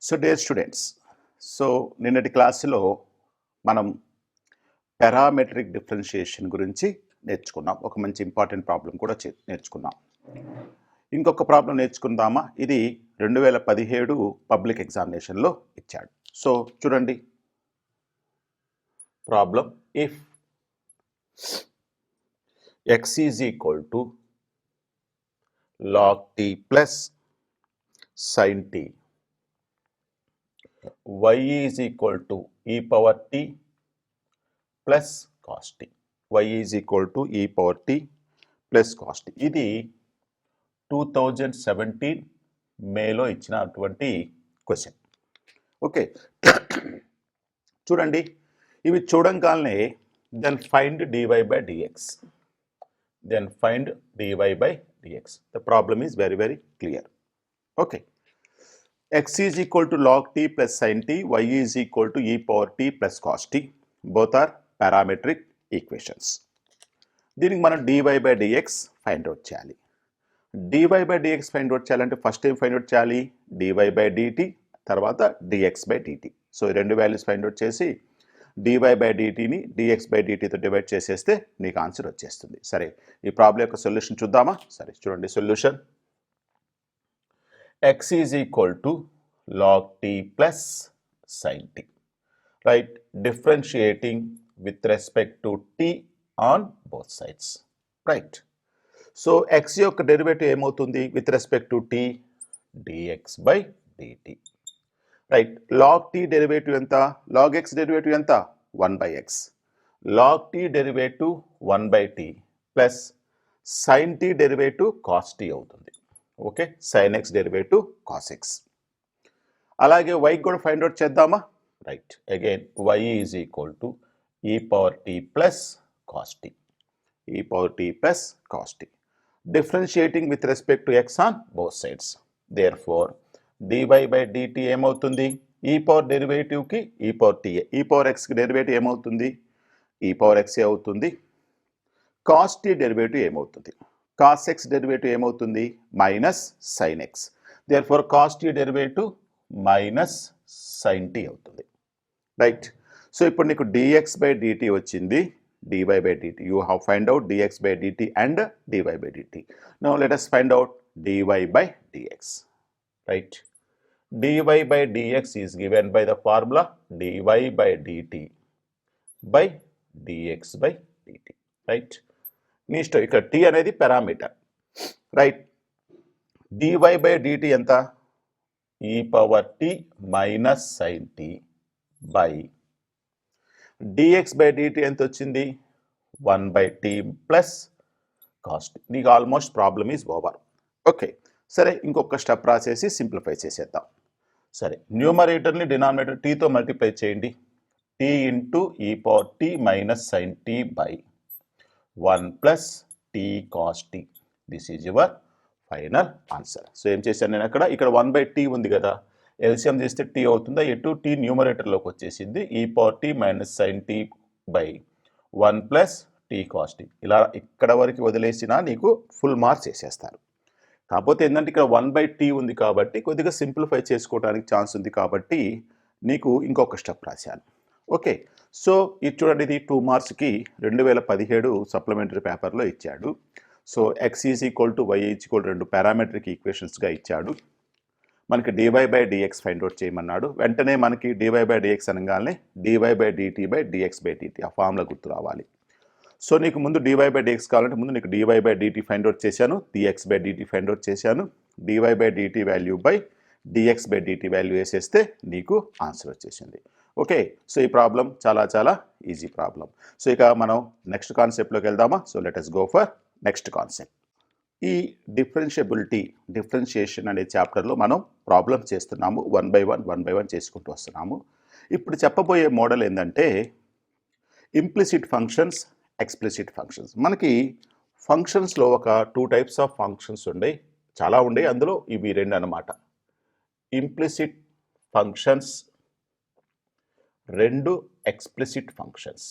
So dear students, so నిన్నటి క్లాసులో మనం పారామెట్రిక్ డిఫరెన్షియేషన్ గురించి నేర్చుకున్నాం. ఒక మంచి ఇంపార్టెంట్ ప్రాబ్లం కూడా నేర్చుకున్నాం. ఇంకొక ప్రాబ్లం నేర్చుకుందామా? ఇది 2017 పబ్లిక్ ఎగ్జామినేషన్లో ఇచ్చాడు. సో చూడండి problem. If x is equal to log t plus sin t, y is equal to e power t plus cos t, y is equal to e power t plus cos t. ఇది 2017 మేలో ఇచ్చినటువంటి question. Okay, చూడండి ఇవి చూడంగానే then find dy by dx, then find dy by dx. The problem is very clear. Okay, x is equal to log t plus sin t, y is equal to e power t plus cos t. Both are parametric equations. దీనికి మనం dy by dx find out చేయాలి. dy by dx find out చేయాలంటే first time find out చేయాలి dy by dt, తర్వాత dx by dt. So ఈ రెండు values find out చేసి dy by dtని dx by dtతో డివైడ్ చేసేస్తే నీకు ఆన్సర్ వచ్చేస్తుంది. సరే, ఈ ప్రాబ్లం యొక్క సొల్యూషన్ చూద్దామా? సరే చూడండి solution. x is equal to log t plus sin t, right? Differentiating with respect to t on both sides, right? So x యొక్క డెరివేటివ్ ఏమవుతుంది with respect to t? dx by dt, right? log t derivative ఎంత? log x derivative ఎంత? 1 by x. log t derivative 1 by t plus sin t derivative cos t అవుతుంది. Okay, sin x derivative cos x. అలాగే y కూడా find out చేద్దామా? Right, again y is equal to e power t plus cos t, e power t plus cos t. Differentiating with respect to x on both sides. Therefore dy by dt ఏమవుతుంది? ఈ power డెరివేటివ్కి E power T, E power ఎక్స్కి derivative ఏమవుతుంది? ఈ power X అవుతుంది. Cos T derivative ఏమవుతుంది? Cos X derivative ఏమవుతుంది? Minus sine X. Therefore cos T derivative minus sine T అవుతుంది, రైట్? సో ఇప్పుడు నీకు dx by dt వచ్చింది, dy by dt. You have find out dx by dt and dy by dt. Now let us find out dy by dx, right? dy by dx is given by the formula dy by dt by dx by dt, right? Next ఇక్కడ t అనేది parameter, right? dy by dt ఎంత? e power t minus sin t by dx by dt ఎంత వచ్చింది? 1 by t plus cos t. నీకు almost problem is over. Okay, సరే ఇంకొక step రాసేసి simplify చేసేద్దాం. సరే, న్యూమరేటర్ని డినామినేటర్ టీతో మల్టిప్లై చేయండి. t into e power t minus sine t by 1 plus t cos t. This is your final answer. So ఏం చేశాను నేను అక్కడ? ఇక్కడ 1 by t ఉంది కదా, ఎల్సిఎం చేస్తే t అవుతుందా? ఎటు t న్యూమరేటర్లోకి వచ్చేసింది. E power t minus sine t by 1 plus t cos t. ఇలా ఇక్కడ వరకు వదిలేసినా నీకు ఫుల్ మార్క్స్ వేసేస్తారు. కాకపోతే ఏంటంటే ఇక్కడ 1 by t ఉంది కాబట్టి కొద్దిగా సింప్లిఫై చేసుకోవడానికి ఛాన్స్ ఉంది కాబట్టి నీకు ఇంకొక స్టెప్ రాశాను. ఓకే, సో ఇది చూడండి, ఇది 2 మార్క్స్కి 2017 సప్లిమెంటరీ పేపర్లో ఇచ్చాడు. So x is equal to y is equal to 2 parametric ఈక్వేషన్స్గా ఇచ్చాడు. మనకి dy by dx find out చేయమన్నాడు. వెంటనే మనకి dy by dx అనగానే dy by dt by dx by dt ఆ ఫార్ములా గుర్తు రావాలి. సో నీకు ముందు dy by dx కావాలంటే ముందు నీకు dy by dt find out చేశాను, dx by dt find out చేశాను. dy by dt value by dx by dt value వేసేస్తే నీకు ఆన్సర్ వచ్చేసింది. ఓకే, సో ఈ ప్రాబ్లం చాలా ఈజీ ప్రాబ్లం. సో ఇక మనం నెక్స్ట్ కాన్సెప్ట్లోకి వెళ్దామా? So let us go for next concept. ఈ డిఫరెన్షియేషన్ అనే చాప్టర్లో మనం ప్రాబ్లమ్ చేస్తున్నాము. 1 by 1 చేసుకుంటూ వస్తున్నాము. ఇప్పుడు చెప్పబోయే మోడల్ ఏంటంటే ఇంప్లిసిట్ ఫంక్షన్స్, ఎక్స్ప్లిసిట్ ఫంక్షన్స్. మనకి ఫంక్షన్స్లో ఒక 2 టైప్స్ ఆఫ్ ఫంక్షన్స్ ఉన్నాయి, చాలా ఉన్నాయి. అందులో ఇవి 2 అన్నమాట. Implicit functions, 2 explicit functions.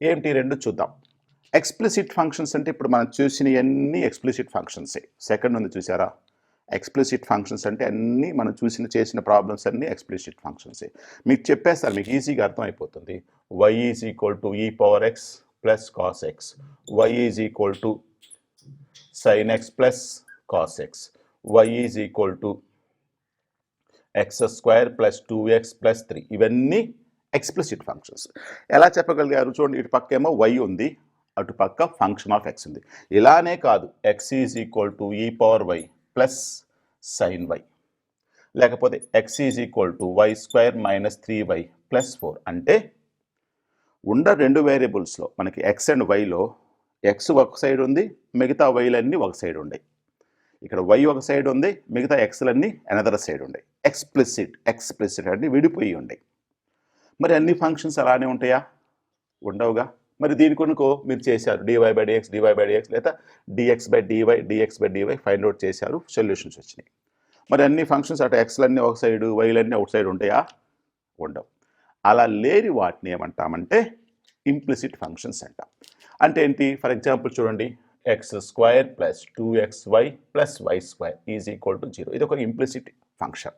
ఏంటి 2 చూద్దాం. ఎక్స్ప్లిసిట్ ఫంక్షన్స్ అంటే ఇప్పుడు మనం చూసినవన్నీ ఎక్స్ప్లిసిట్ ఫంక్షన్సే. సెకండ్ ఉంది చూసారా, ఎక్స్ప్లిసిట్ ఫంక్షన్స్ అంటే అన్నీ మనం చేసిన ప్రాబ్లమ్స్ అన్నీ ఎక్స్ప్లిసిట్ ఫంక్షన్సే. మీకు చెప్పేస్తారు, మీకు ఈజీగా అర్థమైపోతుంది. y is equal to e power x plus cos x, y is equal to sin x plus cos x, y is equal to x square plus 2x plus 3. ఇవన్నీ ఎక్స్ప్లిసిట్ ఫంక్షన్స్. ఎలా చెప్పగలిగారు చూడండి, ఇటు పక్క ఏమో y ఉంది, అటు పక్క function of x ఉంది. ఇలానే కాదు, x is equal to e power y plus sign y, లేకపోతే x is equal to y square minus 3y plus 4. అంటే ఉన్న రెండు వేరియబుల్స్లో మనకి x అండ్ వైలో x ఒక సైడ్ ఉంది, మిగతా వైలన్నీ ఒక సైడ్ ఉన్నాయి. ఇక్కడ y ఒక సైడ్ ఉంది, మిగతా xలన్నీ అనదర్ సైడ్ ఉన్నాయి. ఎక్స్ప్లిసిట్ అంటే విడిపోయి ఉన్నాయి. మరి అన్ని ఫంక్షన్స్ అలానే ఉంటాయా? ఉండవుగా. మరి దీని కొనుకో మీరు చేశారు dy/dx లేదా dx/dy ఫైండ్ అవుట్ చేశారు, సొల్యూషన్స్ వచ్చినాయి. మరి అన్ని ఫంక్షన్స్ అటు ఎక్స్లన్నీ ఒక సైడు వైలన్నీ ఒక సైడ్ ఉంటాయా? ఉండవు. అలా లేని వాటిని ఏమంటామంటే ఇంప్లిసిట్ ఫంక్షన్స్ అంటాం. అంటే ఏంటి? ఫర్ ఎగ్జాంపుల్ చూడండి, x square plus 2xy plus y square is equal to 0. ఇది ఒక ఇంప్లిసిట్ ఫంక్షన్.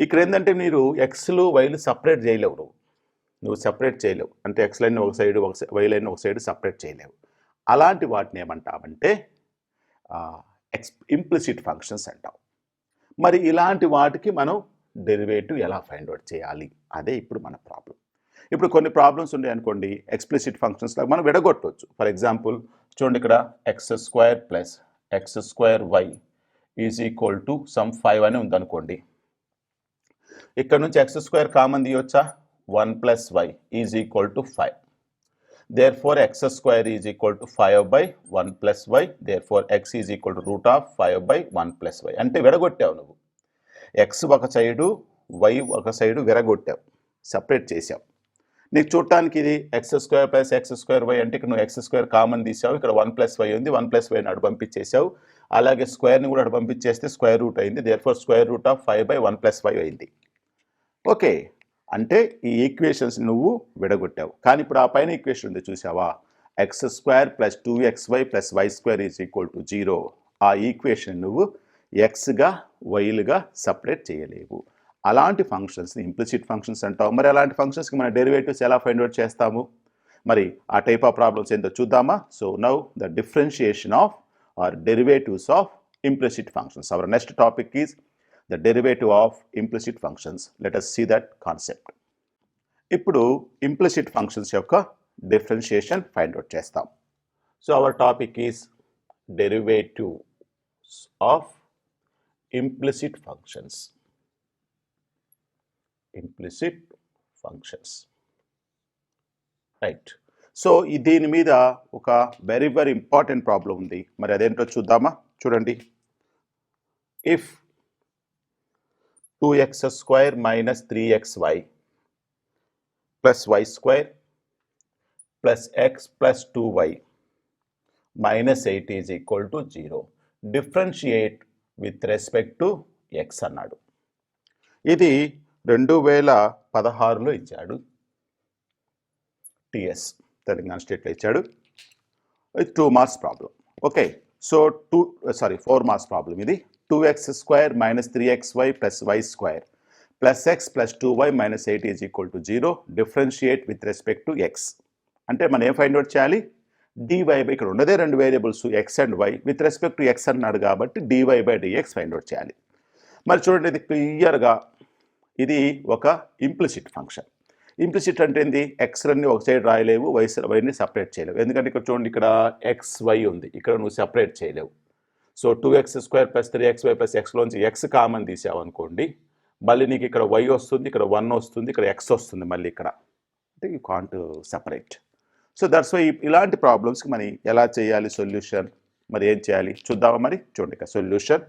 ఇక్కడ ఏంటంటే మీరు ఎక్స్లు వైలు సపరేట్ చేయలేవు, నువ్వు సపరేట్ చేయలేవు. అంటే ఎక్స్లైన్ ఒక సైడ్ వైలైన్ ఒక సైడ్ సపరేట్ చేయలేవు. అలాంటి వాటిని ఏమంటామంటే ఇంప్లిసిట్ ఫంక్షన్స్ అంటాం. మరి ఇలాంటి వాటికి మనం డెరివేటివ్ ఎలా ఫైండ్ అవుట్ చేయాలి? అదే ఇప్పుడు మన ప్రాబ్లం. ఇప్పుడు కొన్ని ప్రాబ్లమ్స్ ఉన్నాయి అనుకోండి, ఎక్స్ప్లిసిట్ ఫంక్షన్స్ లాగా మనం విడగొట్టవచ్చు. ఫర్ ఎగ్జాంపుల్ చూడండి, ఇక్కడ x square plus x square y is equal to some 5 అని ఉందనుకోండి. ఇక్కడ నుంచి ఎక్స్ స్క్వేర్ కామన్ తీయొచ్చా? 1 plus y is equal to 5. Therefore x square is equal to 5/1 plus y. Therefore x is equal to root of 5/1 plus y. అంటే విడగొట్టావు నువ్వు. X ఒక side y ఒక సైడు విరగొట్టావు, సపరేట్ చేసావు. నీకు చూడటానికి ఇది x square plus x square why అంటే ఇక్కడ నువ్వు ఎక్స్ స్క్వేర్ కామన్ తీసావు, ఇక్కడ 1 ప్లస్ వై ఉంది, 1 ప్లస్ వైని అటు పంపించేసావు. అలాగే స్క్వేర్ని కూడా అటు పంపించేస్తే స్క్వేర్ రూట్ అయింది. Therefore square root of 5/1 plus y అయింది. ఓకే, అంటే ఈ ఈక్వేషన్స్ నువ్వు విడగొట్టావు. కానీ ఇప్పుడు ఆ పైన ఈక్వేషన్ ఉంది చూసావా, x square plus 2xy plus y square is equal to 0. ఆ ఈక్వేషన్ నువ్వు ఎక్స్గా వైలుగా సపరేట్ చేయలేవు. అలాంటి ఫంక్షన్స్ని ఇంప్లిసిట్ ఫంక్షన్స్ అంటావు. మరి అలాంటి ఫంక్షన్స్కి మన డెరివేటివ్స్ ఎలా ఫైండ్ అవుట్ చేస్తాము? మరి ఆ టైప్ ఆఫ్ ప్రాబ్లమ్స్ ఏంటో చూద్దామా? So now the differentiation of or derivatives of implicit functions. Our next topic is the derivative of implicit functions. Let us see that concept. ఇప్పుడు implicit functions యొక్క differentiation find out చేస్తాం. So our topic is derivatives of implicit functions. Implicit functions. Right. So దీని మీద ఒక very important problem ఉంది. మరి అదేంటో చూద్దామా? చూడండి, if 2x square minus 3xy plus y square plus x plus 2y minus 8 is equal to 0, differentiate with respect to x అన్నాడు. ఇది 2016లో ఇచ్చాడు, టిఎస్ తెలంగాణ స్టేట్లో ఇచ్చాడు. ఇది 2 marks problem. Okay, so 4 marks problem ఇది. 2x square minus 3xy plus y square plus x plus 2y minus 8 is equal to 0, differentiate with respect to x. అంటే మనం ఏం ఫైండ్ అవుట్ చేయాలి? dy బై, ఇక్కడ ఉన్నదే 2 variables x and y, with respect to x అన్నాడు కాబట్టి dy by dx find out చేయాలి. మరి చూడండి, ఇది క్లియర్గా ఇది ఒక ఇంప్లిసిట్ ఫంక్షన్. ఇంప్లిసిట్ అంటే ఏంది? ఎక్స్లన్నీ ఒక సైడ్ రాయలేవు, వైని సపరేట్ చేయలేవు. ఎందుకంటే ఇక్కడ చూడండి, ఇక్కడ ఎక్స్ వై ఉంది, ఇక్కడ నువ్వు సపరేట్ చేయలేవు. So 2x square plus 3xy plus ఎక్స్లోంచి ఎక్స్ కామన్ తీసావు అనుకోండి, మళ్ళీ నీకు ఇక్కడ వై వస్తుంది, ఇక్కడ 1 వస్తుంది, ఇక్కడ ఎక్స్ వస్తుంది మళ్ళీ ఇక్కడ, అంటే you can't separate. So that's why ఇలాంటి ప్రాబ్లమ్స్కి మనం ఎలా చేయాలి సొల్యూషన్? మరి ఏం చేయాలి చూద్దామా? మరి చూడండి, ఇక్కడ సొల్యూషన్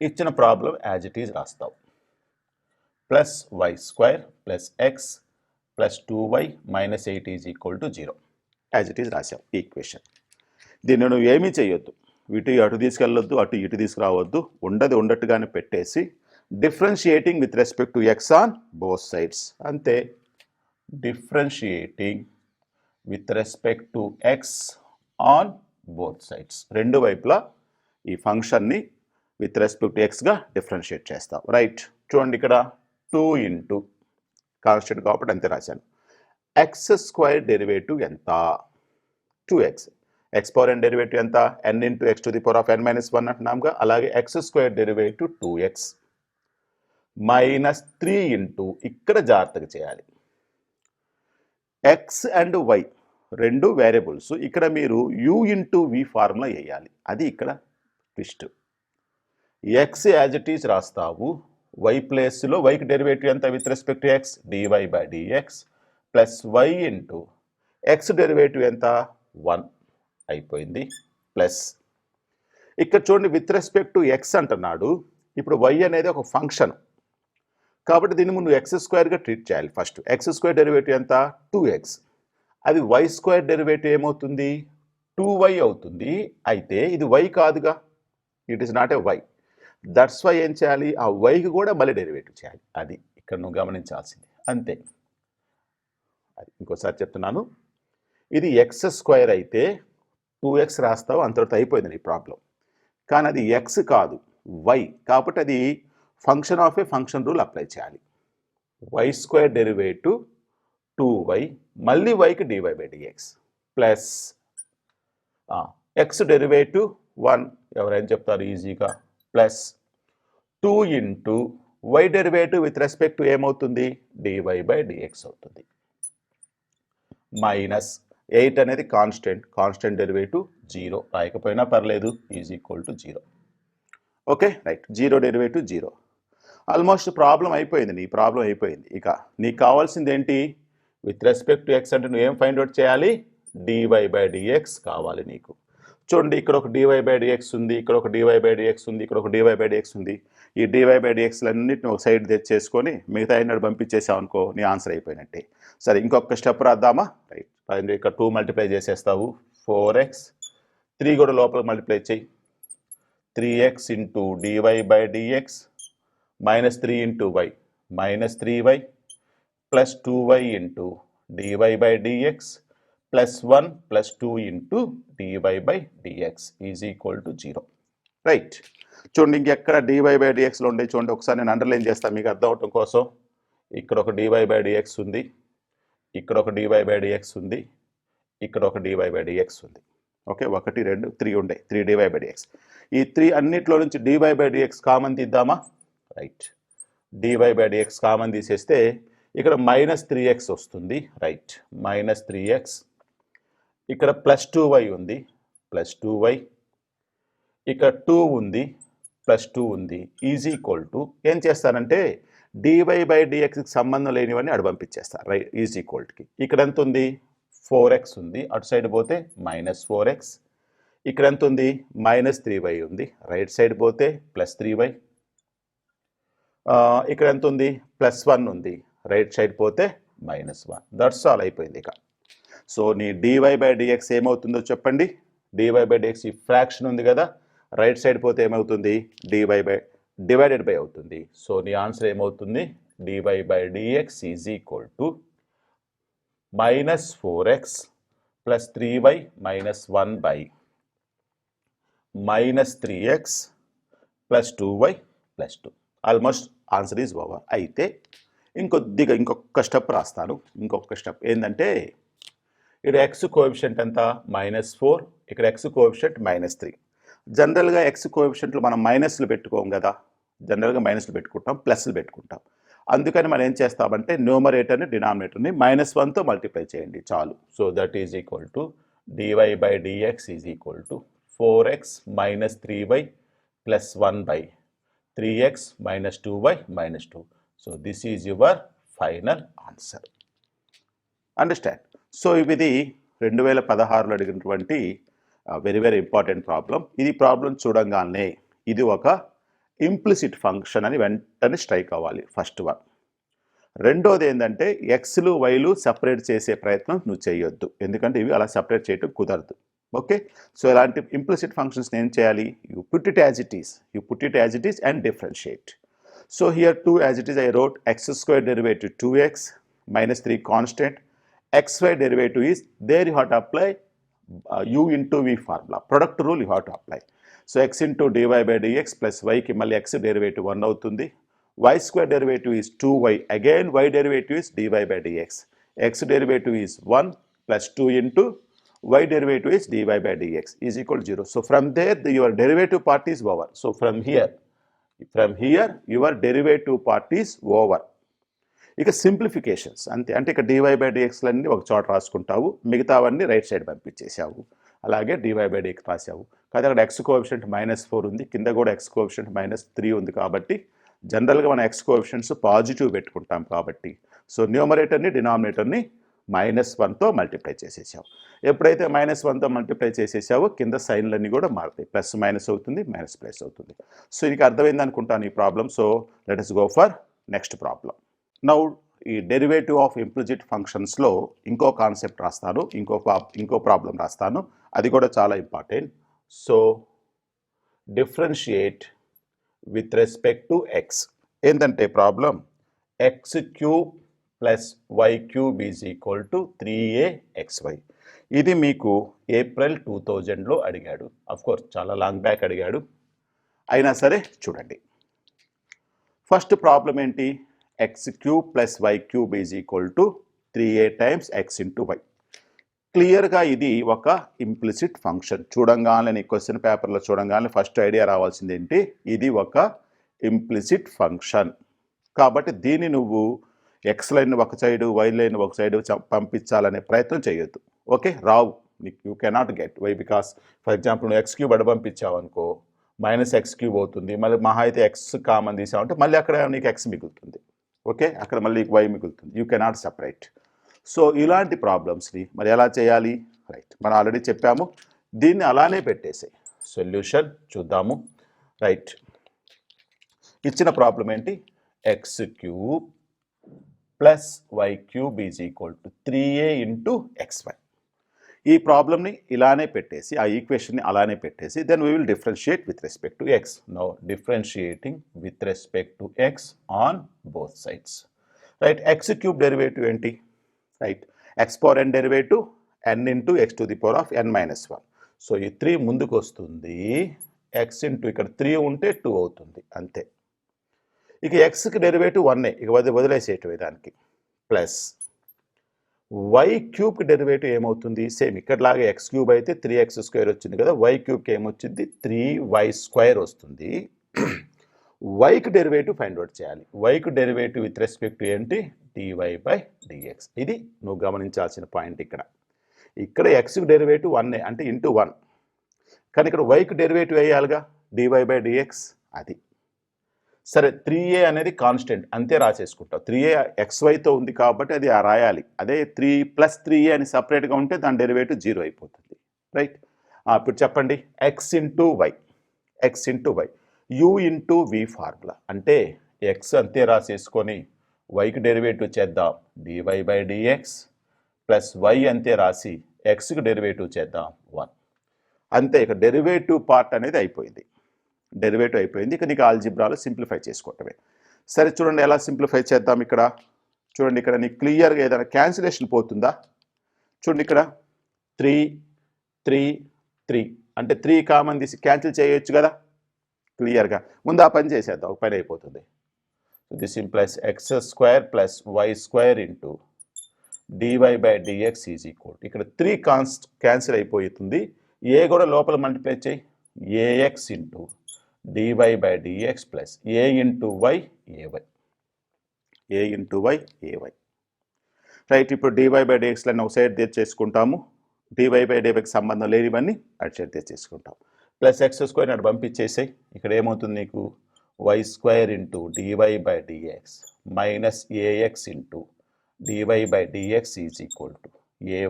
ఇచ్చిన ప్రాబ్లం యాజ్ ఇట్ ఈజ్ రాస్తావు. Plus y square plus x plus 2y minus 8 is equal to 0 as it is రాసావు ఈక్వేషన్. దీన్ని నువ్వు ఏమీ చేయొద్దు, అటు తీసుకెళ్ళొద్దు, అటు ఇటు తీసుకురావద్దు, ఉండట్టుగానే పెట్టేసి differentiating with respect to x on both sides. అంతే, differentiating with respect to x on both sides, రెండు వైపులా ఈ ఫంక్షన్ని విత్ రెస్పెక్ట్ టు ఎక్స్గా డిఫరెన్షియేట్ చేస్తాం. రైట్, చూడండి ఇక్కడ 2 ఇంటూ కాన్స్టెంట్ కాబట్టి అంతే రాశాను. ఎక్స్ స్క్వేర్ డెరివేటివ్ ఎంత? 2x. X power n derivative ఎంత? n into x to the power of n minus 1 అంటున్నాముగా. అలాగే x square derivative 2x minus 3 into, ఇక్కడ జాగ్రత్తగా చేయాలి, ఎక్స్ అండ్ వై రెండు వేరియబుల్స్, ఇక్కడ మీరు u ఇంటూ v ఫార్ములా వేయాలి. అది ఇక్కడ twist. X as it is రాస్తావు, వై ప్లేస్లో వైకి డెరివేటివ్ ఎంత with respect to x? dy by dx plus y into x derivative ఎంత? 1 అయిపోయింది. ప్లస్ ఇక్కడ చూడండి విత్ రెస్పెక్ట్ టు ఎక్స్ అంటున్నాడు. ఇప్పుడు వై అనేది ఒక ఫంక్షన్ కాబట్టి దీన్ని ముందు ఎక్స్ స్క్వేర్గా ట్రీట్ చేయాలి. ఫస్ట్ ఎక్స్ స్క్వేర్ డెరివేటివ్ ఎంత? 2x. అది వై స్క్వేర్ డెరివేటివ్ ఏమవుతుంది? 2y అవుతుంది. అయితే ఇది y కాదుగా, it is not a y. That's why ఏం చేయాలి? ఆ వైకి కూడా మళ్ళీ డెరివేటివ్ చేయాలి. అది ఇక్కడ నువ్వు గమనించాల్సింది, అంతే. అది ఇంకోసారి చెప్తున్నాను, ఇది ఎక్స్ స్క్వేర్ అయితే 2x రాస్తావు, అంతటితో అయిపోయింది నీ ప్రాబ్లం. కానీ అది ఎక్స్ కాదు, వై, కాబట్టి అది function of a function rule apply చేయాలి. వై స్క్వేర్ డెరివేటివ్ 2y మళ్ళీ వైకి dy by dx plus x derivative 1 ఎవరైనా చెప్తారు ఈజీగా, plus 2 into y derivative with respect to ఏమవుతుంది? dy బై dx అవుతుంది. మైనస్ 8 అనేది కాన్స్టెంట్ డెరివేటివ్ 0 రాయకపోయినా పర్లేదు, is equal to 0. Okay right, 0 derivative 0. Almost problem అయిపోయింది, నీ ప్రాబ్లం అయిపోయింది. ఇక నీకు కావాల్సింది ఏంటి? విత్ రెస్పెక్ట్ టు ఎక్స్ అంటే నువ్వేం ఫైండ్ అవుట్ చేయాలి? dy బై dx కావాలి నీకు. చూడండి ఇక్కడ ఒక dy బై dx ఉంది, ఇక్కడ ఒక dy బై dx ఉంది, ఇక్కడ ఒక dy బై dx ఉంది. ఈ dy బై dxలన్నింటిని ఒక సైడ్ తెచ్చేసుకొని మిగతా ఎన్నడు పంపించేసావు అనుకో, నీ ఆన్సర్ అయిపోయినట్టే. సరే ఇంకొక స్టెప్ రాద్దామా? రైట్, ఇక్కడ 2 మల్టిప్లై చేసేస్తావు, 4x, 3 కూడా లోపల మల్టిప్లై చేయి, 3x into dy by dx minus 3 into y minus 3y plus 2y into dy by dx plus 1 plus 2 into dy by dx is equal to 0. Right, చూడండి ఇంకెక్కడ dy by dxలో ఉండే చూడండి, ఒకసారి నేను underline చేస్తాను మీకు అర్థం అవటం కోసం. ఇక్కడ ఒక dy బై dx ఉంది, ఇక్కడ ఒక dy బై dx ఉంది, ఇక్కడ ఒక dy బై dx ఉంది. ఓకే, 1 2 3 ఉండే, 3 dy బై dx. ఈ 3 అన్నిట్లో నుంచి dy బై dx కామన్ తీద్దామా? Right, dy by dx common తీసేస్తే ఇక్కడ మైనస్ 3x వస్తుంది. రైట్, మైనస్ 3x, ఇక్కడ ప్లస్ 2y ఉంది, ప్లస్ 2y, ఇక్కడ 2 ఉంది, ప్లస్ 2 ఉంది, ఈజ్ ఈక్వల్ టు ఏం చేస్తానంటే dy బై dxకి సంబంధం లేనివన్నీ అటు పంపించేస్తారు. రైట్, ఈజ్ ఈక్వల్కి ఇక్కడ ఎంత ఉంది? 4x ఉంది, అటు సైడ్ పోతే మైనస్ 4x. ఇక్కడ ఎంత ఉంది? మైనస్ 3y ఉంది, రైట్ సైడ్ పోతే ప్లస్ 3y. ఇక్కడ ఎంత ఉంది? ప్లస్ 1 ఉంది, రైట్ సైడ్ పోతే మైనస్ 1. దట్స్ ఆల్ అయిపోయింది. ఇక సో నీ dy బై dx ఏమవుతుందో చెప్పండి. dy బై dx ఈ ఫ్రాక్షన్ ఉంది కదా, రైట్ సైడ్ పోతే ఏమవుతుంది? dy బై డివైడెడ్ బై అవుతుంది. సో నీ ఆన్సర్ ఏమవుతుంది? dy by dx is equal to minus 4x plus 3y minus 1 by minus 3x plus 2y plus 2. Almost answer is over. అయితే ఇంకొక స్టెప్ రాస్తాను. ఇంకొక స్టెప్ ఏంటంటే ఇక్కడ ఎక్స్ కోఎఫిషియంట్ ఎంత? -4, ఇక్కడ ఎక్స్ కోఎఫిషియంట్ -3. జనరల్గా ఎక్స్ కోఎఫిషియంట్లు మనం మైనస్లు పెట్టుకోం కదా, జనరల్గా మైనస్లు పెట్టుకుంటాం, ప్లస్లు పెట్టుకుంటాం. అందుకని మనం ఏం చేస్తామంటే న్యూమరేటర్ని డినామినేటర్ని -1తో మల్టిప్లై చేయండి చాలు. So that is equal to dy by dx is equal to 4x minus 3y plus 1 by 3x minus 2y minus 2. So this is your final answer. Understand? So ఇది 2016లో అడిగినటువంటి వెరీ వెరీ ఇంపార్టెంట్ ప్రాబ్లం. ఇది problem చూడంగానే ఇది ఒక implicit function అని వెంటనే strike అవ్వాలి, first one. రెండోది ఏంటంటే ఎక్స్లు వైలు సపరేట్ చేసే ప్రయత్నం నువ్వు చేయొద్దు, ఎందుకంటే ఇవి అలా సపరేట్ చేయటం కుదరదు. ఓకే, సో ఇలాంటి ఇంప్లిసిట్ ఫంక్షన్స్ ఏం చేయాలి? You put it as it is and differentiate. So here 2 as it is I wrote x square derivative 2x minus 3 constant, xy derivative is there, you have to apply u into v formula, product rule you have to apply. So x into DY by d x plus వైకి మళ్ళీ x derivative 1 అవుతుంది. y స్క్వేర్ derivative is 2y, again y derivative is d y by d x. x derivative is 1 plus 2 into y derivative is dy by dx is equal to 0. So from there your derivative part is over. So from here your derivative part is over. ఇక simplifications అంతే, అంటే ఇక dy by dx లన్నీ ఒక చోట రాసుకుంటావు, మిగతావన్నీ right side పంపించేసావు. అలాగే dy by dx రాసావు. కానీ అక్కడ x కోఎఫిషియంట్ -4 ఉంది, కింద కూడా x కోఎఫిషియంట్ -3 ఉంది. కాబట్టి జనరల్గా మన x కోఎఫిషియంట్స్ పాజిటివ్ పెట్టుకుంటాం కాబట్టి సో న్యూమరేటర్ని డినామినేటర్ని -1తో మల్టిప్లై చేసేసావు. ఎప్పుడైతే -1తో మల్టిప్లై చేసేసావో కింద సైన్లన్నీ కూడా మారుతాయి, ప్లస్ మైనస్ అవుతుంది, మైనస్ ప్లస్ అవుతుంది. సో ఇది అర్థమైంది అనుకుంటాను ఈ problem. So let us go for next problem. Now ఈ డెరివేటివ్ ఆఫ్ ఇంప్లిసిట్ ఫంక్షన్స్లో ఇంకో కాన్సెప్ట్ రాస్తాను, ఇంకో ప్రాబ్లం రాస్తాను, అది కూడా చాలా important. So differentiate with respect to x. ఏంటంటే problem x cube plus y cube is equal to 3axy. ఇది మీకు ఏప్రిల్ 2000లో అడిగాడు. అఫ్కోర్స్ చాలా లాంగ్ బ్యాక్ అడిగాడు, అయినా సరే చూడండి. ఫస్ట్ ప్రాబ్లం ఏంటి, x cube plus y cube is equal to 3a times x into y. క్లియర్గా ఇది ఒక ఇంప్లిసిట్ ఫంక్షన్. చూడంగానే క్వశ్చన్ పేపర్లో చూడంగానే ఫస్ట్ ఐడియా రావాల్సింది ఏంటి, ఇది ఒక ఇంప్లిసిట్ ఫంక్షన్. కాబట్టి దీన్ని నువ్వు ఎక్స్ లైన్ ఒక సైడు వై లైన్ ఒక సైడు పంపించాలనే ప్రయత్నం చేయొద్దు. ఓకే, రావు, you cannot get y, because for example నువ్వు ఎక్స్ క్యూబ్ అడ పంపించావు అనుకో -x³ అవుతుంది, మళ్ళీ మహా అయితే ఎక్స్ కామన్ తీసావంటే మళ్ళీ అక్కడ నీకు ఎక్స్ మిగులుతుంది. ఓకే, అక్కడ మళ్ళీ వై మిగులుతుంది, యూ కెనాట్ సపరేట్. సో ఇలాంటి ప్రాబ్లమ్స్ని మరి ఎలా చేయాలి, రైట్, మనం ఆల్రెడీ చెప్పాము, దీన్ని అలానే పెట్టేసాయి. సొల్యూషన్ చూద్దాము. రైట్, ఇచ్చిన ప్రాబ్లం ఏంటి, x cube plus y cube is equal to 3a into xy. ఈ ప్రాబ్లమ్ని ఇలానే పెట్టేసి, ఆ ఈక్వేషన్ని అలానే పెట్టేసి then we will differentiate with respect to x. No differentiating with respect to x on both sides. Right, x cube derivative ఏంటి, right, x power n derivative n into x to the power of n-1. So ఈ 3 ముందుకు వస్తుంది, X into ఇక్కడ 3 ఉంటే 2 అవుతుంది, అంతే. ఇక ఎక్స్కి derivative 1, ఇక వదిలేసేటివి దానికి, ప్లస్ వై క్యూబ్కి డెరివేటివ్ ఏమవుతుంది, సేమ్ ఇక్కడలాగా ఎక్స్ క్యూబ్ అయితే 3x² వచ్చింది కదా, వై క్యూబ్కి ఏమొచ్చింది 3y² వస్తుంది. వైకి డెరివేటివ్ ఫైండ్ అవుట్ చేయాలి. వైకి డెరివేటివ్ విత్ రెస్పెక్ట్ ఏంటి, dy బై dx. ఇది నువ్వు గమనించాల్సిన పాయింట్. ఇక్కడ ఎక్స్కి డెరివేటివ్ 1 అంటే ఇంటూ 1, కానీ ఇక్కడ వైకి డెరివేటివ్ వేయాలిగా dy బై dx. అది సరే, 3a అనేది కాన్స్టెంట్, అంతే రాసేసుకుంటావు. 3a xyతో ఉంది కాబట్టి అది రాయాలి. అదే 3 + 3a అని సపరేట్గా ఉంటే దాని డెరివేటివ్ 0 అయిపోతుంది. రైట్, ఇప్పుడు చెప్పండి, x into y u into v formula, అంటే ఎక్స్ అంతే రాసేసుకొని వైకి డెరివేటివ్ చేద్దాం dy by dx plus y అంతే రాసి ఎక్స్కి డెరివేటివ్ చేద్దాం 1. అంతే, ఇక డెరివేటివ్ పార్ట్ అనేది అయిపోయింది, డెరివేటివ్ అయిపోయింది. ఇక నీకు ఆల్జిబ్రాలో సింప్లిఫై చేసుకోవటమే. సరే చూడండి ఎలా సింప్లిఫై చేద్దాం. ఇక్కడ చూడండి, ఇక్కడ నీకు క్లియర్గా ఏదైనా క్యాన్సిలేషన్ పోతుందా, చూడండి ఇక్కడ 3 3 3 అంటే 3 కామన్ తీసి క్యాన్సిల్ చేయొచ్చు కదా క్లియర్గా. ముందు ఆ పని చేసేద్దాం, ఒక పని అయిపోతుంది. This implies x² plus y² into dy by dx is equal, ఇక్కడ 3 క్యాన్సిల్ అయిపోతుంది, ఏ కూడా లోపల మల్టిప్లై చేయి, ax into dy by dx plus a into y ay. Right, ఇప్పుడు dy బై dx లను ఒక సైడ్ తెచ్చేసుకుంటాము, dy బై dx సంబంధం లేనివన్నీ అటు సైడ్ తెచ్చేసుకుంటాం. ప్లస్ x² అటు పంపించేసాయి, ఇక్కడ ఏమవుతుంది నీకు y² into dy by dx minus ax into dy by dx is equal to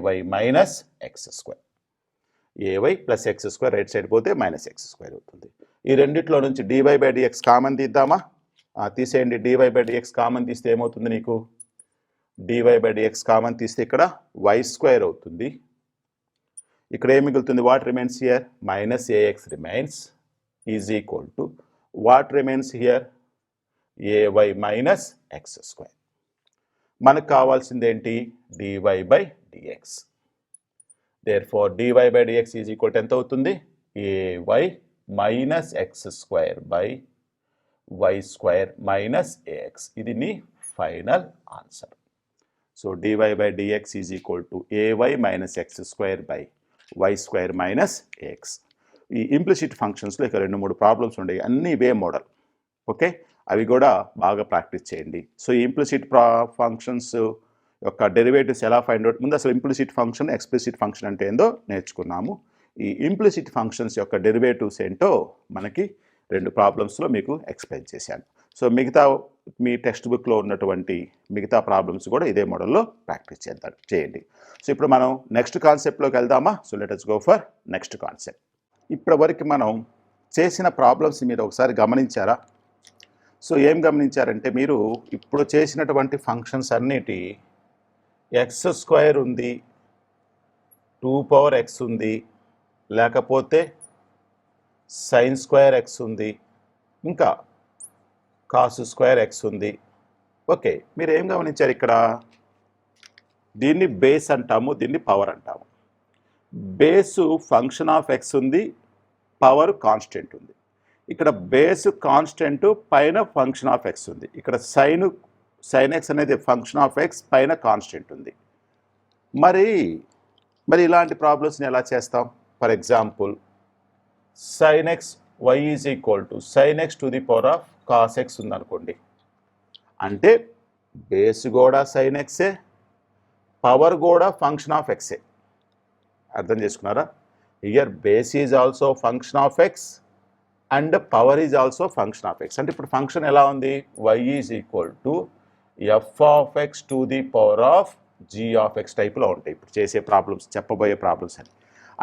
ay minus x². ay plus x² right side పోతే -x² అవుతుంది. ఈ రెండిట్లో నుంచి dy బై dx కామన్ తీద్దామా, తీసేయండి. dy బై dx కామన్ తీస్తే ఏమవుతుంది నీకు, dy by dx common తీస్తే ఇక్కడ y² అవుతుంది. ఇక్కడ ఏం మిగులుతుంది, what remains here, -ax remains is equal to what remains here, ay minus x². మనకు కావాల్సింది ఏంటి, dy by dx. Therefore dy by dx is equal to ఎంత అవుతుంది, ay minus x square by y square minus a x. ఇది నీ final answer. So dy by dx is equal to ay minus x square by y square minus a x. ఈ implicit ఫంక్షన్స్లో ఇక 2-3 problems ఉండేవి, అన్నీ ఇవే మోడల్. ఓకే, అవి కూడా బాగా ప్రాక్టీస్ చేయండి. సో ఈ ఇంప్లిసిట్ ఫంక్షన్స్ యొక్క డెరివేటివ్స్ ఎలా ఫైండ్ అవుట్, ముందు అసలు ఇంప్లిసిట్ ఫంక్షన్ ఎక్స్ప్లిసిట్ ఫంక్షన్ అంటే ఏందో నేర్చుకున్నాము. ఈ ఇంప్లిసిట్ ఫంక్షన్స్ యొక్క డెరివేటివ్స్ ఏంటో మనకి 2 ప్రాబ్లమ్స్లో మీకు ఎక్స్ప్లెయిన్ చేశాను. సో మిగతా మీ టెక్స్ట్ బుక్లో ఉన్నటువంటి మిగతా ప్రాబ్లమ్స్ కూడా ఇదే మోడల్లో ప్రాక్టీస్ చేయండి. సో ఇప్పుడు మనం నెక్స్ట్ కాన్సెప్ట్లోకి వెళ్దామా? So let us go for next concept. ఇప్పటివరకు మనం చేసిన ప్రాబ్లమ్స్ మీరు ఒకసారి గమనించారా? సో ఏం గమనించారంటే, మీరు ఇప్పుడు చేసినటువంటి ఫంక్షన్స్ అన్నిటి ఎక్స్ స్క్వేర్ ఉంది, 2 పవర్ ఎక్స్ ఉంది, లేకపోతే సైన్ స్క్వేర్ ఎక్స్ ఉంది, ఇంకా కాస్ స్క్వేర్ ఎక్స్ ఉంది. ఓకే, మీరు ఏం గమనించారు ఇక్కడ? దీన్ని బేస్ అంటాము, దీన్ని పవర్ అంటాము. బేసు ఫంక్షన్ ఆఫ్ ఎక్స్ ఉంది, పవర్ కాన్స్టెంట్ ఉంది. ఇక్కడ బేస్ కాన్స్టెంట్, పైన ఫంక్షన్ ఆఫ్ ఎక్స్ ఉంది. ఇక్కడ సైన్ ఎక్స్ అనేది ఫంక్షన్ ఆఫ్ ఎక్స్, పైన కాన్స్టెంట్ ఉంది. మరి ఇలాంటి ప్రాబ్లమ్స్ని ఎలా చేస్తాం? For example sine x y is equal to sine x to the power of cos x ఉందనుకోండి. అంటే బేస్ కూడా సైన్ ఎక్సే, పవర్ కూడా ఫంక్షన్ ఆఫ్ ఎక్సే. అర్థం చేసుకున్నారా? Here base is also function of X and power is also function of x. అంటే ఇప్పుడు ఫంక్షన్ ఎలా ఉంది? Y is equal to f of x to the power of g of x టైప్లో ఉంటాయి ఇప్పుడు చేసే ప్రాబ్లమ్స్, చెప్పబోయే ప్రాబ్లమ్స్ అని.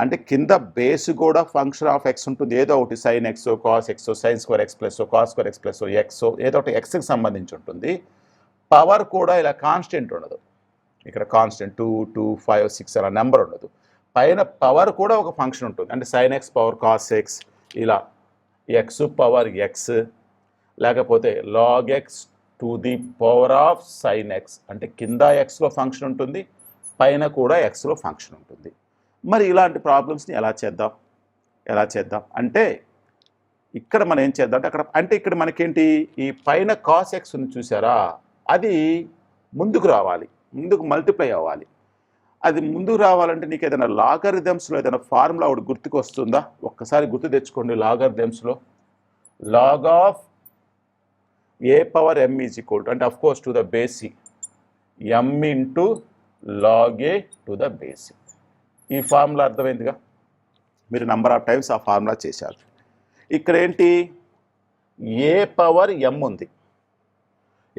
అంటే కింద బేస్ కూడా ఫంక్షన్ ఆఫ్ ఎక్స్ ఉంటుంది, ఏదో ఒకటి sign X, cos X, sine square X plus, cos square X plus, X ఏదో ఒకటి ఎక్స్కి సంబంధించి ఉంటుంది. పవర్ కూడా ఇలా కాన్స్టెంట్ ఉండదు, ఇక్కడ కాన్స్టెంట్ 2, 2, 5, 6 అలా నెంబర్ ఉండదు. పైన పవర్ కూడా ఒక ఫంక్షన్ ఉంటుంది, అంటే sine x power cos x, ఇలా ఎక్స్ పవర్ ఎక్స్, లేకపోతే log x to the power of sine x. అంటే కింద ఎక్స్లో ఫంక్షన్ ఉంటుంది, పైన కూడా ఎక్స్లో ఫంక్షన్ ఉంటుంది. మరి ఇలాంటి ప్రాబ్లమ్స్ని ఎలా చేద్దాం అంటే ఇక్కడ మనం ఏం చేద్దాం అంటే ఇక్కడ మనకేంటి, ఈ పైన కాస్ ఎక్స్ని చూసారా, అది ముందుకు రావాలి, ముందుకు మల్టిప్లై అవ్వాలి. అది ముందుకు రావాలంటే నీకు ఏదైనా లాగరిథమ్స్లో ఏదైనా ఫార్ములా ఒకటి గుర్తుకు వస్తుందా? ఒక్కసారి గుర్తు తెచ్చుకోండి. లాగరిథమ్స్లో log of a power m is equal to, అంటే of course to the base, m into log a to the base. ఈ ఫార్ములా అర్థమైందిగా? మీరు నెంబర్ ఆఫ్ టైమ్స్ ఆ ఫార్ములా చేశారు. ఇక్కడ ఏంటి, ఏ పవర్ ఎమ్ ఉంది.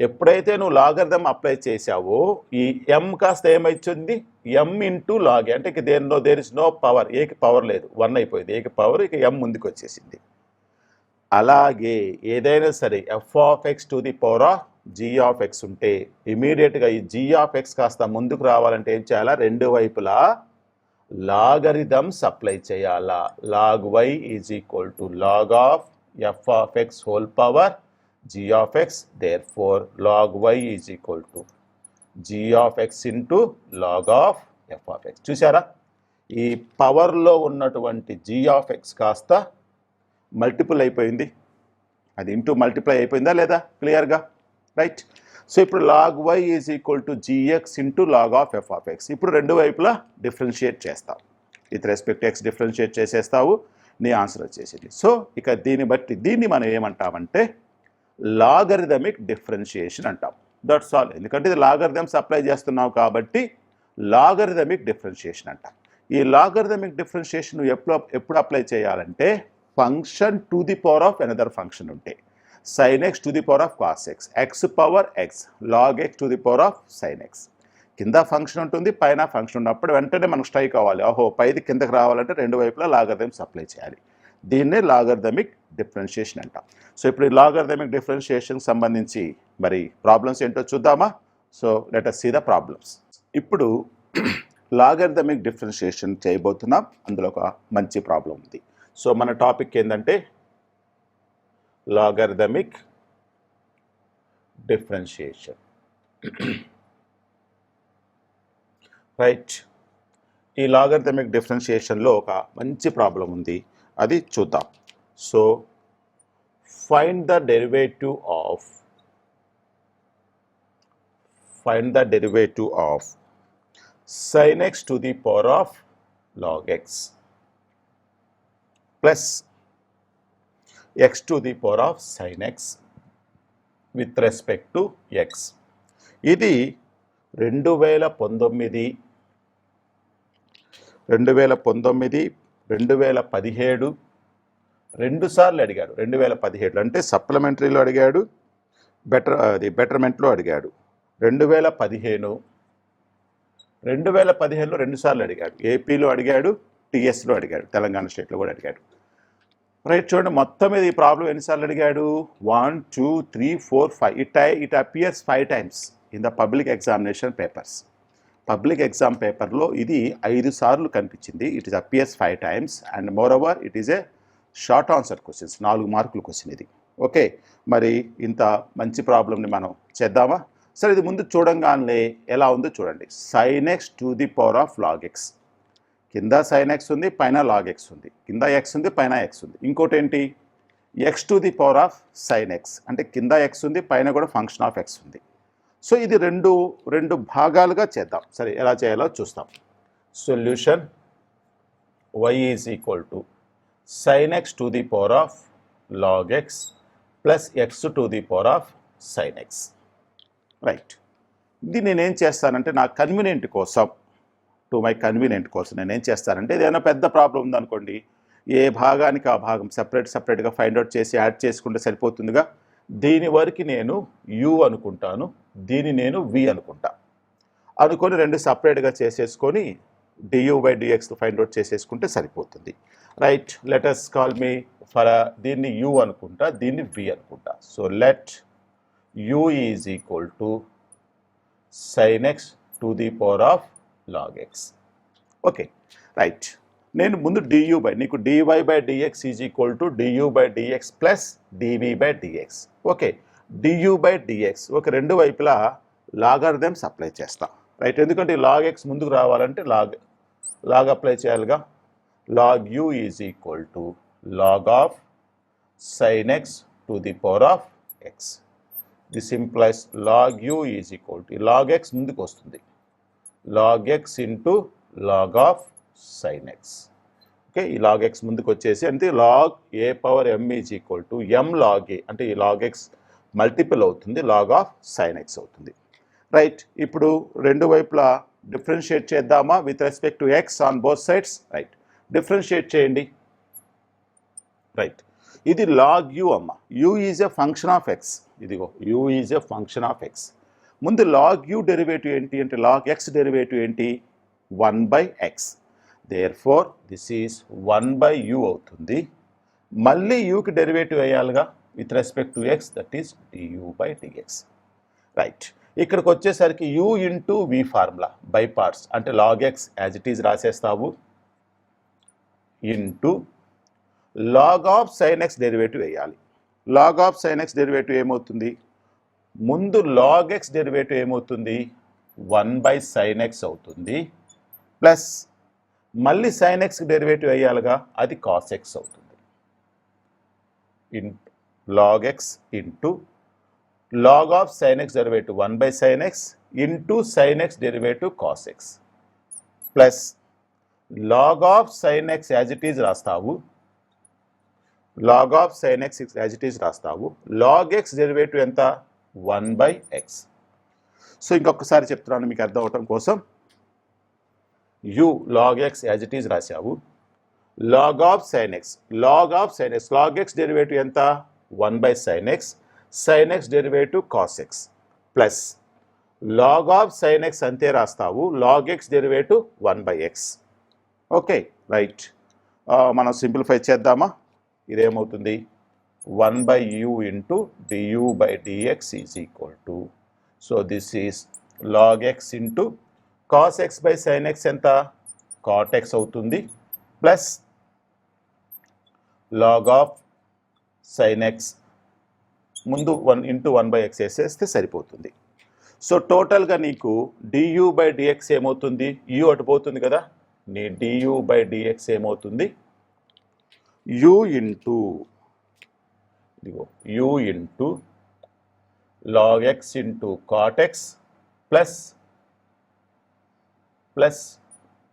ఎప్పుడైతే నువ్వు లాగరిథం అప్లై చేసావో ఈ ఎమ్ కాస్త ఏమైంది, ఎమ్ ఇంటూ లాగ్. అంటే ఇక దేర్ ఇస్ నో పవర్, ఏకి పవర్ లేదు, 1 అయిపోయింది, ఏకి పవర్, ఇక ఎమ్ ముందుకు వచ్చేసింది. అలాగే ఏదైనా సరే f of x to the power of g of x ఉంటే ఇమీడియట్గా ఈ జీ ఆఫ్ ఎక్స్ కాస్త ముందుకు రావాలంటే ఏం చేయాలా, రెండు వైపులా లాగరిథమ్స్ అప్లై చేయాలా. Log y is equal to log of f of x whole power g of x, therefore log y is equal to g of x into log of f of x. చూసారా, ఈ పవర్లో ఉన్నటువంటి g of x కాస్త multiple అయిపోయింది, అది into multiply అయిపోయిందా లేదా క్లియర్గా? రైట్. సో ఇప్పుడు log y is equal to gx into log of f of x. ఇప్పుడు రెండు వైపులా డిఫరెన్షియేట్ చేస్తావు, విత్ రెస్పెక్ట్ x డిఫరెన్షియేట్ చేసేస్తావు, నీ ఆన్సర్ వచ్చేసింది. సో ఇక దీన్ని బట్టి దీన్ని మనం ఏమంటామంటే లాగరిథమిక్ డిఫరెన్షియేషన్ అంటాం. That's all. ఎందుకంటే ఇది లాగరిథమ్స్ అప్లై చేస్తున్నావు కాబట్టి లాగరిథమిక్ డిఫరెన్షియేషన్ అంటాం. ఈ లాగరిథమిక్ డిఫరెన్షియేషన్ ఎప్పుడు అప్లై చేయాలంటే function to the power of another function ఉంటే, sine x to the power of cos x, x power x, log x to the power of sine x. కింద function ఉంటుంది, పైన function ఉన్నప్పుడు వెంటనే మనకు strike అవ్వాలి, ఓహో పైది కిందకి రావాలంటే రెండు వైపులా లాగరిథమ్స్ అప్లై చేయాలి. దీన్నే లాగరిథమిక్ డిఫరెన్షియేషన్ అంటాం. సో ఇప్పుడు ఈ లాగరిథమిక్ డిఫరెన్షియేషన్కి సంబంధించి మరి ప్రాబ్లమ్స్ ఏంటో చూద్దామా? So let us see the problems. ఇప్పుడు లాగరిథమిక్ డిఫరెన్షియేషన్ చేయబోతున్నాం, అందులో ఒక మంచి ప్రాబ్లం ఉంది. సో మన టాపిక్ ఏంటంటే లాగరిథమిక్ డిఫరెన్షియేషన్. రైట్. ఈ లాగరిథమిక్ డిఫరెన్షియేషన్లో ఒక మంచి ప్రాబ్లం ఉంది, అది చూద్దాం. So find the derivative of sin x to the power of log x plus x to the power of sin x with respect to x. ఇది 2019 2017 రెండు సార్లు అడిగాడు. 2017 అంటే సప్లిమెంటరీలో అడిగాడు, బెటర్మెంట్లో అడిగాడు. 2015లో రెండు సార్లు అడిగాడు. ఏపీలో అడిగాడు, టీఎస్లో అడిగాడు, తెలంగాణ స్టేట్లో కూడా అడిగాడు. రైట్, చూడండి మొత్తం మీద ఈ ప్రాబ్లం ఎన్నిసార్లు అడిగాడు? 1 2 3 4 5. It appears 5 times in the public examination papers. Public exam పేపర్లో ఇది 5 సార్లు కనిపించింది. It is appears 5 times and more over it is a short answer questions, 4 మార్కుల క్వశ్చన్ ఇది. ఓకే, మరి ఇంత మంచి ప్రాబ్లమ్ని మనం చేద్దామా? సరే, ఇది ముందు చూడంగానే ఎలా ఉందో చూడండి. sin x to the power of log x. కింద sin x ఉంది, పైన log x ఉంది. కింద x ఉంది, పైన x ఉంది. ఇంకోటి ఏంటి? x to the power of sin x, అంటే కింద x ఉంది, పైన కూడా ఫంక్షన్ ఆఫ్ x ఉంది. సో ఇది రెండు భాగాలుగా చేద్దాం. సరే, ఎలా చేయాలో చూస్తాం. Solution y is equal to sin x to the power of log x plus x to the power of sin x. Right, ఇది నేనేం చేస్తానంటే నా కన్వీనియంట్ కోసం, నేనేం చేస్తానంటే ఏదైనా పెద్ద ప్రాబ్లం ఉందనుకోండి, ఏ భాగానికి ఆ భాగం సపరేట్గా ఫైండ్ అవుట్ చేసి యాడ్ చేసుకుంటే సరిపోతుందిగా. దీని వరకు నేను u అనుకుంటాను, దీన్ని నేను v అనుకొని రెండు సపరేట్గా చేసేసుకొని du/dx ఫైండ్ అవుట్ చేసేసుకుంటే సరిపోతుంది. Right, let us call me for దీన్ని u అనుకుంటా, దీన్ని v అనుకుంటా. సో లెట్ u is equal to sin x to the power of log x. Okay, right, నేను ముందు నీకు dy/dx is equal to du/dx plus dv/dx. Okay, du/dx okay, రెండు వైపులా లాగరిథమ్స్ అప్లై చేస్తా. రైట్, ఎందుకంటే log x ముందుకు రావాలంటే లాగ్ అప్లై చేయాలిగా. log u is equal to log of sin x to the power of x. This implies log u is equal to log x ముందుకు వస్తుంది, log x into log of sin x. Okay, ఈ log x ముందుకు వచ్చేసి అంటే log a power m is equal to m log a, అంటే ఈ log x multiple అవుతుంది, log of sin x అవుతుంది. రైట్, ఇప్పుడు రెండు వైపులా డిఫరెన్షియేట్ చేద్దామా with respect to x on both sides. Right, differentiate చేయండి. రైట్, ఇది log u అమ్మ, u is a function of x. ఇదిగో u is a function of x. ముందు log u డెరివేటివ్ ఏంటి అంటే log x డెరివేటివ్ ఏంటి? 1/x. Therefore this is 1/u అవుతుంది. మళ్ళీ యూకి డెరివేటివ్ వేయాలిగా with respect to x, that is du/dx. Right, ఇక్కడికి వచ్చేసరికి u into v formula by parts, అంటే log x as it is రాసేస్తావు into log of sin x derivative వేయాలి. log of sin x derivative ఏమవుతుంది? ముందు log x derivative ఏమవుతుంది? 1/sin x అవుతుంది, plus మళ్ళీ sin x డెరివేటివ్ వేయాలిగా, అది cos x అవుతుంది. log x into log of sin x derivative 1/sin x into sin x derivative cos x, plus log of sin x as it is రాస్తావు, log of sin x as it is రాస్తావు. log x derivative ఎంత? 1/x. So ఇంకొకసారి చెప్తున్నాను మీకు అర్థం అవటం కోసం. u log x as it is రాసావు, log of sin x log x derivative ఎంత? 1/sin x, sin x derivative cos x, plus log of sin x అంతే రాస్తావు, log x derivative 1/x. Okay, right, మనం simplify చేద్దామా? ఇదేమవుతుంది? 1/u into du/dx is equal to, so this is log x into cos x by sin x ఎంత? cot x అవుతుంది, plus log of sin x ముందు 1 into 1/x వేసేస్తే సరిపోతుంది. So టోటల్గా నీకు du/dx ఏమవుతుంది? u అటు పోతుంది కదా, నీ du/dx ఏమవుతుంది? u ఇంటూ ఇదిగో u into log x into cot x plus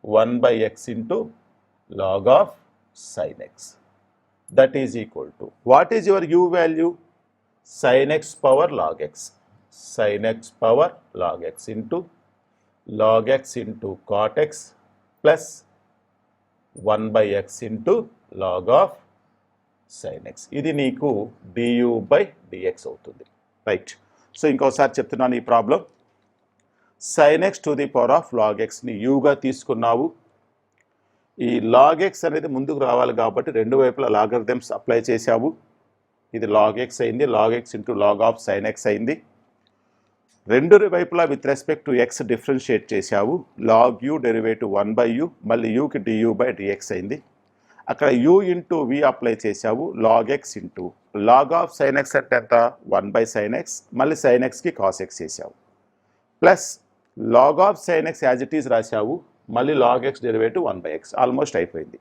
1 by x into log of sin x. That is equal to, what is your u value? Sin x power log x. Sin x power log x into log x into cot x plus 1 by x into log of sin x. ఇది నీకు du by dx అవుతుంది. Right. So ఇంకోసారి చెప్తున్నాను ఈ problem. sin x to the power of log x ని యూగా తీసుకున్నావు. ఈ log x అనేది ముందుకు రావాలి కాబట్టి రెండు వైపులా లాగరిథమ్స్ అప్లై చేశావు. ఇది log x అయింది, log x into log of sin x అయింది. రెండు వైపులా with respect to x differentiate చేశావు. log u derivative 1 by u, మళ్ళీ uకి du by dx అయింది. అక్కడ u ఇంటూ v అప్లై చేశావు. log x into log of sin x అంటే ఎంత? 1 by sin x, మళ్ళీ sin xకి cos x చేశావు. Plus log of sin x as it is రాశావు. మళ్ళీ log x derivative 1 by x. Almost అయిపోయింది.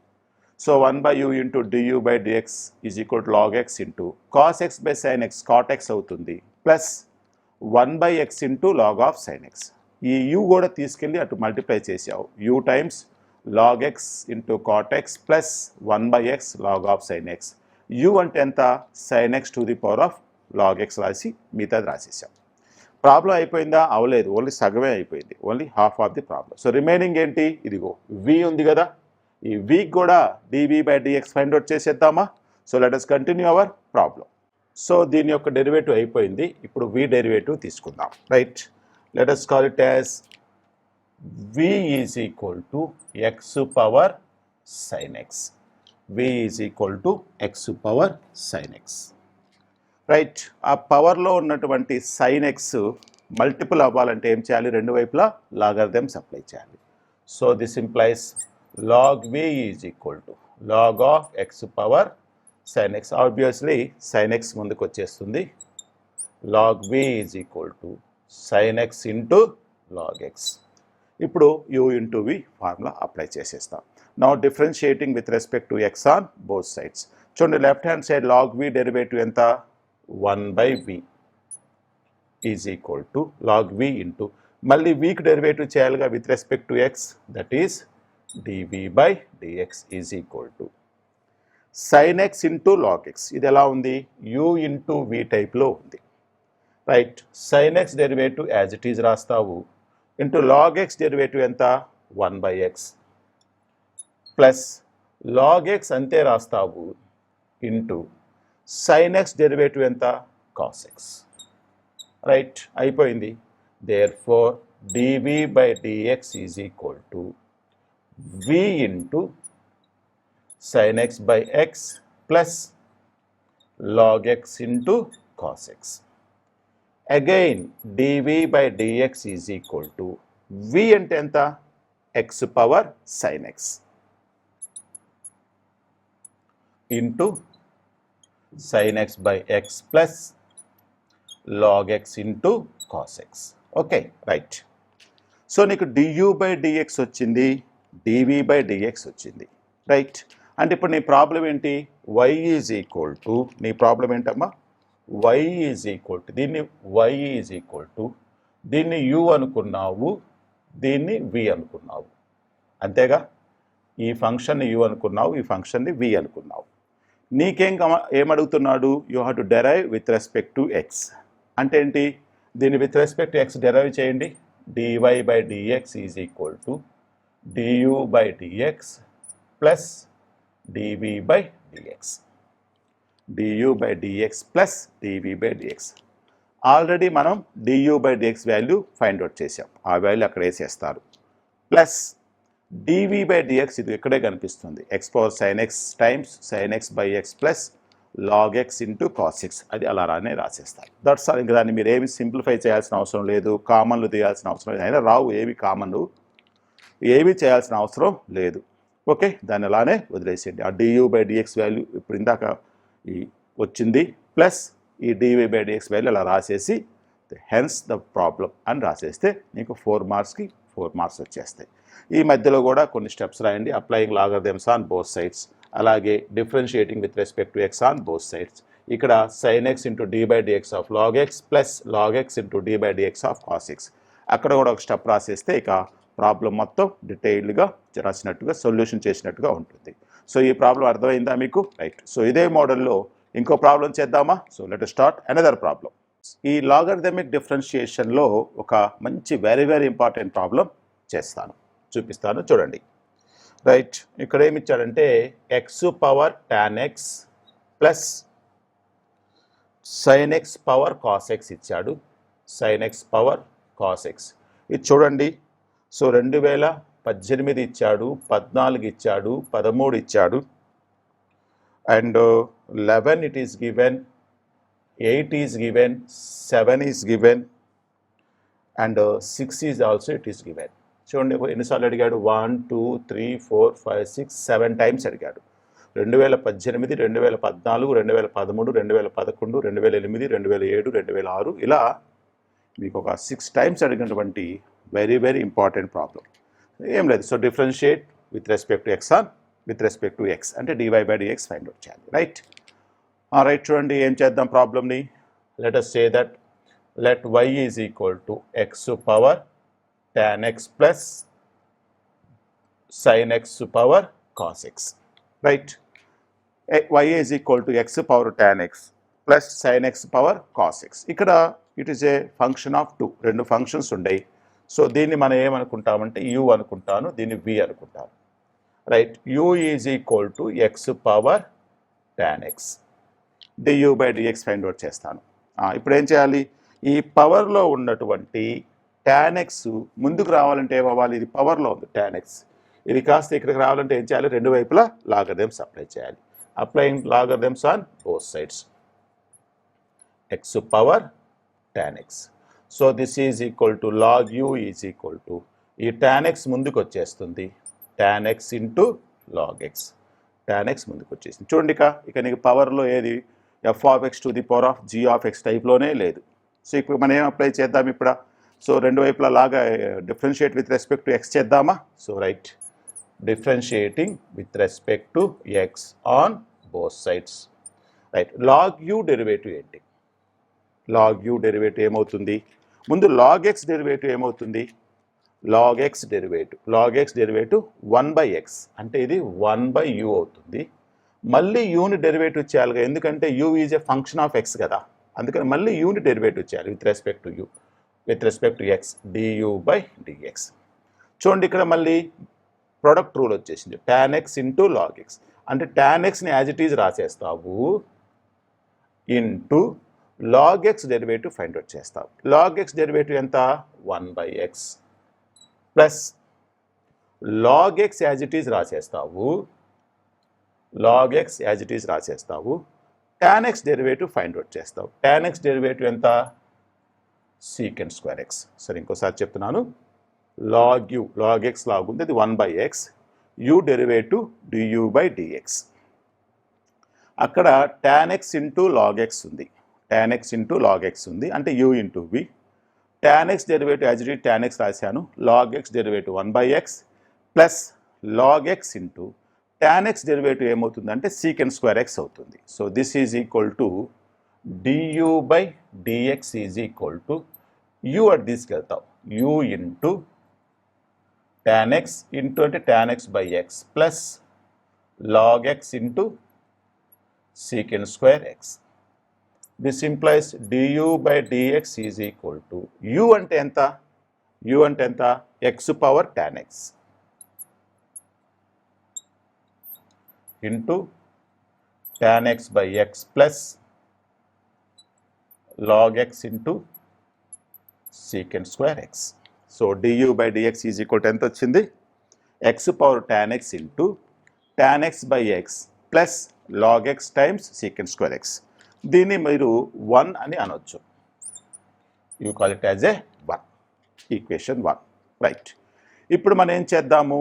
So 1 by u into du by dx is equal to log x into cos x by sin x cot x అవుతుంది. Plus 1 by x into log of sin x. ఈ u కూడా తీసుకెళ్ళి అటు multiply చేసావు. u times log x into cot x plus 1 by x log of sin x. u అంటే ఎంత? sin x to the power of log x రాసి మిగతాది రాసేసాం. Problem అయిపోయిందా? అవలేదు, ఓన్లీ సగమే అయిపోయింది, only half of the problem. So remaining ఏంటి? ఇదిగో v ఉంది కదా, ఈ v కూడా dv by dx find out చేసేద్దామా? So let us continue our problem. So దీని యొక్క డెరివేటివ్ అయిపోయింది. ఇప్పుడు v డెరివేటివ్ తీసుకుందాం. Right. Let us call it as v is equal to x power sin x. v is equal to x power sin x. Right. ఆ పవర్లో ఉన్నటువంటి sin x multiple అవ్వాలంటే ఏం చేయాలి? రెండు వైపులా లాగరిథమ్స్ అప్లై చేయాలి. So this implies log v is equal to log of x power sin x. Obviously sin x ముందుకు వచ్చేస్తుంది. log v is equal to sin x into log x. ఇప్పుడు u into v formula apply చేసేస్తాం. Now differentiating with respect to x on both sides. చూడండి, left hand side log v derivative ఎంత? 1 by v is equal to log v into మళ్ళీ vకి derivative చేయాలిగా with respect to x, that is dv by dx is equal to sin x into log x. ఇది ఎలా ఉంది? u into v టైప్లో ఉంది. Right. sin x derivative as it is రాస్తావు. Into log x derivative ఎంత? 1 by x plus log x అంతే రాస్తావు into sin x derivative ఎంత? cos x. రైట్. అయిపోయింది. Therefore dv by dx is equal to v into sin x by x plus log x into cos x. Again dv by dx is equal to v అంటే ఎంత? x power sin x into sin x by x plus log x into cos x. Okay, right. So నీకు du by dx వచ్చింది, dv by dx వచ్చింది. Right. అంటే ఇప్పుడు నీ problem ఏంటి? y is equal to, నీ ప్రాబ్లం ఏంటమ్మా? y is equal to, దీన్ని y ఈజ్ ఈక్వల్ టు, దీన్ని u అనుకున్నావు, దీన్ని v అనుకున్నావు. అంతేగా? ఈ ఫంక్షన్ని u అనుకున్నావు, ఈ ఫంక్షన్ని v అనుకున్నావు. నీకేం ఏమడుగుతున్నాడు? You have to derive with respect to x. అంటే ఏంటి? దీన్ని with respect to x derive చేయండి. dy by dx is equal to du by dx plus dv by dx. du by dx plus dv by dx. Already మనం du by dx value find out చేసాం, ఆ value అక్కడ వేసేస్తారు. Plus dv by dx ఇది ఇక్కడే కనిపిస్తుంది, x power sin x times sin x by x plus log x into cos x. అది అలా రాసేస్తారు. That's all. ఇంకా దాన్ని మీరు ఏమి సింప్లిఫై చేయాల్సిన అవసరం లేదు, కామన్లు తీయాల్సిన అవసరం లేదు. అయినా రావు ఏమి కామన్లు, ఏమీ చేయాల్సిన అవసరం లేదు. ఓకే, దాన్ని అలానే వదిలేసేయండి. ఆ du by dx వాల్యూ ఇప్పుడు ఇందాక ఈ వచ్చింది, ప్లస్ ఈ dv by dx వాల్యూ అలా రాసేసి హెన్స్ ద ప్రాబ్లం అని రాసేస్తే నీకు 4 మార్క్స్కి 4 మార్క్స్ వచ్చేస్తాయి. ఈ మధ్యలో కూడా కొన్ని స్టెప్స్ రాయండి. Applying logarithms on both sides, అలాగే differentiating with respect to x on both sides. ఇక్కడ sin x into d by dx of log x plus log x into d by dx of cos x. అక్కడ కూడా ఒక step రాసేస్తే ఇక problem మొత్తం డీటెయిల్డ్గా రాసినట్టుగా solution చేసినట్టుగా ఉంటుంది. సో ఈ ప్రాబ్లం అర్థమైందా మీకు? రైట్. సో ఇదే మోడల్లో ఇంకో ప్రాబ్లం చేద్దామా? So let start another problem. ఈ లాగరిథమిక్ డిఫరెన్షియేషన్లో ఒక మంచి వెరీ వెరీ ఇంపార్టెంట్ ప్రాబ్లం చేస్తాను, చూపిస్తాను, చూడండి. రైట్. ఇక్కడ ఏమి ఇచ్చాడంటే X power tan X plus sin x power cos X ఇచ్చాడు. sin x power cos X ఇది చూడండి. సో 2018 ఇచ్చాడు, 14 ఇచ్చాడు, 13 ఇచ్చాడు, and 11 it is given, 8 is given, 7 is given, and 6 is also it is given. చూడండి ఎన్నిసార్లు అడిగాడు? 1 2 3 4 5 6 7 టైమ్స్ అడిగాడు. 2018, 2014, 2013, 2011, 2008, 2007, 2006 ఇలా మీకు ఒక 6 టైమ్స్ అడిగినటువంటి వెరీ వెరీ ఇంపార్టెంట్ ప్రాబ్లం. ఏం లేదు. So differentiate with respect to x on with respect to x అంటే dy by dx find out చేయాలి. రైట్. రైట్. చూడండి ఏం చేద్దాం ప్రాబ్లమ్ని. Let us say that let y is equal to x power tan x plus sin x power cos x. Right. y is equal to x power tan x plus sin x power cos x. ఇక్కడ it is a function of 2. రెండు functions ఉన్నాయి. So దీన్ని మనం ఏమనుకుంటామంటే u అనుకుంటాను, దీన్ని v అనుకుంటాను. Right. u is equal to X power tan X du by dx find out చేస్తాను. ఇప్పుడు ఏం చేయాలి? ఈ పవర్లో ఉన్నటువంటి టాన్ ఎక్స్ ముందుకు రావాలంటే ఏమవ్వాలి? ఇది పవర్లో ఉంది టాన్ ఎక్స్. ఇది కాస్త ఇక్కడికి రావాలంటే ఏం చేయాలి? రెండు వైపులా లాగరిథమ్స్ అప్లై చేయాలి. Applying logarithms on both sides. X power tan x. So this is equal to log u is equal to ఈ టాన్ ఎక్స్ ముందుకు వచ్చేస్తుంది, tan x into log x. Tan x ముందుకు వచ్చేసింది. చూడండి ఇక నీకు పవర్లో ఏది f of x to the power of g of x టైప్లోనే లేదు. సో ఇప్పుడు మనం ఏం అప్లై చేద్దాం ఇప్పుడు? సో రెండు వైపులా లాగా differentiate with respect to x చేద్దామా? So right. Differentiating with respect to x on both sides. Right. Log u derivative ఏంటి? లాగ్ యూ డెరివేటివ్ ఏమవుతుంది? ముందు లాగ్ ఎక్స్ డెరివేటివ్ ఏమవుతుంది? లాగ్ ఎక్స్ డెరివేటివ్ 1/x అంటే ఇది 1/u అవుతుంది. మళ్ళీ యూని డెరివేటివ్ చేయాలిగా, ఎందుకంటే u is a function of x కదా, అందుకని మళ్ళీ యూని డెరివేటివ్ చేయాలి with respect to u, with respect to x, du by dx. చూడండి ఇక్కడ మళ్ళీ ప్రొడక్ట్ రూల్ వచ్చేసింది, tan x into log x అంటే టాన్ ఎక్స్ని యాజ్ ఇట్ ఈజ్ రాసేస్తావు into log x derivative find out చేస్తావు. లాగ్ ఎక్స్ డెరివేటివ్ ఎంత? 1/x plus log x as it is రాసేస్తావు, log x as it is రాసేస్తావు, tan x derivative find out చేస్తావు. Tan x derivative ఎంత? Secant square x. సరే ఇంకోసారి చెప్తున్నాను. Log u, log x log ఉంది, అది 1/x, u derivative du by dx. అక్కడ tan x into log x ఉంది, tan x into log x ఉంది అంటే u into v. Tan x derivative as it is tan x రాశాను, log x derivative 1/x plus log x into tan x derivative ఏమవుతుంది అంటే secant square X అవుతుంది. So this is equal to du by dx is equal to u అట్ తీసుకెళ్తావు, u into tan x into అంటే tan x by x plus log x into secant square x. This implies du by dx is equal to u అంటే ఎంత? u అంటే ఎంత? x power tan x into tan x by x plus log x into secant square x. So du by dx is equal to ఎంత వచ్చింది? x power tan x into tan x by x plus log x times secant square x. దీన్ని మీరు 1 అని అనొచ్చు. You call it as a 1, equation 1. Right. ఇప్పుడు మనం ఏం చేద్దాము?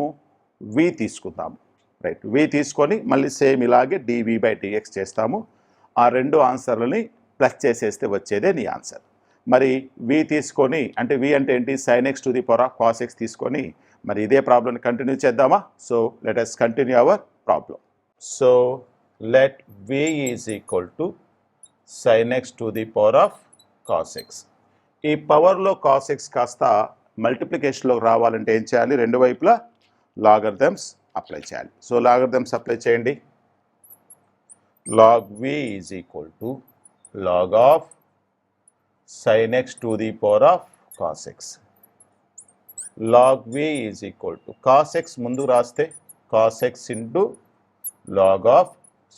v తీసుకుందాము. రైట్. v తీసుకొని మళ్ళీ సేమ్ ఇలాగే dv బై dx చేస్తాము. ఆ రెండు ఆన్సర్లని ప్లస్ చేసేస్తే వచ్చేదే నీ ఆన్సర్. మరి v తీసుకొని అంటే v అంటే ఏంటి? sin x to the power of cos x తీసుకొని మరి ఇదే ప్రాబ్లమ్ని కంటిన్యూ చేద్దామా? So let us continue our problem. So let v is equal to sin x to the power of cos x. ఈ పవర్లో cos x కాస్త మల్టిప్లికేషన్లో రావాలంటే ఏం చేయాలి? రెండు వైపులా లాగరిథమ్స్ అప్లై చేయాలి. సో లాగరిథమ్స్ అప్లై చేయండి. log v is equal to log of sin x to the power of cos x. log v is equal to cos x ముందు రాస్తే cos x into log of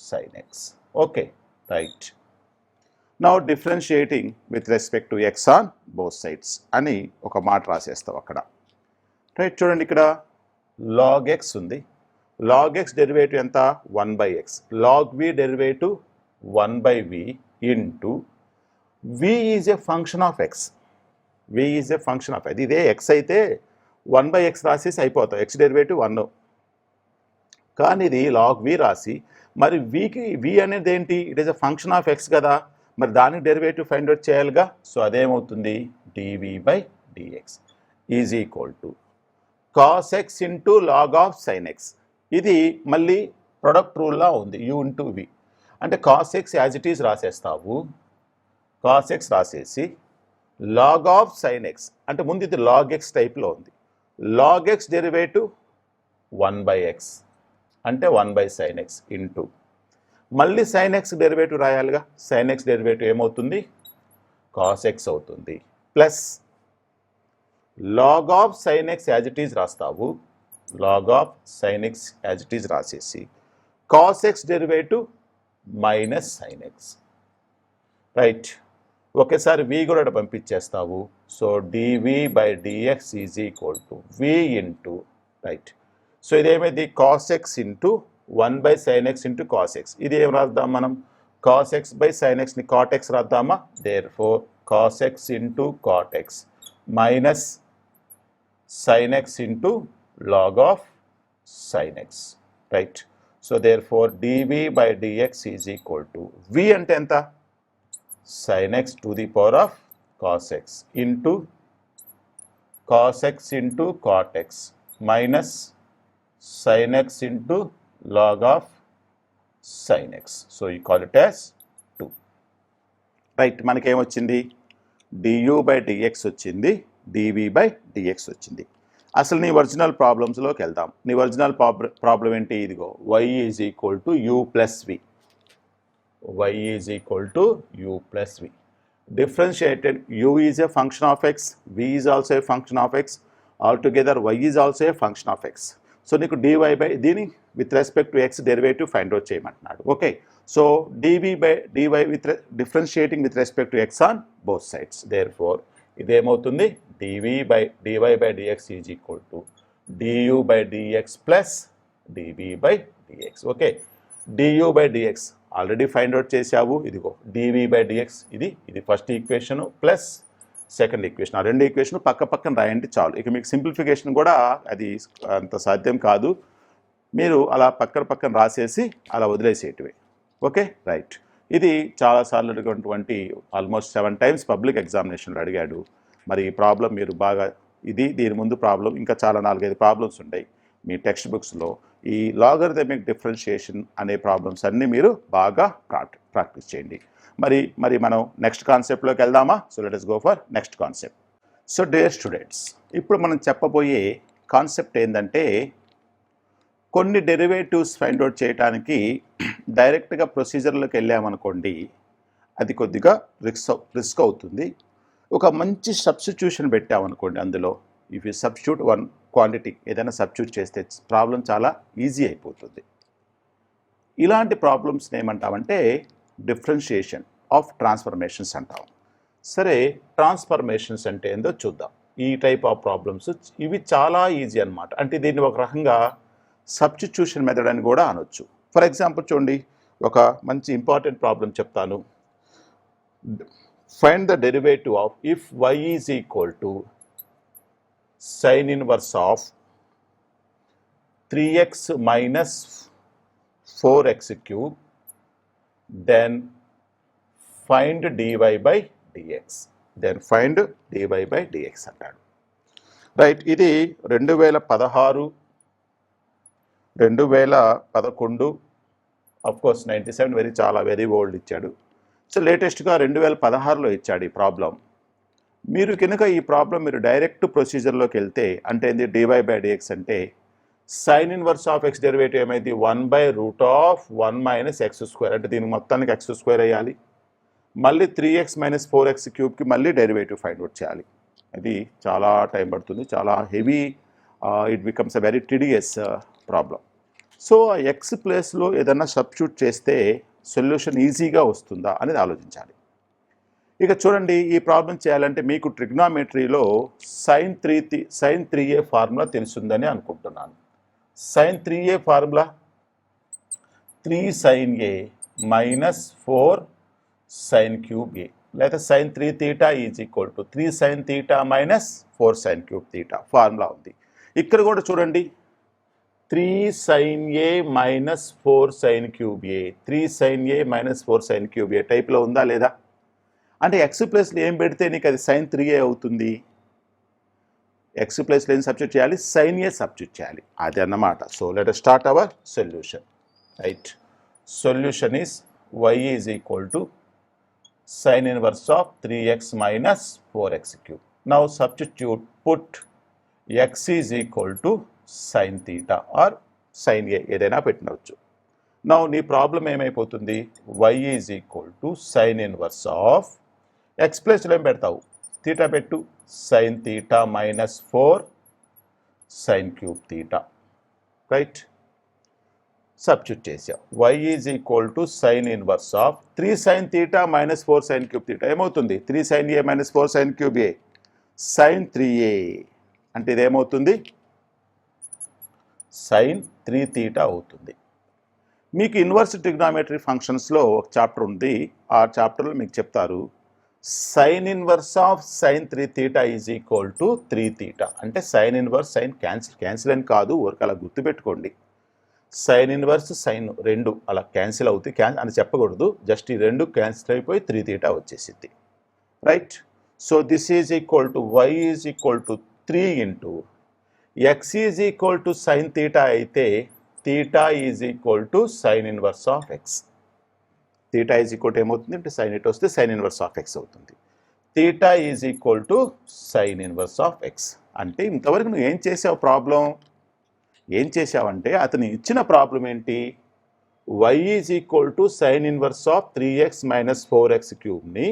sin x. Okay, right. Now differentiating with respect to x on both sides అని ఒక మాట రాసేస్తాం అక్కడ. Right, చూడండి ఇక్కడ log x ఉంది. log x derivative ఎంత? 1/x. log v derivative 1/v into v is a function of x. v is a function of x. ఇదే x అయితే 1/x రాసేసి అయిపోతాం, x డెరివేటివ్ 1. కానీ ఇది log v రాసి మరి v అనేది ఏంటి? It is a function of x కదా, మరి దానికి డెరివేటివ్ ఫైండ్ అవుట్ చేయాలిగా. సో అదేమవుతుంది? dv/dx is equal to cos x into log of sin x. ఇది మళ్ళీ ప్రొడక్ట్ రూల్లా ఉంది, u ఇంటూ v. అంటే cos x as it is రాసేస్తావు, cos x రాసేసి లాగ్ ఆఫ్ sin x అంటే ముందు ఇది log x టైప్లో ఉంది, log x డెరివేటివ్ 1/x అంటే 1/sin x ఇంటూ మళ్ళీ sin x డెరివేటివ్ రాయాలిగా. sin x డెరివేటివ్ ఏమవుతుంది? cos x అవుతుంది. Plus log of sin x as it is రాస్తావు, log of sin x as it is రాసేసి cos x derivative minus sin x. Right, ఒకేసారి v కూడా పంపించేస్తావు. So dv/dx is equal to v into, right, so ఇదేమైంది? cos x into 1/sin x into cos x. ఇది ఏం రాద్దాం మనం? cos x/sin x ని cot x రాద్దామా? Therefore cos x into cot x minus sin x into log of sin x. Right, so therefore dv/dx is equal to v అంటే ఎంత? sin x to the power of cos x into cos x into cot x minus sin x into log of sin x. So you call it as 2. Right, మనకి ఏమొచ్చింది? du/dx వచ్చింది, dv/dx వచ్చింది. అసలు నీ original ప్రాబ్లమ్స్లోకి వెళ్దాం. నీ original problem ఏంటి? ఇదిగో y is equal to u plus v. y is equal to u plus v. Differentiated, u is a function of x, v is also a function of x, altogether y is also a function of x. So నీకు దీని with respect to x derivative find out చేయమంటున్నాడు. Okay, so dy with differentiating with respect to x on both sides. Therefore ఇదేమవుతుంది? dv/dx is equal to du/dx plus dv/dx. Okay, du/dx already find out చేసావు. ఇదిగో dv/dx ఇది first equation plus second equation. ఆ రెండు equation పక్క పక్కన రాయండి చాలు. ఇక మీకు సింప్లిఫికేషన్ కూడా అది అంత సాధ్యం కాదు, మీరు అలా పక్కన రాసేసి అలా వదిలేసేటివి. Okay, right. ఇది చాలాసార్లు అడిగినటువంటి ఆల్మోస్ట్ 7 times పబ్లిక్ ఎగ్జామినేషన్లో అడిగాడు. మరి ఈ ప్రాబ్లం మీరు బాగా దీని ముందు ప్రాబ్లం ఇంకా చాలా 4-5 ప్రాబ్లమ్స్ ఉంటాయి మీ టెక్స్ట్ బుక్స్లో. ఈ లాగరిథమిక్ డిఫరెన్షియేషన్ అనే ప్రాబ్లమ్స్ అన్నీ మీరు బాగా ప్రాక్టీస్ చేయండి. మరి మనం నెక్స్ట్ కాన్సెప్ట్లోకి వెళ్దామా? So let us go for next concept. So dear students, ఇప్పుడు మనం చెప్పబోయే కాన్సెప్ట్ ఏంటంటే, కొన్ని డెరివేటివ్స్ ఫైండ్ అవుట్ చేయడానికి డైరెక్ట్గా ప్రొసీజర్లోకి వెళ్ళామనుకోండి, అది కొద్దిగా రిస్క్ అవుతుంది. ఒక మంచి సబ్స్టిట్యూషన్ పెట్టామనుకోండి, అందులో if you substitute one quantity ఏదైనా సబ్స్టిట్యూట్ చేస్తే ప్రాబ్లం చాలా ఈజీ అయిపోతుంది. ఇలాంటి ప్రాబ్లమ్స్ని ఏమంటామంటే డిఫరెన్షియేషన్ ఆఫ్ ట్రాన్స్ఫర్మేషన్స్ అంటాం. సరే, ట్రాన్స్ఫర్మేషన్స్ అంటే ఏందో చూద్దాం. ఈ టైప్ ఆఫ్ ప్రాబ్లమ్స్ ఇవి చాలా ఈజీ అన్నమాట. అంటే దీన్ని ఒక రకంగా సబ్స్టిట్యూషన్ మెథడ్ అని కూడా అనొచ్చు. ఫర్ ఎగ్జాంపుల్ చూడండి, ఒక మంచి ఇంపార్టెంట్ ప్రాబ్లం చెప్తాను. Find the derivative of if y is equal to sin inverse of 3x minus 4x cube, then find dy/dx. అంటాడు. రైట్, ఇది 2016, 2011, అఫ్ కోర్స్ 97 చాలా వెరీ ఓల్డ్ ఇచ్చాడు. సో లేటెస్ట్గా 2016లో ఇచ్చాడు ఈ ప్రాబ్లం. మీరు కనుక ఈ ప్రాబ్లం మీరు డైరెక్ట్ ప్రొసీజర్లోకి వెళ్తే అంటే ఏంది dy/dx అంటే sine inverse of x derivative ఏమైంది 1/√1 - x². అంటే దీనికి మొత్తానికి x² వేయాలి, మళ్ళీ 3x - 4x³ మళ్ళీ డెరివేటివ్ ఫైండ్ అవుట్ చేయాలి. అది చాలా టైం పడుతుంది, చాలా heavy, it becomes a very tedious problem. So ఆ ఎక్స్ ప్లేస్లో ఏదన్నా సబ్స్టిట్యూట్ చేస్తే సొల్యూషన్ ఈజీగా వస్తుందా అనేది ఆలోచించాలి. ఇక చూడండి, ఈ ప్రాబ్లం చేయాలంటే మీకు ట్రిగ్నామెట్రీలో sin 3a ఫార్ములా తెలుస్తుందని అనుకుంటున్నాను. sin 3a formula 3 sin a - 4 sin cube a, లేదా sin 3θ is equal to 3 sin θ - 4 sin cube θ formula ఉంది. ఇక్కడ కూడా చూడండి 3 sin a - 4 sin cube a, 3 sin a - 4 sin cube a టైప్లో ఉందా లేదా? అంటే ఎక్స్ ప్లేస్లో ఏం పెడితే నీకు అది sin 3a అవుతుంది. ఎక్స్ ప్లేస్లో ఏం సబ్స్టిట్యూట్ చేయాలి? sin a సబ్స్టిట్యూట్ చేయాలి, అది అన్నమాట. So let us start our solution. Right, solution is y is equal to sin inverse of 3x - 4x³. Now substitute, put x is equal to sin theta or sin a, ఏదైనా పెట్టినవచ్చు. Now నీ problem ఏమైపోతుంది? y is equal to sin inverse of x ప్లేస్లో ఏం పెడతావు? Theta పెట్టు, sin theta - 4 sin cube theta. Right, substitute చేసాం. y is equal to sine inverse of 3 sin θ - 4 sin cube θ ఏమవుతుంది? 3 sin a - 4 sin cube a, sin 3a అంటే ఇదేమవుతుంది? sin 3θ అవుతుంది. మీకు inverse trigonometry ఫంక్షన్స్లో ఒక చాప్టర్ ఉంది, ఆ చాప్టర్లో మీకు చెప్తారు sine inverse of sin 3θ is equal to 3θ. అంటే సైన్ ఇన్వర్స్ సైన్ క్యాన్సిల్ అని కాదు, ఊరికి అలా గుర్తుపెట్టుకోండి. సైన్ ఇన్వర్స్ సైన్ రెండు అలా క్యాన్సిల్ అవుతాయి, అని చెప్పకూడదు, జస్ట్ ఈ రెండు క్యాన్సిల్ అయిపోయి 3θ వచ్చేసింది. Right, so this is equal to y is equal to 3 into x is equal to sine θ అయితే θ is equal to sine inverse of x. θ is equal to ఏమవుతుంది అంటే సైన్ ఇట్ వస్తే సైన్ ఇన్వర్స్ ఆఫ్ x అవుతుంది. θ is equal to sine inverse of x. అంటే ఇంతవరకు నువ్వు ఏం చేసావు? ప్రాబ్లం ఏం చేసావంటే అతను ఇచ్చిన ప్రాబ్లం ఏంటి? y is equal to sine inverse of 3x - 4x³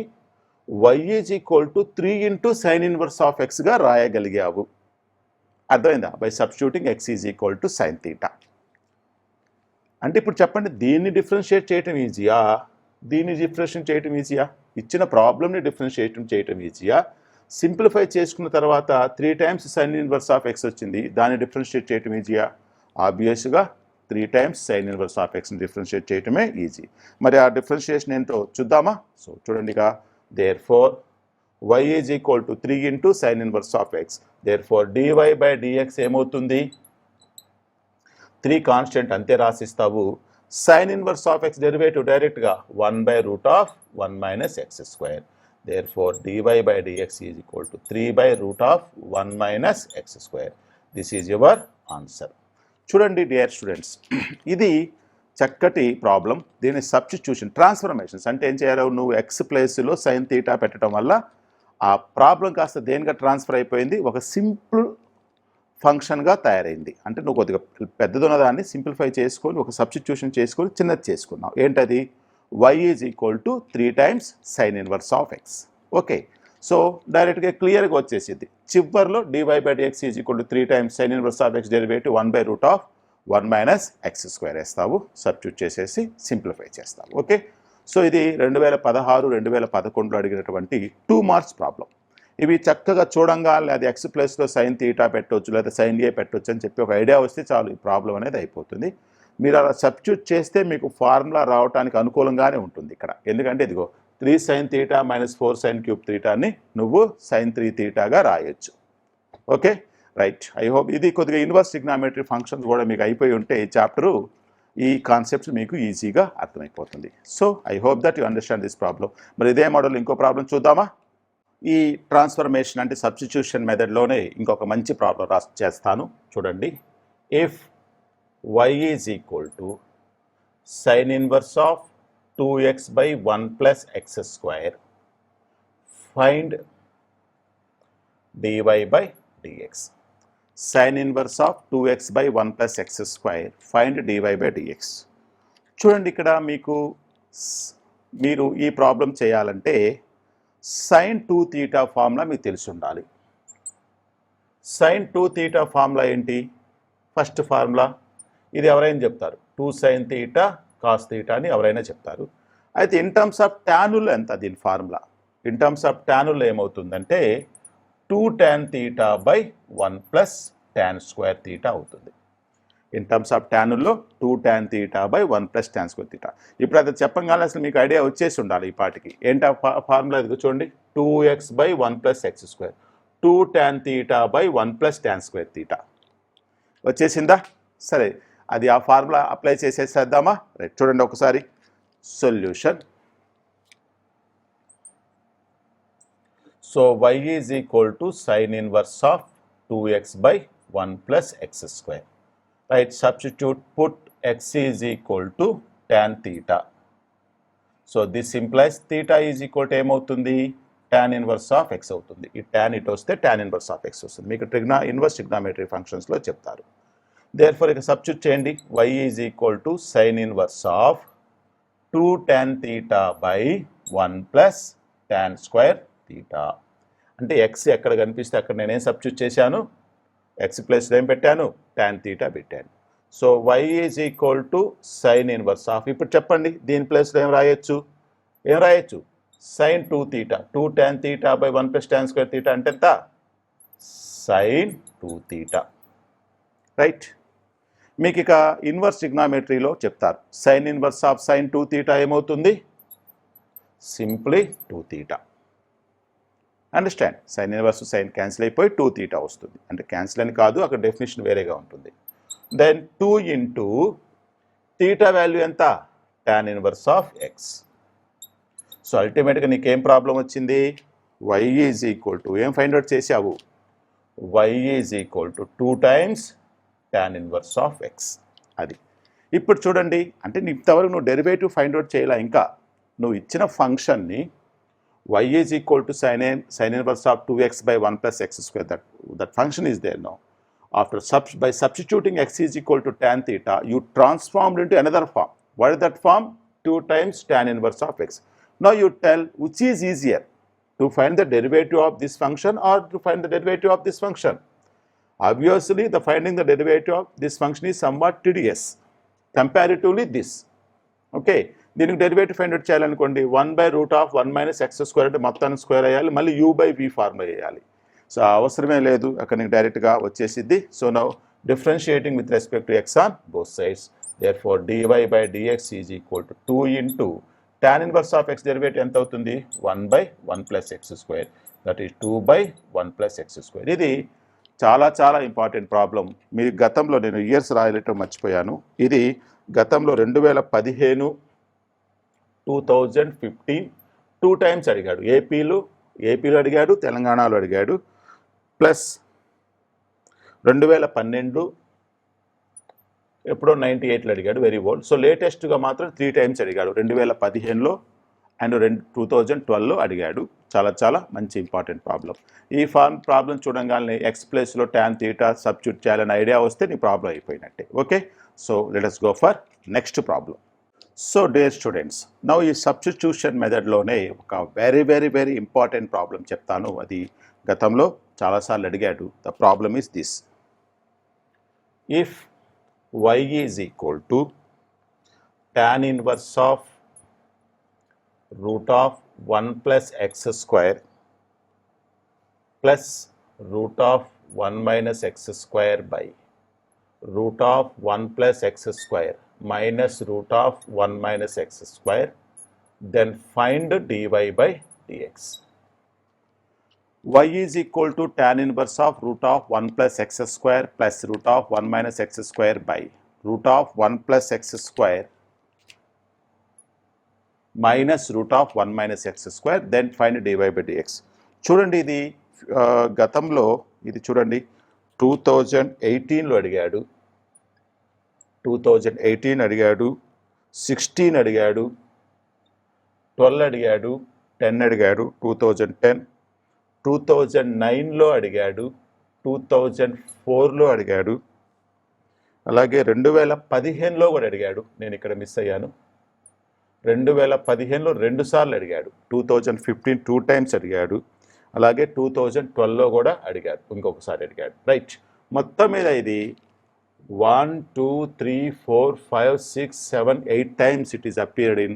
y is equal to 3 into sine inverse of xగా రాయగలిగావు. అర్థమైందా? By substituting x is equal to sine theta. అంటే ఇప్పుడు చెప్పండి, దీన్ని డిఫరెన్షియేట్ చేయటం ఈజీయా, దీన్ని డిఫరెన్షియేట్ చేయటం ఈజీయా? ఇచ్చిన ప్రాబ్లమ్ని డిఫరెన్షియేట్ చేయటం ఈజీయా? సింప్లిఫై చేసుకున్న తర్వాత 3 times sine inverse of x వచ్చింది, దాన్ని డిఫరెన్షియేట్ చేయటం ఈజీయా? ఆబ్వియస్గా 3 times సైన్ ఇన్వర్స్ ఆఫ్ xని డిఫరెన్షియేట్ చేయటమే ఈజీ. మరి ఆ డిఫరెన్షియేషన్ ఏంటో చూద్దామా? సో చూడండిగా, therefore y is equal to 3 into sine inverse of x, therefore dy/dx ఏమవుతుంది? 3 కాన్స్టెంట్ అంతే రాసిస్తావు. Sine inverse of x derivative డైరెక్ట్గా 1/√1 - x². Therefore, dy/dx is equal to 3/√1 - x². This is your answer. చూడండి dear students, ఇది చక్కటి problem. దీని substitution transformations అంటే ఏం చేయాలి? నువ్వు ఎక్స్ ప్లేస్లో సైన్ థీటా పెట్టడం వల్ల ఆ ప్రాబ్లం కాస్త దేనిగా ట్రాన్స్ఫర్ అయిపోయింది? ఒక సింపుల్ ఫంక్షన్గా తయారైంది. అంటే నువ్వు కొద్దిగా పెద్దదున్న దాన్ని సింప్లిఫై చేసుకొని ఒక సబ్స్టిట్యూషన్ చేసుకొని చిన్నది చేసుకున్నావు. ఏంటది? y is equal to 3 times sine inverse of x. Okay, so డైరెక్ట్గా క్లియర్గా వచ్చేసింది. చివరిలో dy/dx is equal to 3 times sine inverse of x derivative 1/√1 - x² వేస్తావు, సబ్స్టిట్యూట్ చేసేసి సింప్లిఫై చేస్తావు. ఓకే, సో ఇది 2016, 2011లో అడిగినటువంటి 2 marks ప్రాబ్లం. ఇవి చక్కగా చూడంగా లేదా ఎక్స్ ప్లేస్లో సైన్ థీటా పెట్టవచ్చు లేదా సైన్ ఏ పెట్టవచ్చు అని చెప్పి ఒక ఐడియా వస్తే చాలు, ఈ ప్రాబ్లం అనేది అయిపోతుంది. మీరు అలా సబ్స్టిట్యూట్ చేస్తే మీకు ఫార్ములా రావడానికి అనుకూలంగానే ఉంటుంది ఇక్కడ. ఎందుకంటే ఇదిగో 3 sin θ - 4 sin cube θని నువ్వు sin 3θగా రాయొచ్చు. Okay, right. ఐ హోప్ ఇది కొద్దిగా ఇన్వర్స్ ట్రిగ్నామెట్రీ ఫంక్షన్స్ కూడా మీకు అయిపోయి ఉంటే ఈ చాప్టరు, ఈ కాన్సెప్ట్స్ మీకు ఈజీగా అర్థమైపోతుంది. So I hope that you understand this problem. మరి ఇదే మోడల్ ఇంకో ప్రాబ్లం చూద్దామా? ఈ ట్రాన్స్ఫర్మేషన్ అంటే సబ్స్టిట్యూషన్ మెథడ్లోనే ఇంకొక మంచి ప్రాబ్లం చేస్తాను చూడండి. If y is equal to sin inverse of 2x by 1 plus x square. Find dy by dx. Sin inverse of 2x by 1 plus x square. Find dy by dx. చూడండి ఇక్కడ మీరు ఈ problem చేయాలంటే sin 2 theta formula మీకు తెలిసి ఉండాలి. sin 2 theta formula ఏంటి? First formula ఇది ఎవరైనా చెప్తారు, 2 sin theta cos theta అని ఎవరైనా చెప్తారు. అయితే ఇన్ టర్మ్స్ ఆఫ్ ట్యానుల్లో ఎంత దీని ఫార్ములా? ఇన్ టర్మ్స్ ఆఫ్ ట్యానుల్లో ఏమవుతుందంటే 2 tan theta by 1 plus tan square theta అవుతుంది. ఇన్ టర్మ్స్ ఆఫ్ ట్యానుల్లో 2 tan theta by 1 plus tan square theta. ఇప్పుడు అది చెప్పగానే అసలు మీకు ఐడియా వచ్చేసి ఉండాలి ఈ పాటికి. ఏంటి ఫార్ములా? ఇది చూడండి, 2x by 1 plus x square. 2 tan theta by 1 plus tan square theta వచ్చేసిందా? సరే, అది ఆ ఫార్ములా అప్లై చేసేసేద్దామా? రైట్, చూడండి ఒకసారి solution. So y is equal to sin inverse of 2x by 1 plus x square. Right, substitute, put x is equal to tan theta. So this implies theta is equal to ఏమవుతుంది? tan inverse of x అవుతుంది. ఈ tan ఇటు వస్తే tan inverse of x వస్తుంది. మీకు inverse trigonometry ఫంక్షన్స్లో చెప్తారు. Therefore ఇక సబ్స్టిట్యూట్ చేయండి. y is equal to sin inverse of 2 tan theta by 1 plus tan square theta. అంటే x ఎక్కడ కనిపిస్తే అక్కడ నేనేం సబ్స్టిట్యూట్ చేశాను? x ప్లేస్లో ఏం పెట్టాను? tan theta పెట్టాను. So y is equal to sin inverse of, ఇప్పుడు చెప్పండి దీని ప్లేస్లో ఏం రాయొచ్చు? sin 2 theta. 2 tan theta by 1 plus tan square theta అంటే ఎంత? sin 2 theta. రైట్, మీకు ఇక ఇన్వర్స్ ట్రిగ్నామెట్రీలో చెప్తారు. sin inverse of sin 2 theta ఏమవుతుంది? Simply 2 theta. Understand? sin inverse sin cancel అయిపోయి 2 theta వస్తుంది. అంటే క్యాన్సిల్ అని కాదు, అక్కడ డెఫినేషన్ వేరేగా ఉంటుంది. దెన్ 2 ఇంటూ theta వాల్యూ ఎంత? tan inverse of x. So అల్టిమేట్గా నీకేం ప్రాబ్లం వచ్చింది? y ఈజ్ ఈక్వల్ టు ఏం ఫైండ్ అవుట్ చేసావు? y is equal to 2 times tan inverse of x. అది ఇప్పుడు చూడండి, అంటే ఇంతవరకు నువ్వు డెరివేటివ్ ఫైండ్ అవుట్ చేయాల. ఇంకా నువ్వు ఇచ్చిన ఫంక్షన్ని y is equal to sin inverse of 2x by 1 plus x square, that function is there now. After by substituting x is equal to tan theta, you transformed into another form. What is that form? 2 times tan inverse of x. Now you tell which is easier, to find the derivative of this function or to find the derivative of this function. Obviously the finding the derivative of this function is somewhat tedious comparatively this. Okay, దీనికి derivative find out చేయాలనుకోండి, 1/√1 minus x square అంటే మొత్తాన్ని square అయ్యాలి, మళ్ళీ u/v formula వేయాలి. So అవసరమే లేదు, అక్కడ నీకు డైరెక్ట్గా వచ్చేసిద్ది. So now differentiating with respect to x on both sides. Therefore dy by dx is equal to 2 into tan inverse of x derivative ఎంత అవుతుంది? 1/1 plus x square, that is 2/1 plus x square. ఇది చాలా చాలా important problem. మీ గతంలో నేను years రాయలేటం మర్చిపోయాను. ఇది గతంలో 2015, 2015 2 times అడిగాడు. ఏపీలో అడిగాడు, తెలంగాణలో అడిగాడు. ప్లస్ 2012 ఎప్పుడో 98లో అడిగాడు, వెరీ ఓల్డ్. సో లేటెస్ట్గా మాత్రం 3 times అడిగాడు. 2015లో అండ్ 2012లో అడిగాడు. చాలా చాలా మంచి ఇంపార్టెంట్ ప్రాబ్లం. ఈ ప్రాబ్లం చూడంగానే ఎక్స్ ప్లేస్లో tan theta సబ్స్టిట్యూట్ చేయాలని ఐడియా వస్తే నీ ప్రాబ్లం అయిపోయినట్టే. Okay, so let us go for next problem. So dear students, now ఈ సబ్స్టిట్యూషన్ మెథడ్లోనే ఒక very very very important problem చెప్తాను. అది గతంలో చాలాసార్లు అడిగాడు. The problem is this: if y is equal to tan inverse of √1 plus x square plus √1 minus x square by √1 plus x square minus √1 minus x square, then find dy by dx. Y is equal to tan inverse of √1 plus x square plus √1 minus x square by √1 plus x square minus √1 minus x square, then find dy by dx. చూడండి, ఇది గతంలో ఇది చూడండి 2018లో అడిగాడు. 2018 అడిగాడు. 16 అడిగాడు, 12 అడిగాడు, 10 అడిగాడు, 2010, 2009లో అడిగాడు, 2004లో అడిగాడు, అలాగే 2015లో కూడా అడిగాడు. నేను ఇక్కడ మిస్ అయ్యాను. 2015లో 2 సార్లు అడిగాడు, 2015 2 టైమ్స్ అడిగాడు, అలాగే 2012లో కూడా అడిగాడు, ఇంకొకసారి అడిగాడు. రైట్, మొత్తం మీద ఇది 1 2 3 4 5 6 7 8 times it is appeared in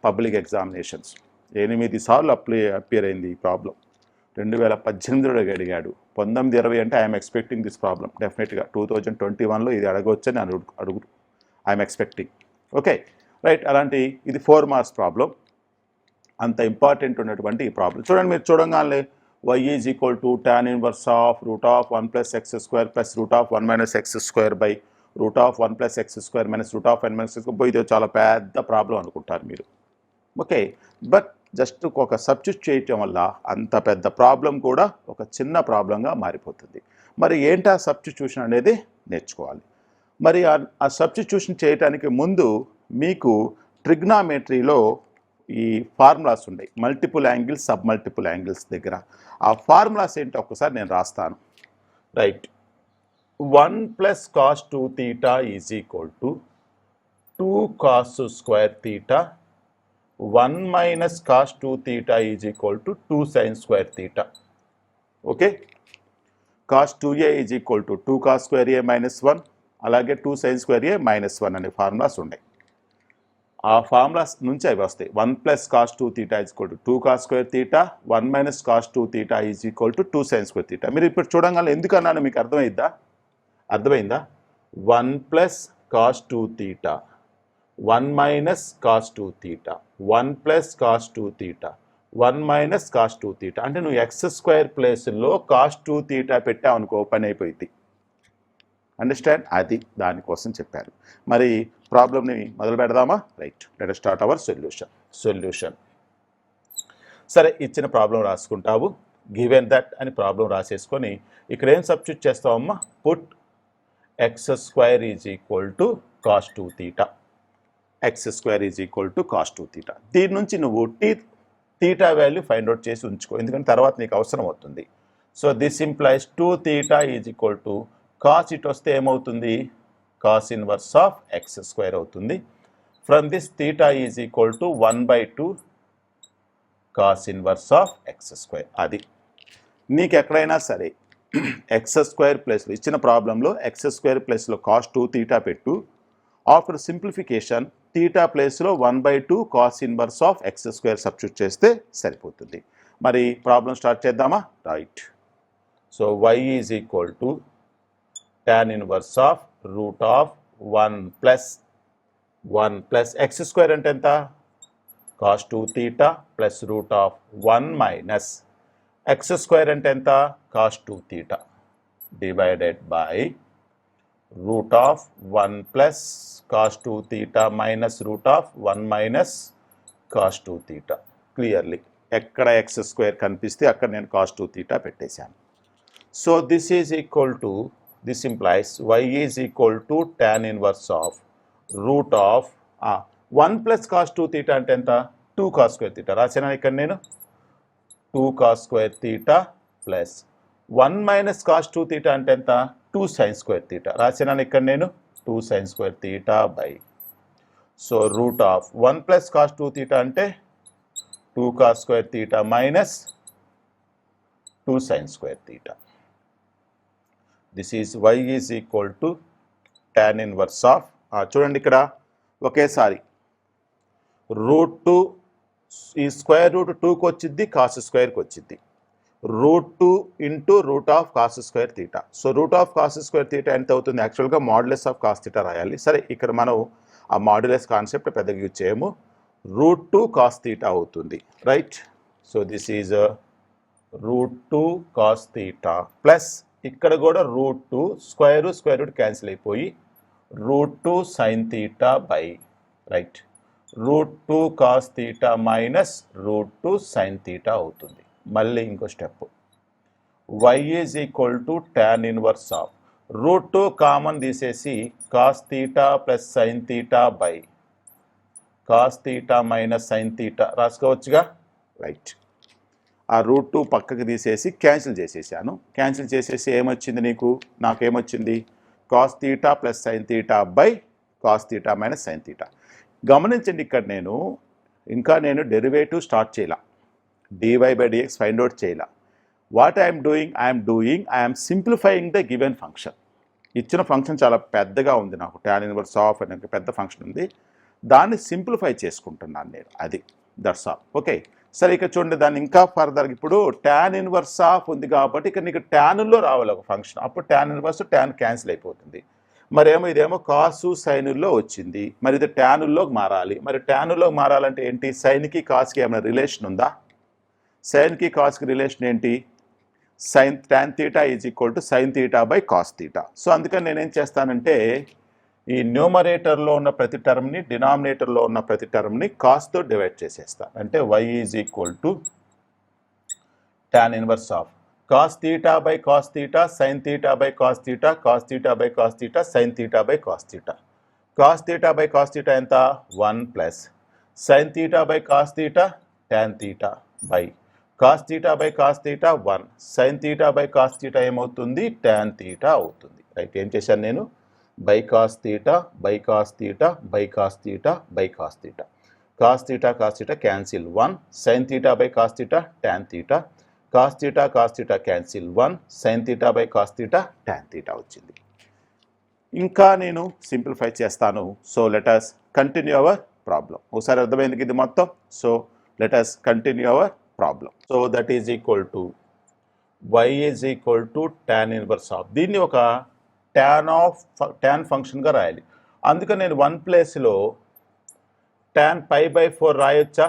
public examinations. 8 సార్లు అపియర్ అయింది ఈ ప్రాబ్లం. 2018లో అడిగాడు, 19-20 అంటే ఐఎమ్ ఎక్స్పెక్టింగ్ దిస్ ప్రాబ్లం. డెఫినెట్గా 2021లో ఇది అడగవచ్చని అడుగు ఐఎమ్ ఎక్స్పెక్టింగ్. ఓకే రైట్, అలాంటి ఇది 4 మార్క్స్ ప్రాబ్లం. అంత ఇంపార్టెంట్ ఉన్నటువంటి ఈ ప్రాబ్లం చూడండి. మీరు చూడంగానే y is equal to tan inverse of route of 1 plus x square plus root of 1 minus x square by root of 1 plus x square minus root of n minus x square. ఇది చాలా పెద్ద problem అనుకుంటారు మీరు. Okay, but just ఒక substitute చేయటం వల్ల అంత పెద్ద ప్రాబ్లం కూడా ఒక చిన్న ప్రాబ్లంగా మారిపోతుంది. మరి ఏంటి ఆ సబ్స్టిట్యూషన్ అనేది నేర్చుకోవాలి. మరి ఆ సబ్స్టిట్యూషన్ చేయడానికి ముందు మీకు ట్రిగ్నామెట్రీలో ఈ ఫార్ములాస్ ఉన్నాయి, multiple angles, sub multiple angles దగ్గర. ఆ ఫార్ములాస్ ఏంటో ఒకసారి నేను రాస్తాను. Right, 1 plus cos 2 theta is equal to 2 cos square theta, 1 minus cos 2 theta is equal to 2 sine square theta. Okay, cos 2a is equal to 2 cos square A minus 1, అలాగే 2 sine square ఏ minus 1 అనే formulas ఉన్నాయి. ఆ formulas నుంచి అవి వస్తాయి. 1 plus cos 2 theta is equal to 2 cos square theta, 1 minus cos 2 theta is equal to 2 sine square theta. మీరు ఇప్పుడు చూడంగానే ఎందుకన్నాను మీకు అర్థమైందా? 1 plus cos 2 theta, 1 minus cos 2 theta, 1 plus cos 2 theta, 1 minus cos 2 theta. అంటే నువ్వు ఎక్స్ స్క్వేర్ ప్లేస్లో cos 2 theta పెట్టావు అనుకో, పని అయిపోయింది. అండర్స్టాండ్? అది దానికోసం చెప్పారు. మరి ప్రాబ్లమ్ని మొదలు పెడదామా? Right, let us start our solution. సరే, ఇచ్చిన ప్రాబ్లం రాసుకుంటావు, గివెన్ దట్ అని ప్రాబ్లం రాసేసుకొని ఇక్కడ ఏం సబ్స్టిట్యూట్ చేస్తావమ్మా? Put x square is equal to cos 2 theta, x square is equal to cos 2 theta. దీని నుంచి నువ్వు తీటా వాల్యూ ఫైండ్ అవుట్ చేసి ఉంచుకో, ఎందుకంటే తర్వాత నీకు అవసరం అవుతుంది. So this implies 2 theta is equal to cos ఇటు వస్తే ఏమవుతుంది? Cos inverse of x square అవుతుంది. From this theta is equal to 1/2 cos inverse of x square. అది నీకు ఎక్కడైనా సరే ఎక్స్ స్క్వేర్ ప్లేస్లో ఇచ్చిన ప్రాబ్లంలో ఎక్స్ స్క్వేర్ ప్లేస్లో కాస్ 2 తీటా పెట్టు. ఆఫ్టర్ సింప్లిఫికేషన్ తీటా ప్లేస్లో 1/2 cos inverse of x square substitute చేస్తే సరిపోతుంది. మరి ప్రాబ్లం స్టార్ట్ చేద్దామా? Right, so y is equal to tan inverse of route of 1 plus x square అంటే ఎంత? Cos 2 theta plus root of 1 minus x square అంటే ఎంత? Cos 2 theta divided by root of 1 plus cos 2 theta minus route of 1 minus cos 2 theta. Clearly ఎక్కడ X square కనిపిస్తే అక్కడ నేను cos 2 theta పెట్టేశాను. So this is equal to, this implies y is equal to tan inverse of root of 1 plus cos 2 theta అంటే ఎంత? 2 cos square theta. రాసాను ఇక్కడ నేను 2 cos square theta plus 1 minus cos 2 theta అంటే ఎంత? 2 sin square theta. రాసాను ఇక్కడ నేను 2 sin square theta by, so root of 1 plus cos 2 theta అంటే 2 cos square theta minus 2 sin square theta. This is y is equal to tan inverse of, చూడండి ఇక్కడ ఒకేసారి route 2 ఈ స్క్వేర్ రూట్ 2కి వచ్చింది, కాస్ స్క్వేర్కి వచ్చింది. Root 2 into root of cos square theta. So root of cos square theta ఎంత అవుతుంది? యాక్చువల్గా మాడ్యులస్ ఆఫ్ కాస్ తీటా రాయాలి. సరే, ఇక్కడ మనం ఆ మాడ్యులస్ కాన్సెప్ట్ పెద్దగా యూజ్ చేయము. రూట్ 2 కాస్ తీటా అవుతుంది. Right, so this is root 2 cos theta plus ఇక్కడ కూడా రూట్ 2 స్క్వేర్ రూట్ క్యాన్సిల్ అయిపోయి root 2 sine theta by, right, root 2 cos theta minus root 2 sine theta అవుతుంది. మళ్ళీ ఇంకో step, y is equal to tan inverse of root 2 common తీసేసి cos theta plus sine theta by cos theta minus sine theta రాసుకోవచ్చుగా. Right, ఆ root 2 పక్కకి తీసేసి cancel చేసేసాను. Cancel చేసేసి ఏమొచ్చింది నీకు, నాకేమొచ్చింది, cos theta plus sine theta by cos theta minus sine theta. గమనించండి, ఇక్కడ నేను డెరివేటివ్ స్టార్ట్ చేయాల, dy by dx find out చేయాల. What I'm I'm simplifying the given function. ఇచ్చిన ఫంక్షన్ చాలా పెద్దగా ఉంది, నాకు tan ఇన్వర్స్ ఆఫ్ అనే పెద్ద ఫంక్షన్ ఉంది, దాన్ని సింప్లిఫై చేసుకుంటున్నాను నేను, అది దట్స్ ఆల్. ఓకే, సరే ఇక చూడండి, దాన్ని ఇంకా ఫర్దర్ ఇప్పుడు tan ఇన్వర్స్ ఆఫ్ ఉంది కాబట్టి ఇక్కడ నీకు ట్యానుల్లో రావాలి ఒక ఫంక్షన్, అప్పుడు tan ఇన్వర్స్ ట్యాన్ క్యాన్సిల్ అయిపోతుంది. మరేమో ఇదేమో కాసు సైనుల్లో వచ్చింది, మరి ఇది ట్యానుల్లోకి మారాలి. మరి ట్యానుల్లోకి మారాలంటే ఏంటి, సైన్కి కాస్కి ఏమైనా రిలేషన్ ఉందా? సైన్కి కాస్కి రిలేషన్ ఏంటి, sine tan theta is equal to sine theta by cos theta. So అందుకని నేనేం చేస్తానంటే ఈ న్యూమరేటర్లో ఉన్న ప్రతి టర్మ్ని, డినామినేటర్లో ఉన్న ప్రతి టర్మ్ని కాస్తో డివైడ్ చేసేస్తాను. అంటే y is equal to tan inverse of cos theta by cos theta sine theta by cos theta cos theta by cos theta sine theta by cos theta. Cos theta by cos theta ఎంత, 1 plus sine theta by cos theta tan theta by cos theta by cos theta 1 sign theta by cos theta ఏమవుతుంది, tan theta అవుతుంది. Right, ఏం చేశాను నేను, by cos theta by cos theta by cos theta by cos theta, cos theta cancel 1 sign theta by cos theta tan theta, cos theta cancel 1 sign theta by cos theta tan theta వచ్చింది. ఇంకా నేను simplify చేస్తాను. So let us continue our problem. ఒకసారి అర్థమైంది ఇది మొత్తం. So let us continue our problem. So that is equal to y is equal to tan inverse of, దీన్ని ఒక tan ఫంక్షన్గా రాయాలి. అందుకని నేను 1 ప్లేస్లో tan పై బై 4 రాయొచ్చా,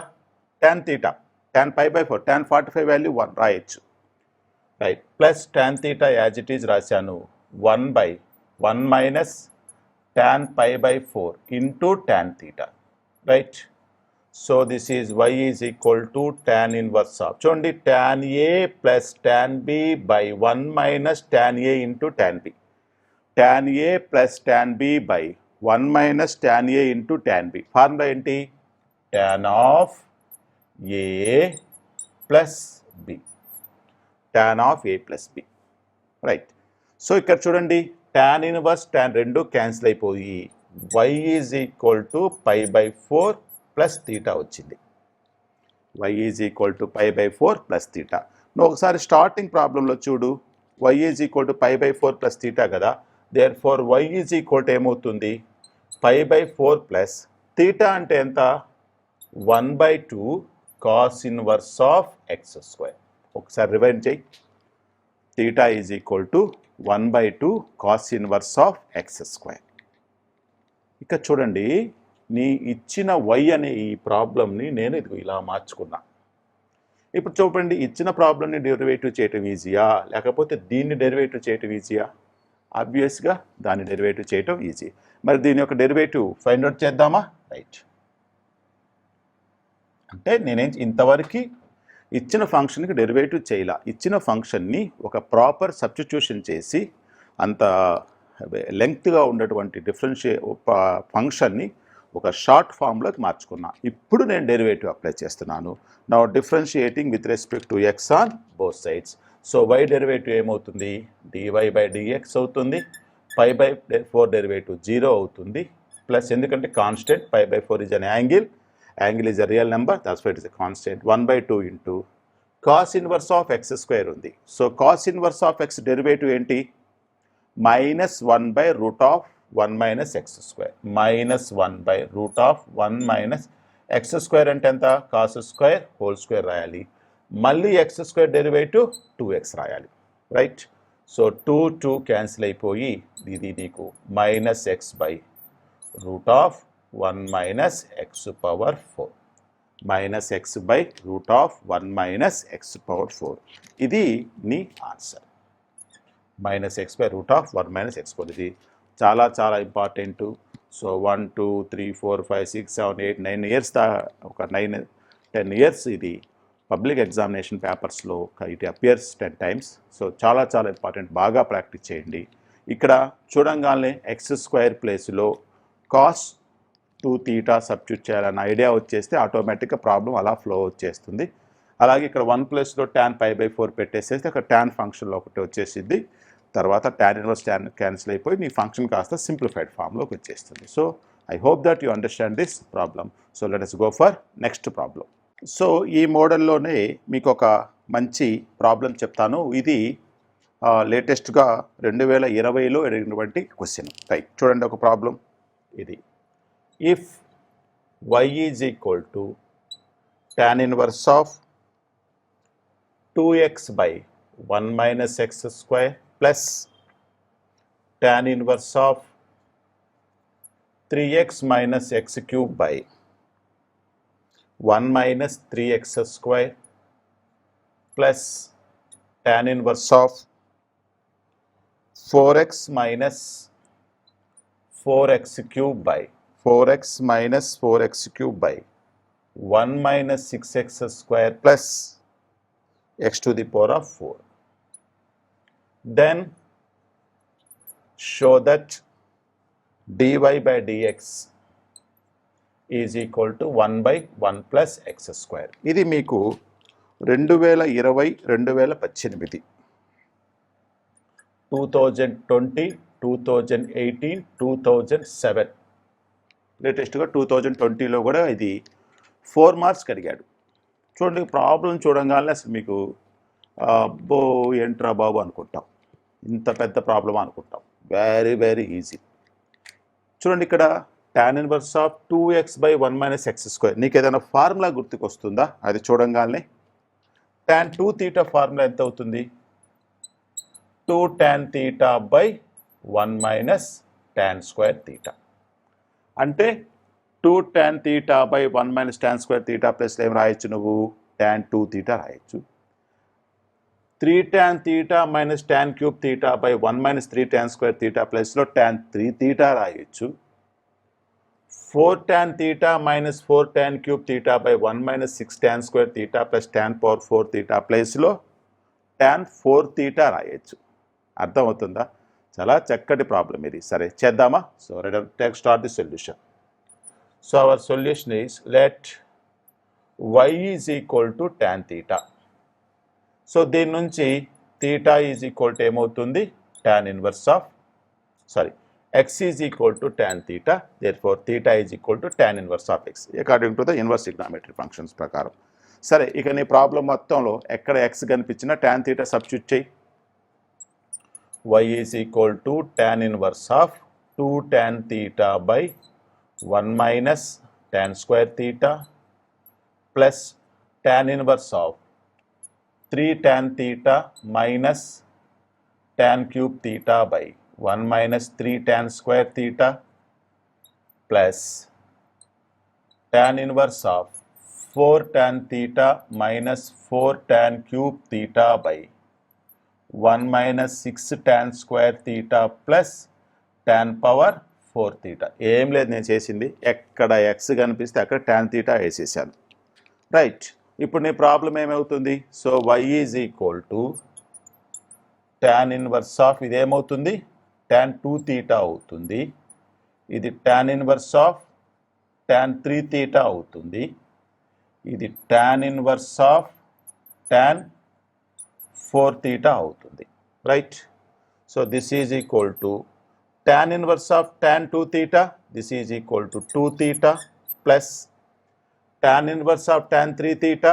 tan theta tan pi by 4 tan 45 value 1 రాయొచ్చు. Right, plus tan theta as it is రాశాను, 1 బై 1 minus tan pi by 4 into tan theta. Right, so this is y is equal to tan inverse of, చూడండి tan a plus tan b by 1 minus tan a into tan b, tan a plus tan b by 1 minus tan a into tan b. Formula ఏంటి, tan of a plus b, tan of a plus b. Right, so ఇక్కడ చూడండి tan inverse tan రెండు cancel అయిపోయి y is equal to pi by 4 plus theta వచ్చింది. y is equal to pi by 4 plus theta. నువ్వు ఒకసారి starting ప్రాబ్లంలో చూడు, y is equal to pi by 4 plus theta కదా, therefore y is equal to ఏమవుతుంది, పై by 4 plus theta అంటే ఎంత, 1/2 cos inverse of x square. ఒకసారి rewind చేయి, theta is equal to 1/2 cos inverse of x square. ఇక చూడండి, నీ ఇచ్చిన y అనే ఈ ప్రాబ్లంని నేను ఇది ఇలా మార్చుకున్నా. ఇప్పుడు చూడండి, ఇచ్చిన ప్రాబ్లంని డెరివేటివ్ చేయటం ఈజీయా లేకపోతే దీన్ని డెరివేటివ్ చేయటం ఈజీయా? ఆబ్వియస్గా దాన్ని డెరివేటివ్ చేయటం ఈజీ. మరి దీని యొక్క డెరివేటివ్ ఫైండ్ అవుట్ చేద్దామా? రైట్, అంటే నేనేం ఇంతవరకు ఇచ్చిన ఫంక్షన్కి డెరివేటివ్ చేయాల, ఇచ్చిన ఫంక్షన్ని ఒక ప్రాపర్ సబ్స్టిట్యూషన్ చేసి అంత లెంగ్త్గా ఉన్నటువంటి ఫంక్షన్ని ఒక షార్ట్ ఫామ్లోకి మార్చుకున్నా. ఇప్పుడు నేను డెరివేటివ్ అప్లై చేస్తున్నాను. Now differentiating with respect to x on both sides. So y derivative ఏమవుతుంది, dy బై dx అవుతుంది, పై బై 4 డెరివేటివ్ 0 అవుతుంది, ప్లస్ ఎందుకంటే constant pi by 4 is an angle is a real number, that's why it is a constant, 1/2 into cos inverse of x square ఉంది. So cos inverse of x derivative ఏంటి, -1 by root of 1 minus x square, -1 by root of 1 minus x square అంటే ఎంత, cos square whole square రాయాలి, మళ్ళీ X square derivative 2x రాయాలి. Right, so 2 cancel అయిపోయి ఇది నీకు -x by root of 1 minus X power 4, -x by root of 1 minus X power 4. ఇది నీ answer, -x by root of 1 minus X power. ఇది చాలా చాలా ఇంపార్టెంట్. సో 1 2 3 4 5 6 7 8 9 ఇయర్స్ ఒక 9-10 ఇయర్స్ ఇది పబ్లిక్ ఎగ్జామినేషన్ పేపర్స్లో ఇట్ అపియర్స్ 10 టైమ్స్. సో చాలా చాలా ఇంపార్టెంట్, బాగా ప్రాక్టీస్ చేయండి. ఇక్కడ చూడంగానే ఎక్స్ స్క్వేర్ ప్లేస్లో కాస్ 2 తీటా సబ్స్టిట్యూట్ చేయాలన్న ఐడియా వచ్చేస్తే ఆటోమేటిక్గా ప్రాబ్లం అలా ఫ్లో వచ్చేస్తుంది. అలాగే ఇక్కడ 1 ప్లస్లో tan π/4 పెట్టేసేస్తే అక్కడ tan ఫంక్షన్లో ఒకటి వచ్చేసింది. తర్వాత tan ఇన్వర్స్ tan క్యాన్సిల్ అయిపోయి నీ ఫంక్షన్ కాస్త సింప్లిఫైడ్ ఫామ్లోకి వచ్చేస్తుంది. So I hope that you understand this problem. So let us go for next problem. So ఈ మోడల్లోనే మీకు ఒక మంచి ప్రాబ్లం చెప్తాను. ఇది లేటెస్ట్గా 2020లో అడిగినటువంటి క్వశ్చన్. రైట్, చూడండి ఒక ప్రాబ్లం ఇది. If y is equal to tan inverse of 2x by 1 minus x square plus tan inverse of 3x minus x cube by 1 minus 3x square plus tan inverse of 4x minus 4x cube by 4x minus 4x cube by 1 minus 6x square plus x to the power of 4. Then show that dy by dx is equal to 1 by 1 plus x square. ఇది మీకు 2020, 2018, 2020, 2018, 2007, లేటెస్ట్గా 2020లో కూడా ఇది 4 మార్క్స్కి అడిగాడు. చూడండి problem చూడంగానే అసలు మీకు అబ్బో ఏంట్రా బాబు అనుకుంటాం, ఇంత పెద్ద ప్రాబ్లం అనుకుంటాం. Very very easy. చూడండి ఇక్కడ tan inverse of 2x by 1 minus x square. నీకు ఏదైనా ఫార్ములా గుర్తుకొస్తుందా? అది చూడంగానే tan 2 theta ఫార్ములా ఎంత అవుతుంది? 2 tan theta by 1 minus tan square theta. అంటే 2 tan theta by 1 minus tan square theta plus ఏం రాయొచ్చు నువ్వు? tan 2 theta రాయొచ్చు. 3 tan theta minus tan cube theta by 1 minus 3 tan square theta ప్లస్లో tan 3 theta రాయొచ్చు. 4 tan theta minus 4 tan cube theta by 1 minus 6 tan square theta plus tan power 4 theta ప్లస్లో tan 4 theta రాయొచ్చు. అర్థమవుతుందా? చాలా చక్కటి problem ఇది. సరే చేద్దామా? So take start the solution. So our solution is let y is equal to tan theta. So దీని నుంచి theta is equal to ఏమవుతుంది? tan inverse of x is equal to tan theta. Therefore theta is equal to tan inverse of x according to the inverse trigonometry functions ప్రకారం. సరే ఇక నీ problem మొత్తంలో ఎక్కడ x కనిపించినా tan theta సబ్స్టిట్యూట్ చేయి. y is equal to tan inverse of 2 tan theta by 1 minus tan square theta plus tan inverse of 3 tan theta minus tan cube theta by 1 minus 3 tan square theta plus tan inverse of 4 tan theta minus 4 tan cube theta by 1 minus 6 tan square theta plus tan power 4 theta. ఏం లేదు నేను చేసింది, ఎక్కడ X కనిపిస్తే అక్కడ tan theta వేసేసాను. Right, ఇప్పుడు నీ ప్రాబ్లం ఏమవుతుంది? So y is equal to tan inverse of ఇదేమవుతుంది? tan 2 theta అవుతుంది. ఇది tan inverse of tan 3 theta అవుతుంది. ఇది tan inverse of tan 4 theta అవుతుంది. Right, so this is equal to tan inverse of tan 2 theta, this is equal to 2 theta plus tan inverse of tan 3 theta,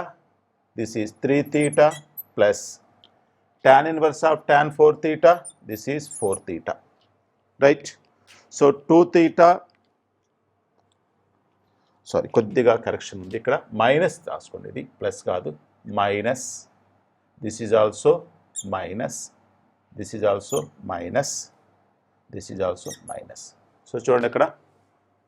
this is 3 theta plus tan inverse of tan 4 theta, this is 4 theta. Right? So 2 theta, sorry, కొద్దిగా correction ఉంది ఇక్కడ, minus రాసుకోండి, ఇది plus కాదు, minus, this is also minus, this is also minus, this is also minus. So చూడండి ఇక్కడ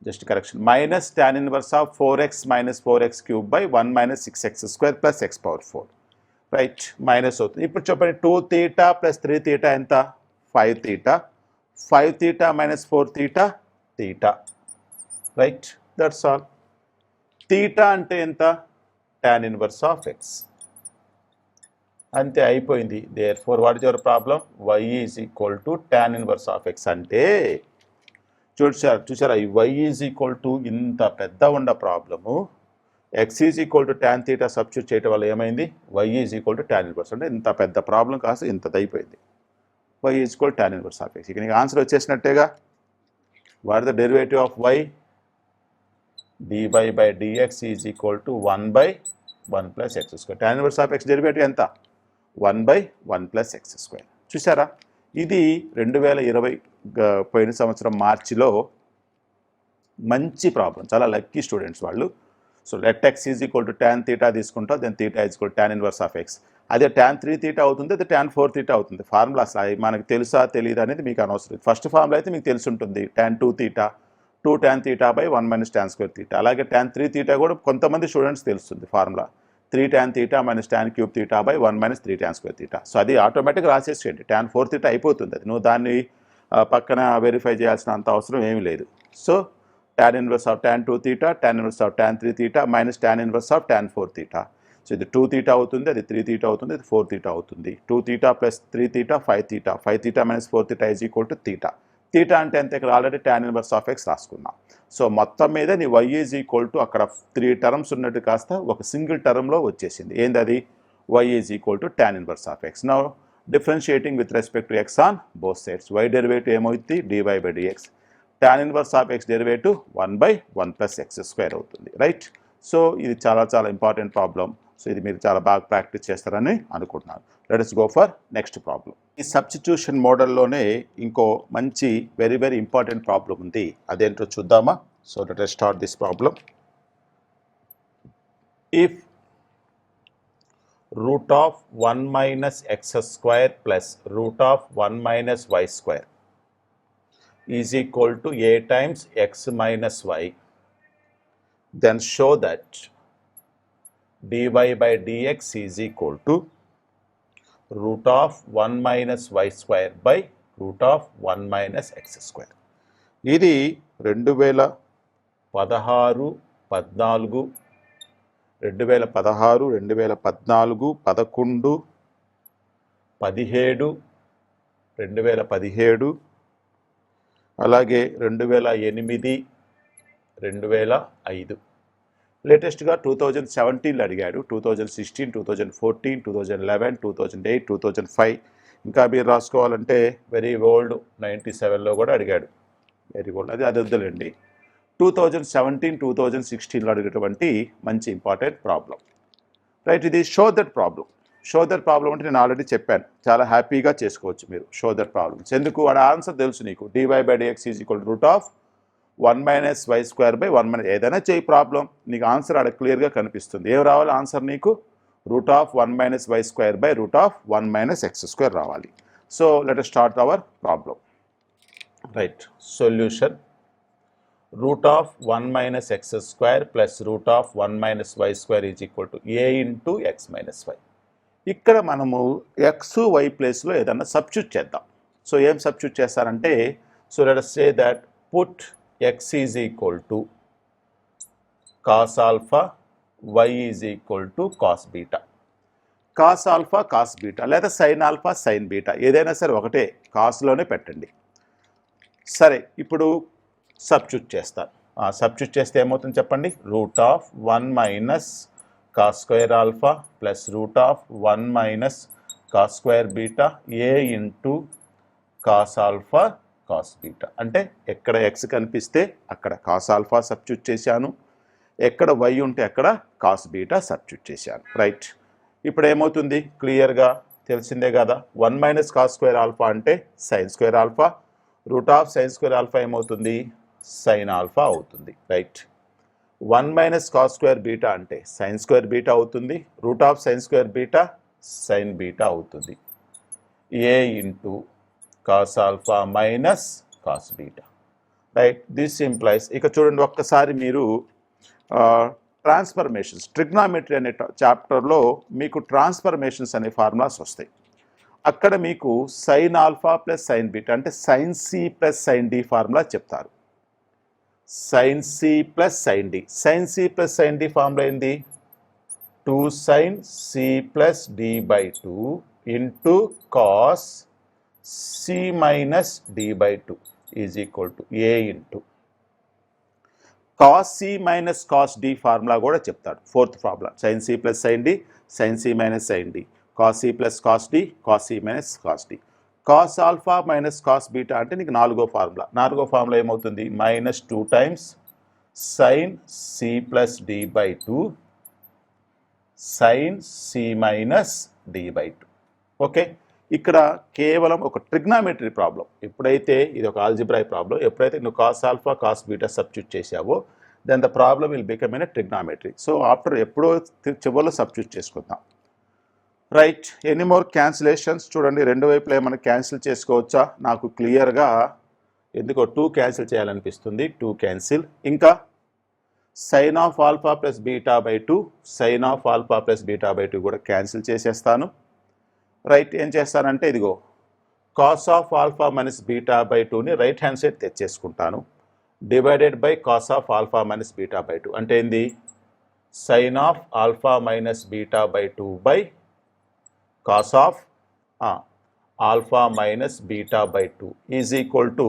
just correction, minus tan inverse of 4x minus 4x cube by 1 minus 6x square plus x power 4. Right, minus అవుతుంది. ఇప్పుడు చెప్పండి 2 theta plus 3 theta ఎంత? 5 theta. 5 theta minus 4 theta, theta. Right, that's all. theta అంటే ఎంత? tan inverse of x. అంతే, అయిపోయింది. Therefore what is your problem? y is equal to tan inverse of x. అంటే చూసారా ఈ y ఈజ్ ఈక్వల్ టు ఇంత పెద్ద ఉన్న problem x is equal to tan θ substitute చేయడం వల్ల ఏమైంది y is equal to tan inverse అంటే ఇంత పెద్ద ప్రాబ్లం కాస్త ఇంత అయిపోయింది y is equal tan inverse of x ఇక నీకు ఆన్సర్ వచ్చేసినట్టేగా what the derivative of y dy by dx is equal to 1/1 plus x square tan inverse of x derivative ఎంత 1/1 ప్లస్ ఎక్స్ స్క్వేర్ చూసారా ఇది 2020 పోయిన సంవత్సరం మార్చిలో మంచి ప్రాబ్లం చాలా లక్కీ స్టూడెంట్స్ వాళ్ళు so let x is equal to tan θ తీసుకుంటాం then θ is equal tan inverse of x అదే tan 3θ అవుతుంది అదే tan 4θ అవుతుంది ఫార్ములాస్ మనకు తెలుసా తెలియదు అనేది మీకు అనవసరం ఫస్ట్ ఫార్ములా అయితే మీకు తెలిసి ఉంటుంది tan 2θ 2 tan θ by 1 minus tan square θ అలాగే tan 3θ కూడా కొంతమంది స్టూడెంట్స్ తెలుస్తుంది formula 3 tan θ minus tan cube θ by 1 minus 3 tan square θ so అది ఆటోమేటిక్గా రాసేసేయండి tan 4θ అయిపోతుంది అది నువ్వు దాన్ని పక్కన వెరిఫై చేయాల్సిన అంత అవసరం ఏమీ లేదు so tan inverse of tan 2θ tan inverse of tan 3θ minus tan inverse of tan 4θ so ఇది 2θ అవుతుంది అది 3θ అవుతుంది ఇది 4θ అవుతుంది 2θ plus 3θ 5θ 5θ minus 4θ is equal to θ θ అంటే ఎంత ఇక్కడ already tan inverse of x రాసుకున్నాం సో మొత్తం మీద నీ y ఈజ్ ఈక్వల్ టు అక్కడ 3 టర్మ్స్ ఉన్నట్టు కాస్త ఒక సింగిల్ టర్మ్లో వచ్చేసింది ఏంది అది y is equal to tan inverse of x now differentiating with respect to x on both sides y derivative ఏమవుతుంది dy by dx tan inverse of x derivative 1/1 plus x square అవుతుంది right so ఇది చాలా చాలా important problem so ఇది మీరు చాలా బాగా practice చేస్తారని అనుకుంటున్నాను let us go for next problem ఈ సబ్స్టిట్యూషన్ మోడల్లోనే ఇంకో మంచి వెరీ వెరీ ఇంపార్టెంట్ ప్రాబ్లం ఉంది అదేంటో చూద్దామా so let us start this problem if root of 1 minus x square plus root of 1 minus y square is equal to a times x minus y then show that dy by dx is equal to root of 1 minus y square by root of 1 minus x square. ఇది 2016, 14, 2016, 2014, 11, 17, 2017 అలాగే 2008, 2005 లేటెస్ట్గా 2017లో అడిగాడు 2016, 2014, 2011, 2008, 2005 ఇంకా మీరు రాసుకోవాలంటే very old 97లో కూడా అడిగాడు very old అది వద్దులేండి 2017, 2016లో అడిగేటువంటి మంచి ఇంపార్టెంట్ ప్రాబ్లం రైట్ ఇది షో దట్ ప్రాబ్లం అంటే నేను ఆల్రెడీ చెప్పాను చాలా హ్యాపీగా చేసుకోవచ్చు మీరు షో దట్ ప్రాబ్లమ్స్ ఎందుకు వాడు ఆన్సర్ తెలుసు నీకు dy by dx is equal to root of 1 minus y square by 1 minus ఏదైనా చేయి ప్రాబ్లం నీకు ఆన్సర్ అక్కడ క్లియర్గా కనిపిస్తుంది ఏం రావాలి ఆన్సర్ నీకు root of 1 minus y square by root of 1 minus x square రావాలి so let us start our problem right solution root of 1 minus x square plus root of 1 minus y square is equal to a into x minus y ఇక్కడ మనము X why ప్లేస్లో ఏదన్నా substitute చేద్దాం so ఏం substitute చేస్తారంటే so let us say that put x is equal to cos alpha, y is equal to cos beta. Cos alpha, cos beta లేదా sin alpha, sin beta ఏదైనా సరే ఒకటే కాస్లోనే పెట్టండి సరే ఇప్పుడు సబ్స్టిట్యూట్ చేస్తాను సబ్స్టిట్యూట్ చేస్తే ఏమవుతుంది చెప్పండి route of 1 minus cos square alpha plus root of 1 minus cos square beta A into cos alpha cos beta అంటే ఎక్కడ ఎక్స్ కనిపిస్తే అక్కడ కాస్ ఆల్ఫా సబ్స్టిట్యూట్ చేశాను ఎక్కడ వై ఉంటే అక్కడ కాస్ బీటా సబ్స్టిట్యూట్ చేశాను రైట్ ఇప్పుడు ఏమవుతుంది క్లియర్గా తెలిసిందే కదా 1 మైనస్ కాస్ స్క్వేర్ ఆల్ఫా అంటే sine square alpha root of sine square alpha ఏమవుతుంది సైన్ ఆల్ఫా అవుతుంది right 1 minus cos square beta అంటే సైన్ స్క్వేర్ బీటా అవుతుంది root of sine square beta sine beta అవుతుంది a into cos alpha minus cos beta right this implies ఇక చూడండి ఒక్కసారి మీరు transformations trigonometry అనే చాప్టర్లో మీకు ట్రాన్స్ఫర్మేషన్స్ అనే ఫార్ములాస్ వస్తాయి అక్కడ మీకు sine alpha plus sine beta అంటే sine C plus sine D formula చెప్తారు sine C plus sine D sine C plus sine D formula ఏంది 2 sin c plus d by 2 into cos c minus d by 2 is equal to a into cos c minus cos d formula కూడా చెప్తాడు. Fourth formula sine C plus sine D, sine c minus sine d, cos c plus cos d, cos c minus cos d. Cos alpha minus cos beta అంటే నీకు నాలుగో formula ఏమవుతుంది? Minus 2 times sine C plus d by 2 sine c minus d by 2. Okay, ఇక్కడ కేవలం ఒక trigonometry problem. ఎప్పుడైతే ఇది ఒక ఆల్జిబ్రాయ్ ప్రాబ్లం, ఎప్పుడైతే నువ్వు cos alpha cos beta substitute చేసావో then the problem will become in trigonometry. So after ఎప్పుడో చివరిలో సబ్స్టిట్యూట్ చేసుకుందాం. Right, any more cancellations? చూడండి, రెండు వైపులా ఏమైనా క్యాన్సిల్ చేసుకోవచ్చా? నాకు క్లియర్గా ఎందుకో 2 క్యాన్సిల్ చేయాలనిపిస్తుంది. 2 క్యాన్సిల్. ఇంకా sine of alpha plus beta by 2, sine of alpha plus beta by 2 కూడా క్యాన్సిల్ చేసేస్తాను. రైట్, ఏం చేస్తానంటే ఇదిగో cos of alpha minus beta by 2ని రైట్ హ్యాండ్ సైడ్ తెచ్చేసుకుంటాను. Divided by cos of alpha minus beta by 2 అంటే ఏంది? Sine of alpha minus beta by 2 by cos of alpha minus beta by 2 is equal to,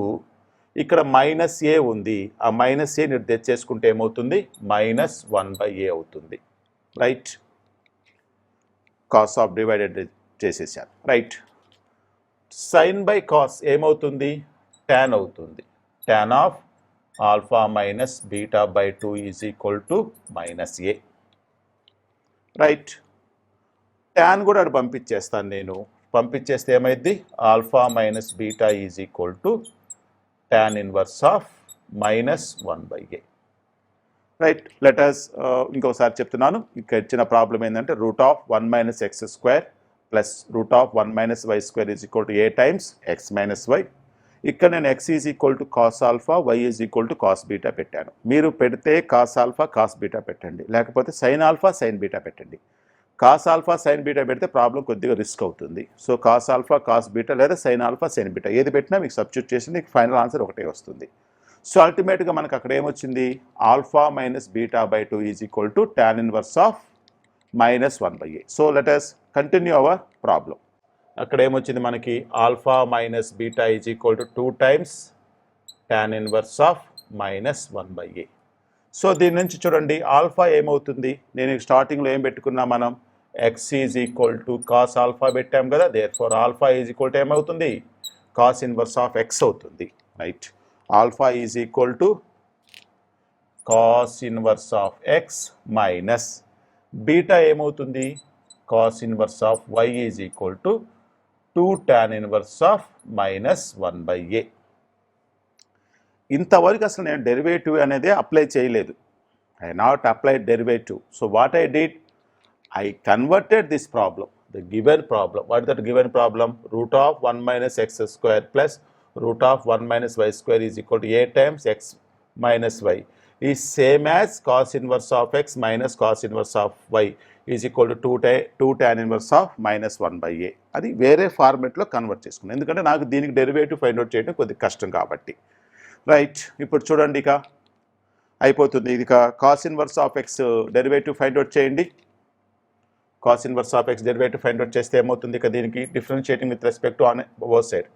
ఇక్కడ minus a ఉంది, ఆ minus ఏ మీరు తెచ్చేసుకుంటే ఏమవుతుంది? Minus 1/a అవుతుంది. Right, cos of divided చేసేసాను. Right, sine by cos ఏమవుతుంది? tan అవుతుంది. tan of alpha minus beta by 2 is equal to minus a. Right, tan కూడా అటు పంపించేస్తాను నేను. పంపించేస్తే ఏమైంది? Alpha minus beta is equal to tan inverse of minus 1/a. Right, letters ఇంకోసారి చెప్తున్నాను. ఇక్కడ ఇచ్చిన ప్రాబ్లం ఏంటంటే root of 1 minus x square plus root of 1 minus y square is equal to a times x minus y. ఇక్కడ నేను x is equal to cos alpha, y is equal to cos beta పెట్టాను. మీరు పెడితే cos alpha cos beta పెట్టండి, లేకపోతే sine alpha sine beta పెట్టండి. Cos alpha sine beta పెడితే problem కొద్దిగా రిస్క్ అవుతుంది. So cos alpha cos beta లేదా సైన్ ఆల్ఫా సైన్ బీటా ఏది పెట్టినా మీకు సబ్స్టిట్యూట్ చేసి మీకు ఫైనల్ ఆన్సర్ ఒకటే వస్తుంది. సో అల్టిమేట్గా మనకు అక్కడ ఏమొచ్చింది? Alpha minus beta by 2 is equal to tan inverse of minus 1/a. So let us continue our problem. అక్కడ ఏమొచ్చింది మనకి? Alpha minus beta is equal to 2 times tan inverse of minus 1/a. So దీని నుంచి చూడండి, alpha ఏమవుతుంది? నేను స్టార్టింగ్లో ఏం పెట్టుకున్నా మనం? X is equal to cos alpha పెట్టాం కదా, therefore alpha is equal to ఏమవుతుంది? కాస్ ఇన్వర్స్ ఆఫ్ ఎక్స్ అవుతుంది. Right, alpha is equal to cos inverse of x minus beta ఏమవుతుంది? Cos inverse of y is equal to 2 tan inverse of minus 1/a. ఇంతవరకు అసలు నేను derivative అనేది apply చేయలేదు. I not applied derivative. So what I did, I converted this problem, the given problem. What is that given problem? Root of 1 minus x square plus root of 1 minus y square is equal to a times x minus y is same as cos inverse of x minus cos inverse of y is equal to 2 tan inverse of minus 1/a. అది వేరే ఫార్మెట్లో convert చేసుకున్నాను, ఎందుకంటే నాకు దీనికి derivative find out చేయడం కొద్దిగా కష్టం కాబట్టి. రైట్, ఇప్పుడు చూడండి, ఇక అయిపోతుంది. ఇది cos inverse of x derivative find out చేయండి. Cos inverse of x derivative find out చేస్తే ఏమవుతుంది? ఇక దీనికి differentiating with respect to on both side.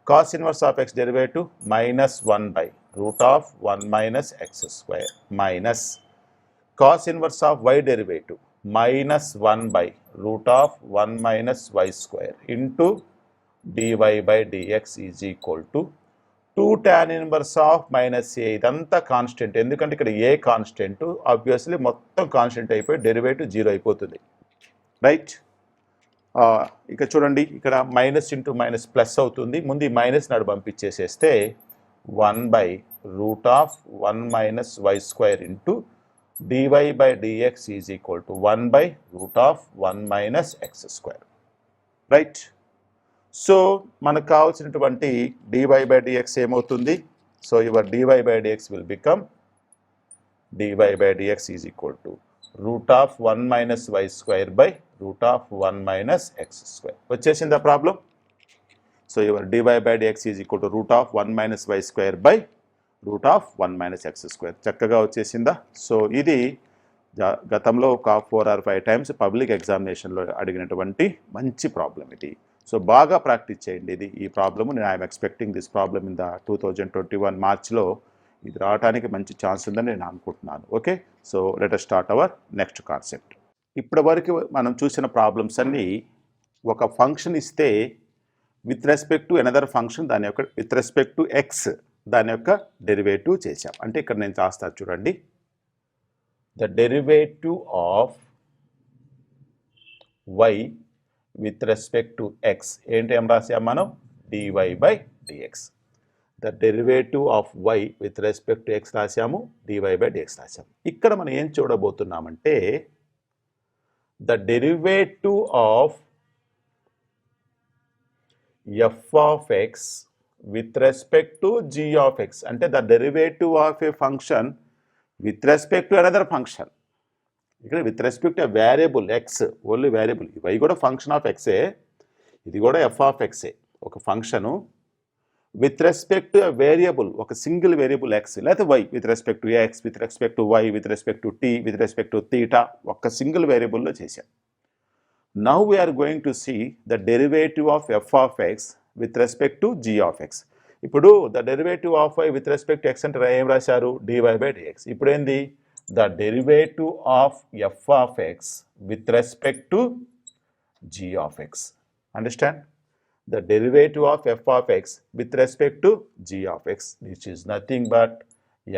Cos inverse of x derivative minus 1 by root of 1 minus x square minus cos inverse of y derivative minus 1 by root of 1 minus y square into DY by dx is equal to 2 tan inverse of minus ఏ. ఇదంతా constant, ఎందుకంటే ఇక్కడ a constant, obviously మొత్తం constant అయిపోయి derivative 0 అయిపోతుంది. Right, ఇక చూడండి, ఇక్కడ minus into minus plus అవుతుంది. ముందు ఈ మైనస్ నాడు పంపించేసేస్తే 1 by root of 1 minus y square into DY by dx is equal to 1 by root of 1 minus x square. Right, so మనకు కావాల్సినటువంటి డివై బై డిఎక్స్ ఏమవుతుంది? So your dy by dx will become dy by dx is equal to root of 1 minus y square by root of 1 minus x square. వచ్చేసిందా problem? So your dy by dx is equal to root of 1 minus y square by root of 1 minus x square. చక్కగా వచ్చేసిందా? So ఇది గతంలో ఒక 4 or 5 times public ఎగ్జామినేషన్లో అడిగినటువంటి మంచి problem ఇది. సో బాగా ప్రాక్టీస్ చేయండి. ఈ ప్రాబ్లమ్ నేను I'm expecting this problem in the 2021 మార్చ్లో ఇది రావడానికి మంచి ఛాన్స్ ఉందని నేను అనుకుంటున్నాను. Okay, so let us start our next concept. ఇప్పటి వరకు మనం చూసిన ప్రాబ్లమ్స్ అన్నీ ఒక ఫంక్షన్ ఇస్తే with respect to another function దాని యొక్క విత్ రెస్పెక్ట్ టు ఎక్స్ దాని యొక్క డెరివేటివ్ చేసాం. అంటే ఇక్కడ నేను చేస్తాను చూడండి, the derivative of y with respect to x ఏంటి ఏం రాసాం మనం, dy by dx. The derivative of y with respect to x రాసాము, dy బై dx రాసాము. ఇక్కడ మనం ఏం చూడబోతున్నామంటే the derivative of f of x with respect to g of x, అంటే the derivative of a function with respect to another function. ఇక్కడ with respect to a variable x, only variable. y కూడా function of x, ఇది కూడా f of x, ఒక function with respect to a variable, ఒక single variable x లేకపోతే y, with respect to x, with respect to y, with respect to t, with respect to θ, ఒక single వేరియబుల్లో చేశాం. Now we are going to see the derivative of f of x with respect to g of x. ఇప్పుడు the derivative of y with respect to x అంటే ఏం రాశారు, dy by dx. ఇప్పుడు ఏంది, the derivative of f of x with respect to g of x. Understand? The derivative of f of x with respect to g of x, which is nothing but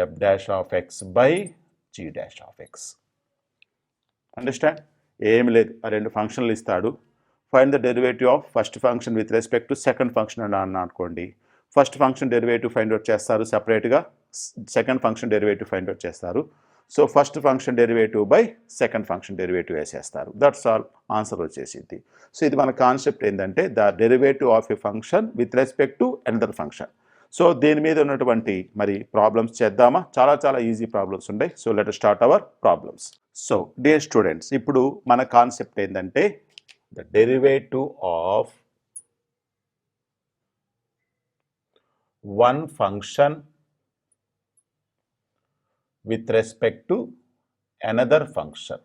f dash of x by g dash of x. Understand? ఏమి లేదు, ఆ రెండు ఫంక్షన్లు ఇస్తాడు. Find the derivative of first function with respect to second function అని అనుకోండి. First function derivative find out చేస్తారు సెపరేట్గా, second function derivative find out చేస్తారు. So first function derivative by second function derivative వేసేస్తారు. దట్స్ ఆల్, ఆన్సర్ వచ్చేసింది. So ఇది మన concept ఏంటంటే the derivative of a function with respect to another function. So దీని మీద ఉన్నటువంటి మరి ప్రాబ్లమ్స్ చేద్దామా, చాలా చాలా ఈజీ ప్రాబ్లమ్స్ ఉన్నాయి. So let us start our problems. So dear students, ఇప్పుడు మన కాన్సెప్ట్ ఏంటంటే the derivative of one function with respect to another function.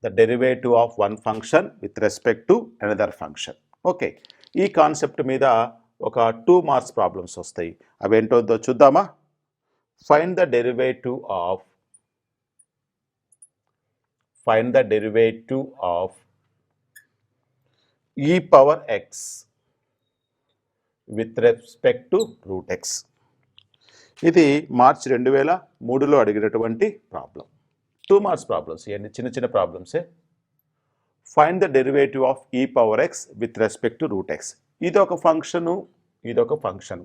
The derivative of one function with respect to another function. Okay, ఈ concept మీద ఒక 2 marks problems వస్తాయి. అవి ఏంటో చూద్దామా. Find the derivative of e power x with respect to root x. ఇది March 2003లో అడిగినటువంటి problem. 2 marks problems, ఇవన్నీ చిన్న చిన్న ప్రాబ్లమ్సే. Find the derivative of e power x with respect to root x. ఇది ఒక ఫంక్షను, ఇది ఒక function.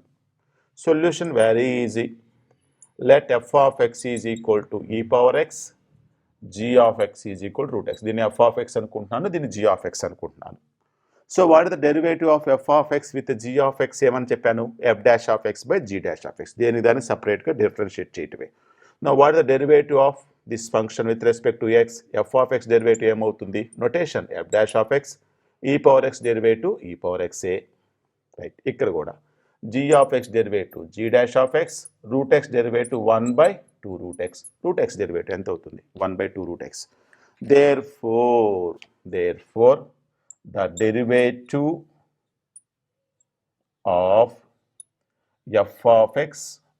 Solution very easy. Let f of x is equal to e power x, g of x is equal to route x. దీన్ని f of x అనుకుంటున్నాను, దీన్ని g of x అనుకుంటున్నాను. So what is the derivative of f of x with g of x ఏమని చెప్పాను, f dash of x by g dash of x. దాన్ని సపరేట్గా differentiate చేయటమే. Now what is the derivative of this function with respect to x, f of x derivative ఏమవుతుంది, notation f dash of x, e power x derivative e power x ఏ. Right, ఇక్కడ కూడా g of x derivative g dash of x, root x derivative 1/2 root x. Root x derivative ఎంత అవుతుంది, 1/2 root x. therefore the derivative of f of x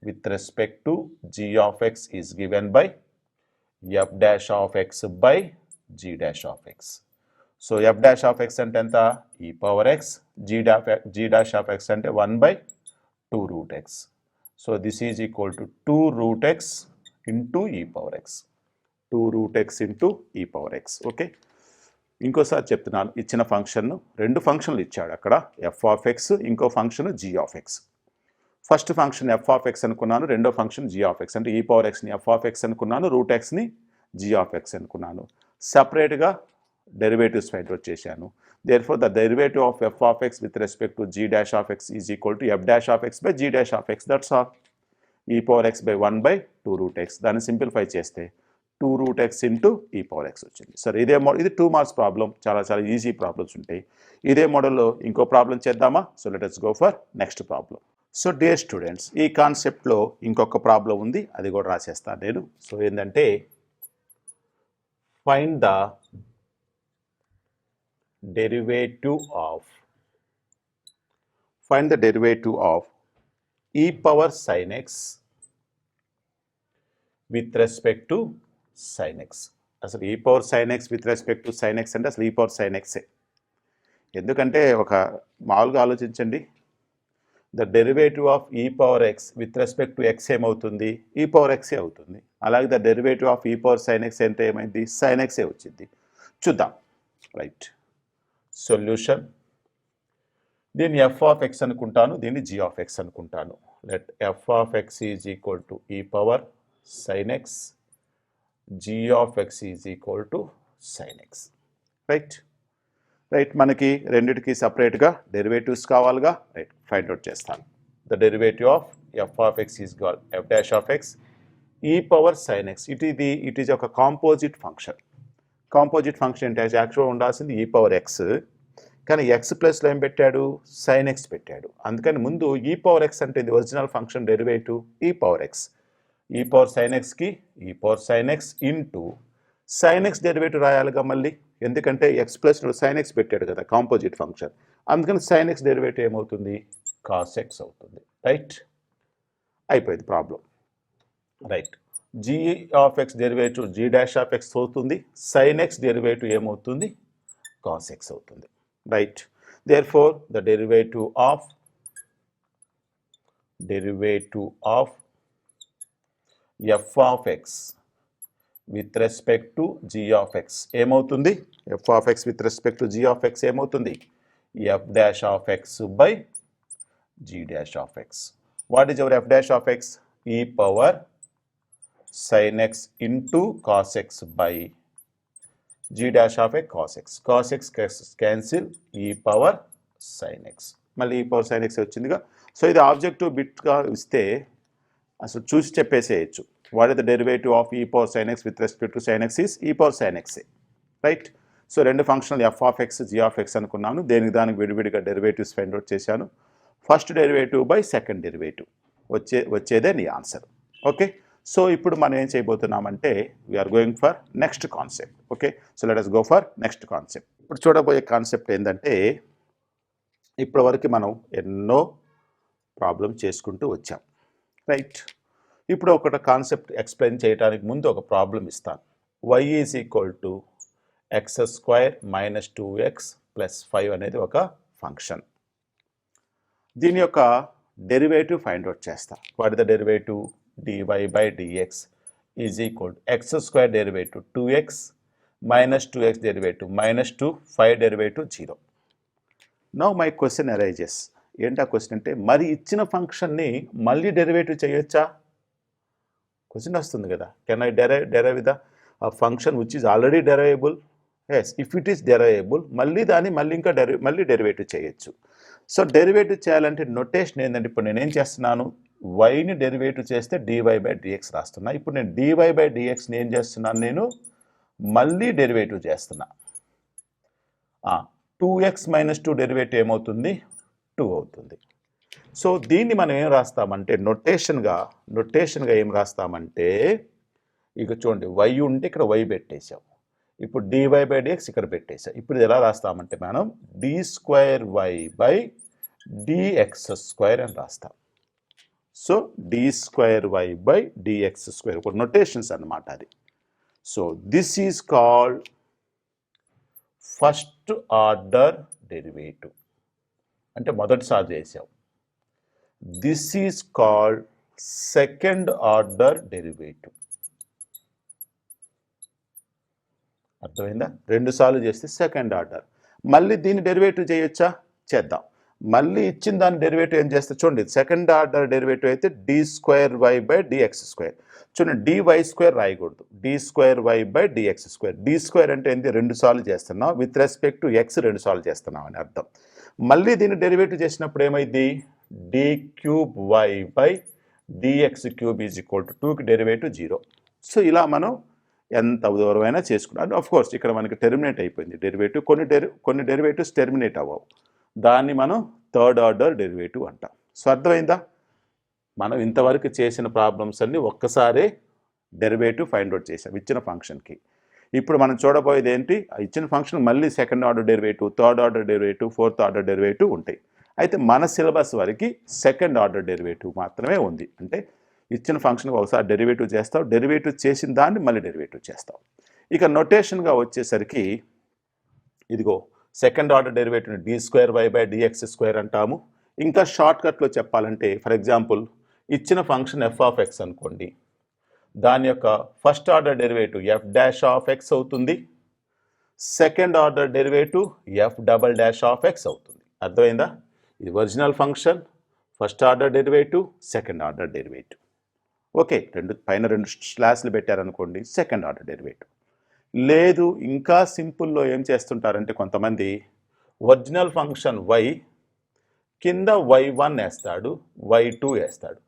with respect to g of x is given by f dash of x by g dash of x. So f dash of x అంటే ఎంత, e power x, g dash of x అంటే 1/2 root x. So this is equal to 2 root x into e power x. 2 root x into e power x. Okay, ఇంకోసారి చెప్తున్నాను, ఇచ్చిన function, రెండు ఫంక్షన్లు ఇచ్చాడు అక్కడ, f of x, ఇంకో function g of x. First function f of x అనుకున్నాను, రెండో ఫంక్షన్ g of x, అంటే e పవర్ xని f of x అనుకున్నాను, రూట్ xని g of x అనుకున్నాను. సపరేట్గా డెరివేటివ్స్ ఫైండ్ అవుట్ చేశాను. therefore the derivative of f of x with respect to g dash of x is equal to f dash of x by g dash of x. that's all. e power x by 1/2 root x. దాన్ని simplify చేస్తే 2 root x into e power x వచ్చింది. సరే, ఇది 2 marks problem, చాలా చాలా easy problems ఉంటాయి. ఇదే మోడల్లో ఇంకో ప్రాబ్లం చేద్దామా. So let us go for next problem. So dear students, ఈ కాన్సెప్ట్లో ఇంకొక ప్రాబ్లం ఉంది, అది కూడా రాసేస్తాను నేను. సో ఏంటంటే find the derivative of, find the derivative of e power sin x with respect to sin x. అసలు e power sin x with respect to sin x అంటే అసలు e power sin x. ఎందుకంటే ఒక మామూలుగా ఆలోచించండి, the derivative of e power x with respect to x ఏమవుతుంది, ఈ power ఎక్సే అవుతుంది. అలాగే the derivative of e power sine x అంటే ఏమైంది, సైన్ ఎక్సే వచ్చింది. చూద్దాం. Right, solution. దీన్ని ఎఫ్ ఆఫ్ ఎక్స్ అనుకుంటాను, దీన్ని జీ ఆఫ్ ఎక్స్ అనుకుంటాను. Let f of x is equal to e power sine x, g of x is equal to sine x. Right right, మనకి రెండిటికి సపరేట్గా డెరివేటివ్స్ కావాలిగా. రైట్, ఫైండ్ అవుట్ చేస్తాను. The derivative of f of x is call f dash of x e power sine x. It is ఒక composite function. Composite function అంటే యాక్చువల్గా ఉండాల్సింది ఈ పవర్ ఎక్స్, కానీ ఎక్స్ ప్లస్లో ఏం పెట్టాడు, సైన్ ఎక్స్ పెట్టాడు. అందుకని ముందు ఈ పవర్ ఎక్స్ అంటే ఇది original function derivative e power x. E power sine ఎక్స్కి e power sine x into sine x derivative రాయాలిగా మళ్ళీ, ఎందుకంటే ఎక్స్ ప్లస్లో సైన్ ఎక్స్ పెట్టాడు కదా కాంపోజిట్ ఫంక్షన్. అందుకని సైన్ ఎక్స్ డెరివేటివ్ ఏమవుతుంది, కాస్ ఎక్స్ అవుతుంది. రైట్, అయిపోయింది problem. Right, g of x derivative g dash of x అవుతుంది, సైన్ ఎక్స్ డెరివేటివ్ ఏమవుతుంది, కాస్ ఎక్స్ అవుతుంది. Right, therefore the derivative of f of x with respect to g of x ఏమవుతుంది, f of x with respect to g of x ఏమవుతుంది, f dash of x by g dash of x. What is our f dash of x, e power sin x into cos x by g dash of x cos x. Cos x cancel e power sin x. మళ్ళీ e power sin x వచ్చిందిగా. So ఇది objective బిట్గా ఇస్తే అసలు చూసి చెప్పేసేయచ్చు. What is the derivative of e power sin x with respect to sin x is e power sin x. Right, so రెండు ఫంక్షన్లు f of x g of x అనుకున్నాను. దానికి విడివిడిగా డెరివేటివ్స్ ఫైండ్ అవుట్ చేశాను. First derivative by second derivative వచ్చేదే నీ answer. Okay, so ఇప్పుడు మనం ఏం చేయబోతున్నామంటే we are going for next concept. Okay, so let us go for next concept. ఇప్పుడు చూడబోయే కాన్సెప్ట్ ఏంటంటే, ఇప్పటి వరకు మనం ఎన్నో ప్రాబ్లం చేసుకుంటూ వచ్చాం. రైట్, ఇప్పుడు ఒక కాన్సెప్ట్ ఎక్స్ప్లెయిన్ చేయడానికి ముందు ఒక ప్రాబ్లం ఇస్తాను. y is equal to X square minus 2x plus 5 అనేది ఒక ఫంక్షన్. దీని యొక్క డెరివేటివ్ ఫైండ్ అవుట్ చేస్తా. What is the derivative, dy by dx is equal to x square derivative 2x minus 2x derivative minus 2, 5 derivative 0. Now my question arises. ఏంటా question అంటే, మరి ఇచ్చిన ఫంక్షన్ని మళ్ళీ డెరివేటివ్ చేయొచ్చా? క్వశ్చన్ వస్తుంది కదా. Can I derive the function which is already derivable? Yes, if it is derivable మళ్ళీ ఇంకా డెరివేటివ్ చేయొచ్చు. సో డెరివేటివ్ చేయాలంటే నొటేషన్ ఏంటంటే, ఇప్పుడు నేనేం చేస్తున్నాను, వైని డెరివేటివ్ చేస్తే డివై బై డిఎక్స్ రాస్తున్నా. ఇప్పుడు నేను డివై బై డిఎక్స్ని ఏం చేస్తున్నాను, నేను మళ్ళీ డెరివేటివ్ చేస్తున్నా. 2x మైనస్ 2 డెరివేటివ్ ఏమవుతుంది, 2 అవుతుంది. సో దీన్ని మనం ఏం రాస్తామంటే నొటేషన్గా ఏం రాస్తామంటే, ఇక చూడండి y ఉంటే ఇక్కడ y పెట్టేసాం, ఇప్పుడు డివై బై డిఎక్స్ ఇక్కడ పెట్టేసాం. ఇప్పుడు ఇది ఎలా రాస్తామంటే మనం d square y by dx square అని రాస్తాం. So d square y by dx square ఒక నొటేషన్స్ అన్నమాట అది. So this is called first order derivative, అంటే మొదటిసారి చేసాం. This is called second order derivative. అర్థమైందా? రెండు సార్లు చేస్తే సెకండ్ ఆర్డర్. మళ్ళీ దీన్ని డెరివేటివ్ చేయొచ్చా? చేద్దాం. మళ్ళీ ఇచ్చిన దాని డెరివేటివ్ ఏం చేస్తే చూడండి, సెకండ్ ఆర్డర్ డెరివేటివ్ అయితే d square y by dx square. చూడండి, డివై స్క్వేర్ రాయకూడదు, d square y by dx square. D square అంటే ఏంటి, రెండు సార్లు చేస్తున్నాం, విత్ రెస్పెక్ట్ టు ఎక్స్ రెండు సార్లు చేస్తున్నాం అని అర్థం. మళ్ళీ దీన్ని డెరివేటివ్ చేసినప్పుడు ఏమైంది, d cube y by dx cube is equal to 2కి డెరివేటివ్ 0. సో ఇలా మనం ఎంత దూరమైనా చేసుకున్నాం. ఆఫ్ కోర్స్ ఇక్కడ మనకి టెర్మినేట్ అయిపోయింది డెరివేటివ్, కొన్ని డెరివేటివ్స్ టెర్మినేట్ అవ్వవు, దాన్ని మనం థర్డ్ ఆర్డర్ డెరివేటివ్ అంటాం. సో అర్థమైందా? మనం ఇంతవరకు చేసిన ప్రాబ్లమ్స్ అన్నీ ఒక్కసారే డెరివేటివ్ ఫైండ్ అవుట్ చేసాం ఇచ్చిన ఫంక్షన్కి. ఇప్పుడు మనం చూడబోయేది ఏంటి, ఇచ్చిన ఫంక్షన్ మళ్ళీ second order derivative, third order derivative, fourth order derivative ఉంటాయి. అయితే మన సిలబస్ వరకు సెకండ్ ఆర్డర్ డెరివేటివ్ మాత్రమే ఉంది. అంటే ఇచ్చిన ఫంక్షన్ ఒకసారి డెరివేటివ్ చేస్తావు, డెరివేటివ్ చేసిన దాన్ని మళ్ళీ డెరివేటివ్ చేస్తావు. ఇక నొటేషన్గా వచ్చేసరికి ఇదిగో సెకండ్ ఆర్డర్ డెరివేటివ్ని d²y/dx² అంటాము. ఇంకా షార్ట్కట్లో చెప్పాలంటే ఫర్ ఎగ్జాంపుల్ ఇచ్చిన ఫంక్షన్ f(x) అనుకోండి, దాని యొక్క ఫస్ట్ ఆర్డర్ డెరివేటివ్ f'(x) అవుతుంది, సెకండ్ ఆర్డర్ డెరివేటివ్ f'(x) అవుతుంది. అర్థమైందా? ఇది original function, first order derivative, second order derivative. Okay, పైన రెండు స్లాష్లు పెట్టారనుకోండి, సెకండ్ ఆర్డర్ డెరివేటివ్. లేదు ఇంకా సింపుల్లో ఏం చేస్తుంటారంటే కొంతమంది ఒరిజినల్ ఫంక్షన్ y కింద y1 వేస్తాడు, y2 వేస్తాడు.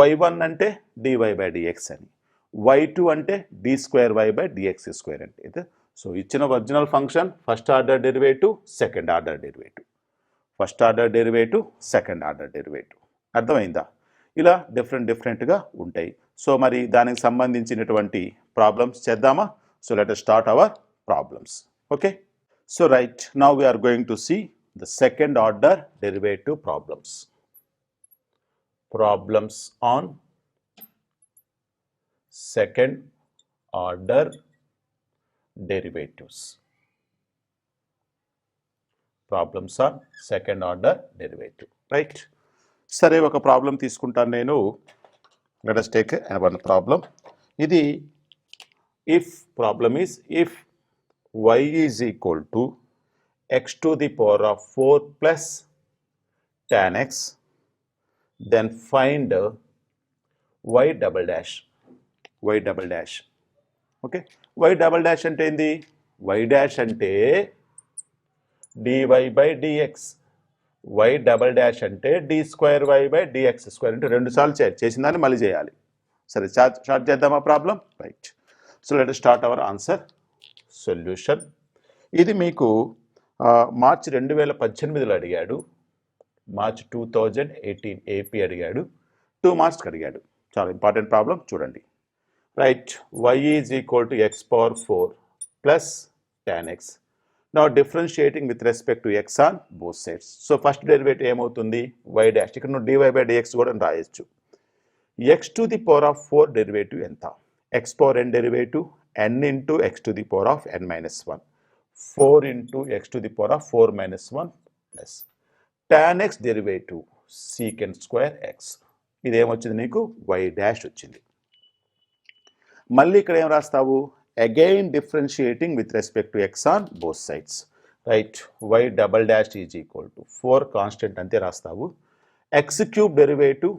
y1 అంటే dy/dx అని, y2 అంటే d²y/dx² అంటే. సో ఇచ్చిన original function first order derivative, second order derivative, first order derivative, second order derivative. అర్థమైందా? ఇలా డిఫరెంట్గా ఉంటాయి. సో మరి దానికి సంబంధించినటువంటి ప్రాబ్లమ్స్ చేద్దామా? So let us start our problems. Okay. So right now we are going to see the second order derivative problems. Problems on second order derivatives. Problems on second order derivative. Right. సరే, ఒక problem తీసుకుంటాను నేను. Let us take one problem. ఇది if problem is if y is equal to x to the power of 4 plus tan x, then find y double dash. y double dash. Okay, y double dash అంటే ఏంది? y dash అంటే dy/dx, y double dash అంటే d²y/dx² అంటే రెండు సార్లు చేసిన దాన్ని మళ్ళీ చేయాలి. సరే, స్టార్ట్ చేద్దామా problem? Right. So let us start our answer solution. ఇది మీకు మార్చ్ 2018లో అడిగాడు, మార్చ్ 2018 ఏపీ అడిగాడు, 2 మార్క్స్కి అడిగాడు. చాలా ఇంపార్టెంట్ ప్రాబ్లం, చూడండి. Right, y is equal to x⁴ plus tan x. Now differentiating with respect to x on both sides. So first derivative ఏమవుతుంది? y dash. ఇక్కడ నువ్వు dy/dx కూడా రాయొచ్చు. x⁴ డెరివేటివ్ ఎంత? x⁴n derivative n into x⁴n-1, 4 into x⁴ plus tan x derivative sec²x. ఇదేమొచ్చింది నీకు? y dash వచ్చింది. మళ్ళీ ఇక్కడ ఏం రాస్తావు? Again differentiating with respect to x on both sides. Right, y double dash is equal to 4 constant అంతే రాస్తావు, x³ derivative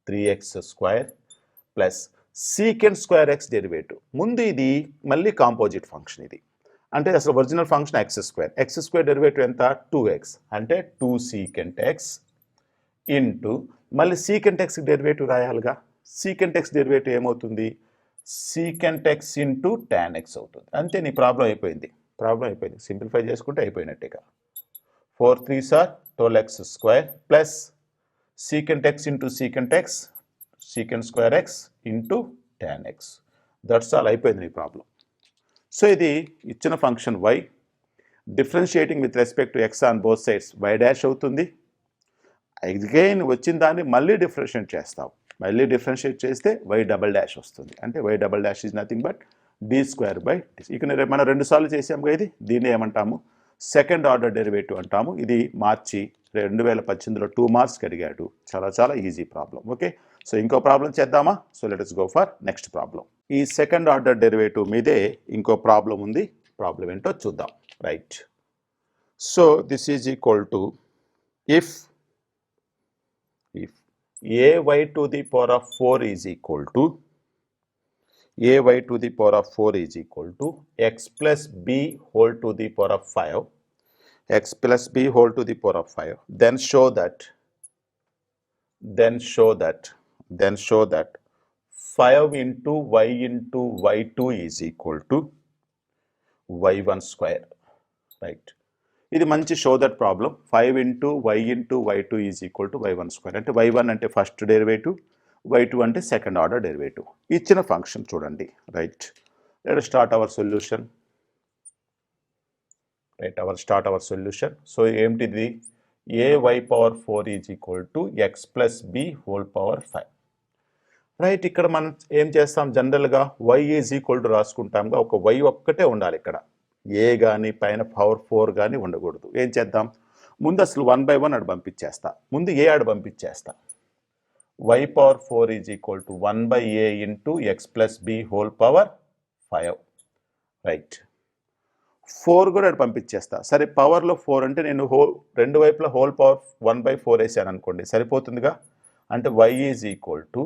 3x² plus sec²x derivative. ముందు ఇది మళ్ళీ కాంపోజిట్ ఫంక్షన్, ఇది అంటే అసలు ఒరిజినల్ ఫంక్షన్ x² డెరివేటివ్ ఎంత? 2x అంటే 2 secant(x) ఇంటూ మళ్ళీ secant(x) డెరివేటివ్ రాయాలిగా. secant(x) డెరివేటివ్ ఏమవుతుంది? secant(x) ఇంటూ tan x అవుతుంది. అంతే, నీ ప్రాబ్లం అయిపోయింది. సింప్లిఫై చేసుకుంటే అయిపోయినట్టుగా. 4 3s are 12x² plus secant(x) into secant(x), sec²x into tan x. That's all, అయిపోయింది నీ ప్రాబ్లం. సో ఇది ఇచ్చిన function y, differentiating with respect to x on both sides y dash అవుతుంది. అగైన్ వచ్చిన దాన్ని మళ్ళీ డిఫరెన్షియేట్ చేస్తావు, మళ్ళీ డిఫరెన్షియేట్ చేస్తే y డబల్ డాష్ వస్తుంది. అంటే y double dash is nothing but d²/d. ఇక మనం 2 సార్లు చేసాము ఇది. దీన్ని ఏమంటాము? సెకండ్ ఆర్డర్ డెరివేటివ్ అంటాము. ఇది మార్చి 2018లో 2 మార్క్స్కి అడిగాడు. చాలా ఈజీ ప్రాబ్లం. ఓకే, సో ఇంకో ప్రాబ్లం చేద్దామా? So let us go for next problem. ఈ సెకండ్ ఆర్డర్ డెరివేటివ్ మీదే ఇంకో ప్రాబ్లం ఉంది. ప్రాబ్లం ఏంటో చూద్దాం. Right, so this is equal to if ay to the power of 4 is equal to x plus b whole to the power of 5, then show that 5 into y into y2 is equal to y1². Right, ఇది మంచి show that problem. 5 into y into y2 is equal to y1². అంటే y1 అంటే first derivative, y2 అంటే second order derivative. ఇచ్చిన function చూడండి. Right, let us start our solution. Right, start our solution. So ఏమిటిది ay power 4 is equal to x plus b whole power 5. Right, ఇక్కడ మనం ఏం చేస్తాం, జనరల్గా y ఈజ్ ఈక్వల్ టు రాసుకుంటాంగా, ఒక y ఒక్కటే ఉండాలి ఇక్కడ, ఏ కానీ పైన పవర్ 4 కానీ ఉండకూడదు. ఏం చేద్దాం, ముందు అసలు 1/1 అటు పంపించేస్తా, ముందు ఏ ఆడు పంపించేస్తా. y power 4 is equal to 1/a into x plus b whole power 5. Right, 4 కూడా అటు పంపించేస్తా. సరే, పవర్లో 4 అంటే నేను రెండు వైపులా హోల్ పవర్ 1/4 వేసాను అనుకోండి, సరిపోతుందిగా. అంటే y is equal to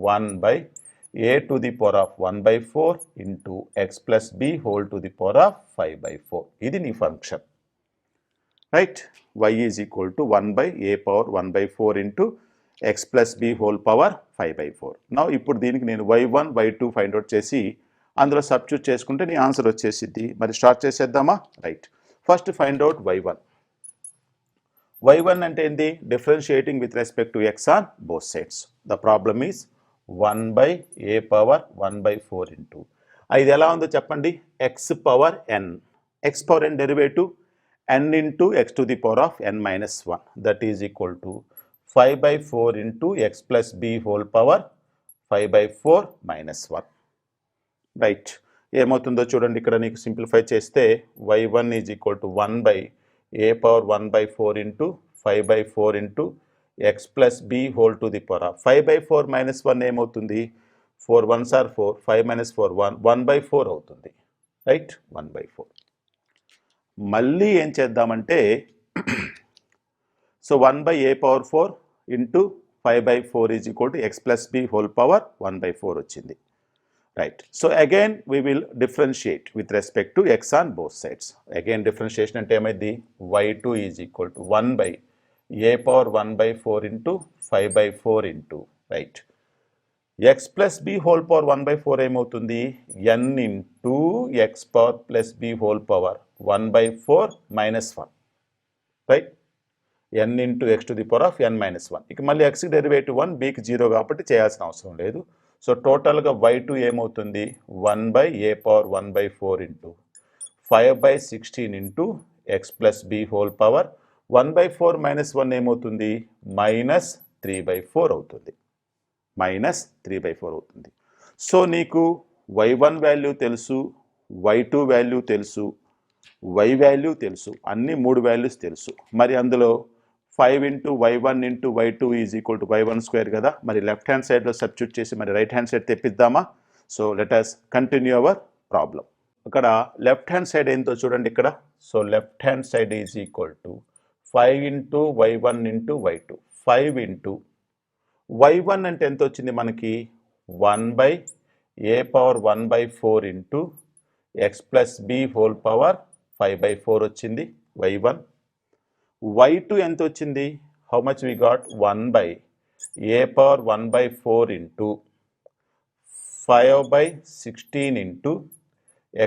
1/a to the power of 1/4 into x plus b whole to the power of 5/4. ఇది నీ function. Right, y is equal to 1/a power 1/4 into x plus b whole power 5/4. నా ఇప్పుడు దీనికి నేను y1 y2 find out చేసి అందులో substitute చేసుకుంటే నీ ఆన్సర్ వచ్చేసిద్ది. మరి స్టార్ట్ చేసేద్దామా? Right, first find out y1. y1 అంటే ఏంది, differentiating with respect to x on both sides. The problem is 1/a power 1/4 into ఇది ఎలా ఉందో చెప్పండి, x power n, x power n derivative n into x to the power of n minus 1, that is equal to 5/4 into x plus b whole power 5/4 minus 1. Right, ఏమవుతుందో చూడండి, ఇక్కడ నీకు simplify చేస్తే y1 is equal to 1/a power 1/4 into 5/4 into x plus b whole to the power of 5/4 minus 1 ఏమవుతుంది, 4 1s are 4, 5 minus 4 1, 1/4 అవుతుంది. Right, 1/4. మళ్ళీ ఏం చేద్దామంటే so 1/a power 4 into 5/4 is equal to x plus b whole power 1/4 వచ్చింది. Right, so again we will differentiate with respect to x on both sides. Again differentiation అంటే ఏమైంది, y2 is equal to 1/a power 1/4 into 5/4 into, right, x plus b whole power 1/4 ఏమవుతుంది, n into x power plus b whole power 1/4 minus 1. Right, n into x to the power of n minus 1. ఇక మళ్ళీ x derivative 1, bకి 0 కాబట్టి చేయాల్సిన అవసరం లేదు. So టోటల్గా y2 ఏమవుతుంది, 1/a power 1/4 into 5/16 into x plus b whole power 1/4 minus 1 ఏమవుతుంది, minus 3/4 అవుతుంది, మైనస్ 3/4 అవుతుంది. సో నీకు y1 వాల్యూ తెలుసు, y2 వాల్యూ తెలుసు, y వాల్యూ తెలుసు, అన్ని 3 వాల్యూస్ తెలుసు. మరి అందులో 5 into y1 into y2 is equal to y1 square కదా, మరి లెఫ్ట్ హ్యాండ్ సైడ్లో సబ్స్టిట్యూట్ చేసి మరి రైట్ హ్యాండ్ సైడ్ తెప్పిద్దామా? So let us continue our problem. ఇక్కడ లెఫ్ట్ హ్యాండ్ సైడ్ ఏంటో చూడండి ఇక్కడ. So left hand side is equal to 5 into y1 into y2, 5 into y1 అంటే ఎంత వచ్చింది మనకి, 1/a power 1/4 into x plus b whole power 5/4 వచ్చింది y1. y2 ఎంత వచ్చింది, how much we got, 1/a power 1/4 into 5/16 into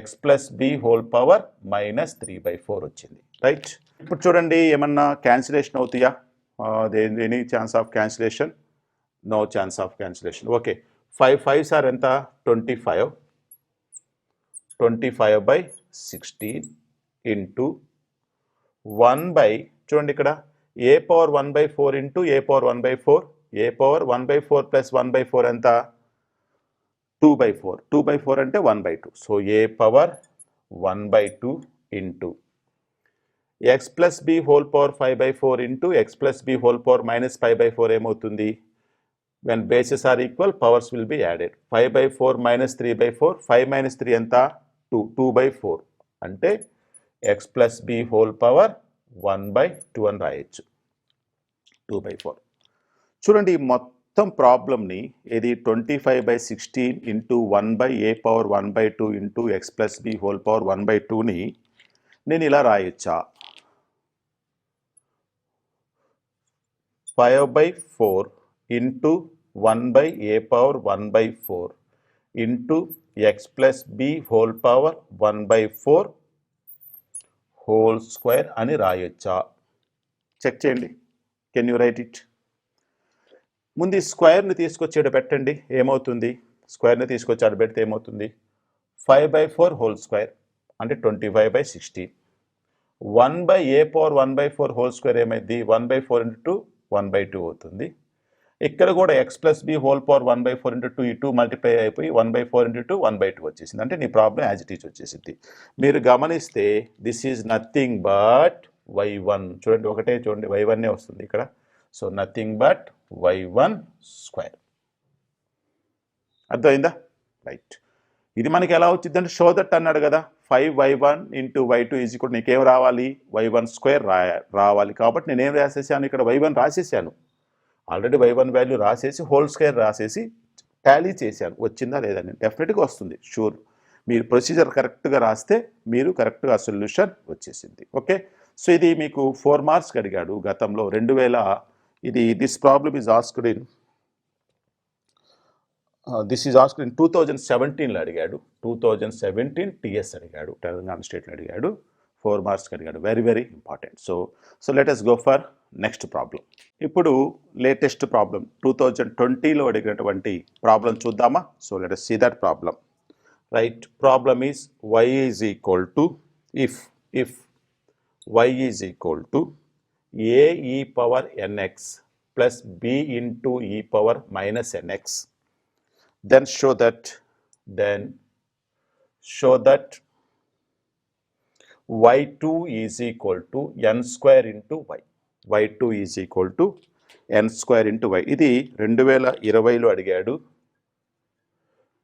x plus b whole power minus 3/4 వచ్చింది. Right, ఇప్పుడు చూడండి ఏమన్నా క్యాన్సిలేషన్ అవుతాయా, any chance of cancellation, no chance of cancellation. Okay, 5 5s are ఎంత, 25, 25/16 into 1 చూడండి ఇక్కడ a power 1/4 into a power 1/4, a power 1/4 plus 1/4 ఎంత, 2/4, 2/4 అంటే 1/2. So a power 1/2 into x plus b whole power 5/4 into x plus b whole power minus 5/4 ఏమవుతుంది, when bases are equal powers will be added. 5/4 minus 3/4, 5 minus 3 ఎంత, 2, 2/4 అంటే x plus b whole power 1/2 అని రాయొచ్చు, 2/4. చూడండి ఈ మొత్తం ప్రాబ్లమ్ని ఇది 25/16 into 1/a power 1/2 into x plus b whole power 1/2ని నేను ఇలా రాయొచ్చా, 5/4 into 1/a power 1/4 into x plus b whole power 1/4 whole square అని రాయొచ్చా, చెక్ చేయండి. Can you right it? ముందు ఈ స్క్వేర్ని తీసుకొచ్చి ఇక్కడ పెట్టండి, ఏమవుతుంది, స్క్వేర్ని తీసుకొచ్చి ఆడ పెడితే ఏమవుతుంది, 5/4 హోల్ స్క్వేర్ అంటే 25/16. 1/a⁴ 1/4 హోల్ స్క్వేర్ ఏమైంది 1/4 × 2 1/2 అవుతుంది. ఇక్కడ కూడా x plus b whole power 1/4 × 2 ఈ 2 మల్టిప్లై అయిపోయి 1/4 × 2 1/2 వచ్చేసింది. అంటే నీ ప్రాబ్లం యాజ్ ఇట్ ఈజ్ వచ్చేసింది. మీరు గమనిస్తే this is nothing but y1. చూడండి ఒకటే చూడండి y1 వస్తుంది ఇక్కడ. So nothing but y1 square. అర్థమైందా? రైట్. ఇది మనకి ఎలా వచ్చింది అంటే షో దట్ అన్నాడు కదా, 5y1 × y2 ఈజ్ ఈక్వల్ నీకేం రావాలి y1 స్క్వేర్ రావాలి. కాబట్టి నేనేం రాసేసాను ఇక్కడ y1 రాసేసాను. ఆల్రెడీ y1 వాల్యూ రాసేసి హోల్ స్క్వేర్ రాసేసి టాలీ చేశాను. వచ్చిందా లేదని డెఫినెట్గా వస్తుంది షూర్. మీరు ప్రొసీజర్ కరెక్ట్గా రాస్తే మీరు కరెక్ట్గా సొల్యూషన్ వచ్చేసింది. ఓకే. సో ఇది మీకు 4 మార్క్స్కి అడిగాడు గతంలో 2000. ఇది this problem is asked in 2017లో అడిగాడు. 2017 టీఎస్ అడిగాడు, తెలంగాణ స్టేట్లో అడిగాడు. 4 మార్క్స్కి అడిగాడు. Very very important. So let us go for next problem. ఇప్పుడు లేటెస్ట్ ప్రాబ్లం 2020లో అడిగినటువంటి ప్రాబ్లం చూద్దామా? So let us see that problem. Right. Problem is y is equal to if y is equal to a e power nx plus b into e power minus nx. Then show that y2 is equal to n square into y. y2 is equal to n square into y. ఇది 2020లో అడిగాడు,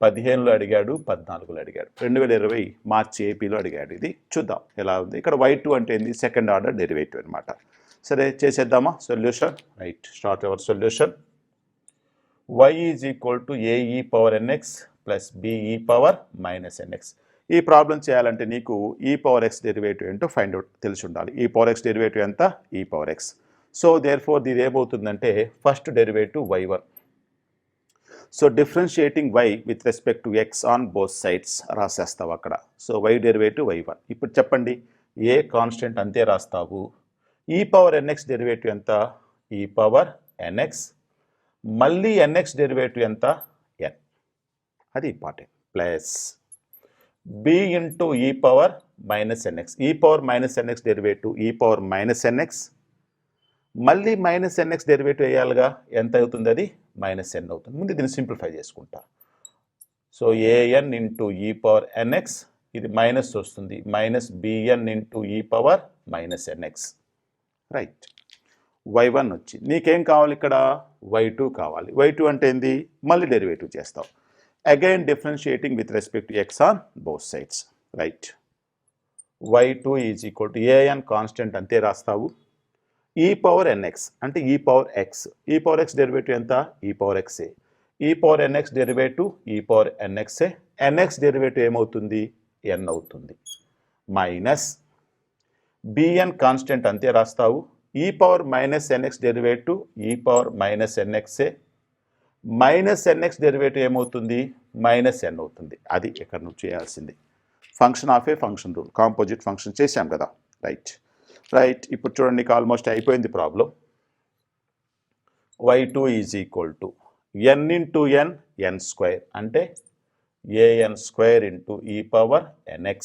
15లో అడిగాడు, 14లో అడిగాడు. 2020 మార్చి ఏపీలో అడిగాడు. ఇది చూద్దాం ఎలా ఉంది. ఇక్కడ y2 అంటే ఏంది సెకండ్ ఆర్డర్ డెరివేటివ్ అనమాట. సరే చేసేద్దామా solution. Right. Start our solution. y is equal to ae power nx plus be power minus nx. ఈ ప్రాబ్లం చేయాలంటే నీకు e పవర్ x డెరివేటివ్ ఏంటో ఫైండ్ అవుట్ తెలిసి ఉండాలి. e పవర్ x డెరివేటివ్ ఎంత e power x. So therefore ఇది ఏమవుతుందంటే first derivative y1. So differentiating y with respect to x on both sides రాసేస్తావు అక్కడ. So y derivative y1. ఇప్పుడు చెప్పండి ఏ కాన్స్టెంట్ అంతే రాస్తావు. e పవర్ nx డెరివేటివ్ ఎంత e power nx, మళ్ళీ nx derivative ఎంత n, అది important, plus b into e power minus nx. e power minus nx derivative e power minus nx, మళ్ళీ minus nx derivative వేయాలిగా, ఎంత అవుతుంది అది minus n అవుతుంది. ముందు దీన్ని సింప్లిఫై చేసుకుంటా. So an into e power nx, ఇది మైనస్ వస్తుంది, minus bn into e power minus nx. Right. y1 వచ్చి నీకేం కావాలి ఇక్కడ y2 కావాలి. y2 అంటే ఏంది మళ్ళీ డెరివేటివ్ చేస్తావు. Again differentiating with respect to x on both sides. Right. y2 is equal to an constant అంతే రాస్తావు. e పవర్ nx అంటే e power x. e power x derivative ఎంత e power xa. e power nx derivative e power nxa. nx derivative ఏమవుతుంది n అవుతుంది. Minus bn constant అంతే రాస్తావు. e power minus nx derivative e power minus nxa, minus nx derivative ఏమవుతుంది minus n అవుతుంది. అది ఇక్కడ నువ్వు చేయాల్సింది. Function of a function rule, composite function చేశాం కదా. రైట్. ఇప్పుడు చూడండి నీకు ఆల్మోస్ట్ అయిపోయింది problem. y2 is equal to n into n n square అంటే an square into e power nx,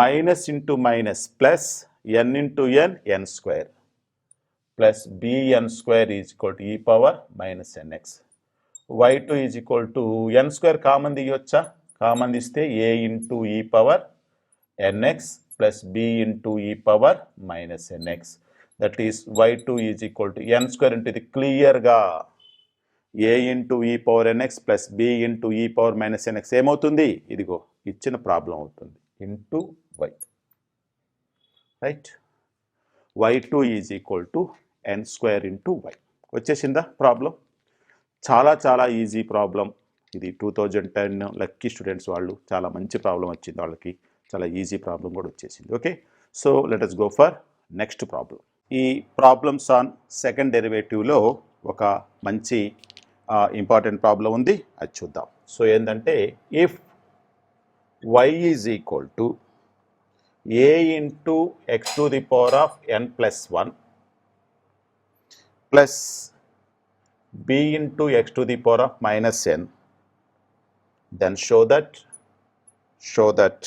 minus into minus plus n into n n square plus bn square is equal to e power minus nx. y2 is equal to n square common దిగొచ్చా, common తీస్తే a into e power nx plus b into e power minus nx. That is y2 is equal to n square అంటే ఇది క్లియర్గా a into e power nx plus b into e power minus nx ఏమవుతుంది ఇదిగో ఇచ్చిన problem అవుతుంది into y. Right. y2 is equal to n square into y. వచ్చేసిందా problem? చాలా easy problem ఇది. 2010 లక్కీ స్టూడెంట్స్ వాళ్ళు చాలా మంచి ప్రాబ్లం వచ్చింది వాళ్ళకి, చాలా ఈజీ ప్రాబ్లం కూడా వచ్చేసింది. Okay. So let us go for next problem. ఈ ప్రాబ్లమ్స్ ఆన్ సెకండ్ డెరివేటివ్లో ఒక మంచి ఇంపార్టెంట్ ప్రాబ్లం ఉంది, అది చూద్దాం. సో ఏంటంటే if y is equal to a into x to the power of n plus 1 plus b into x to the power of minus n, then show that show that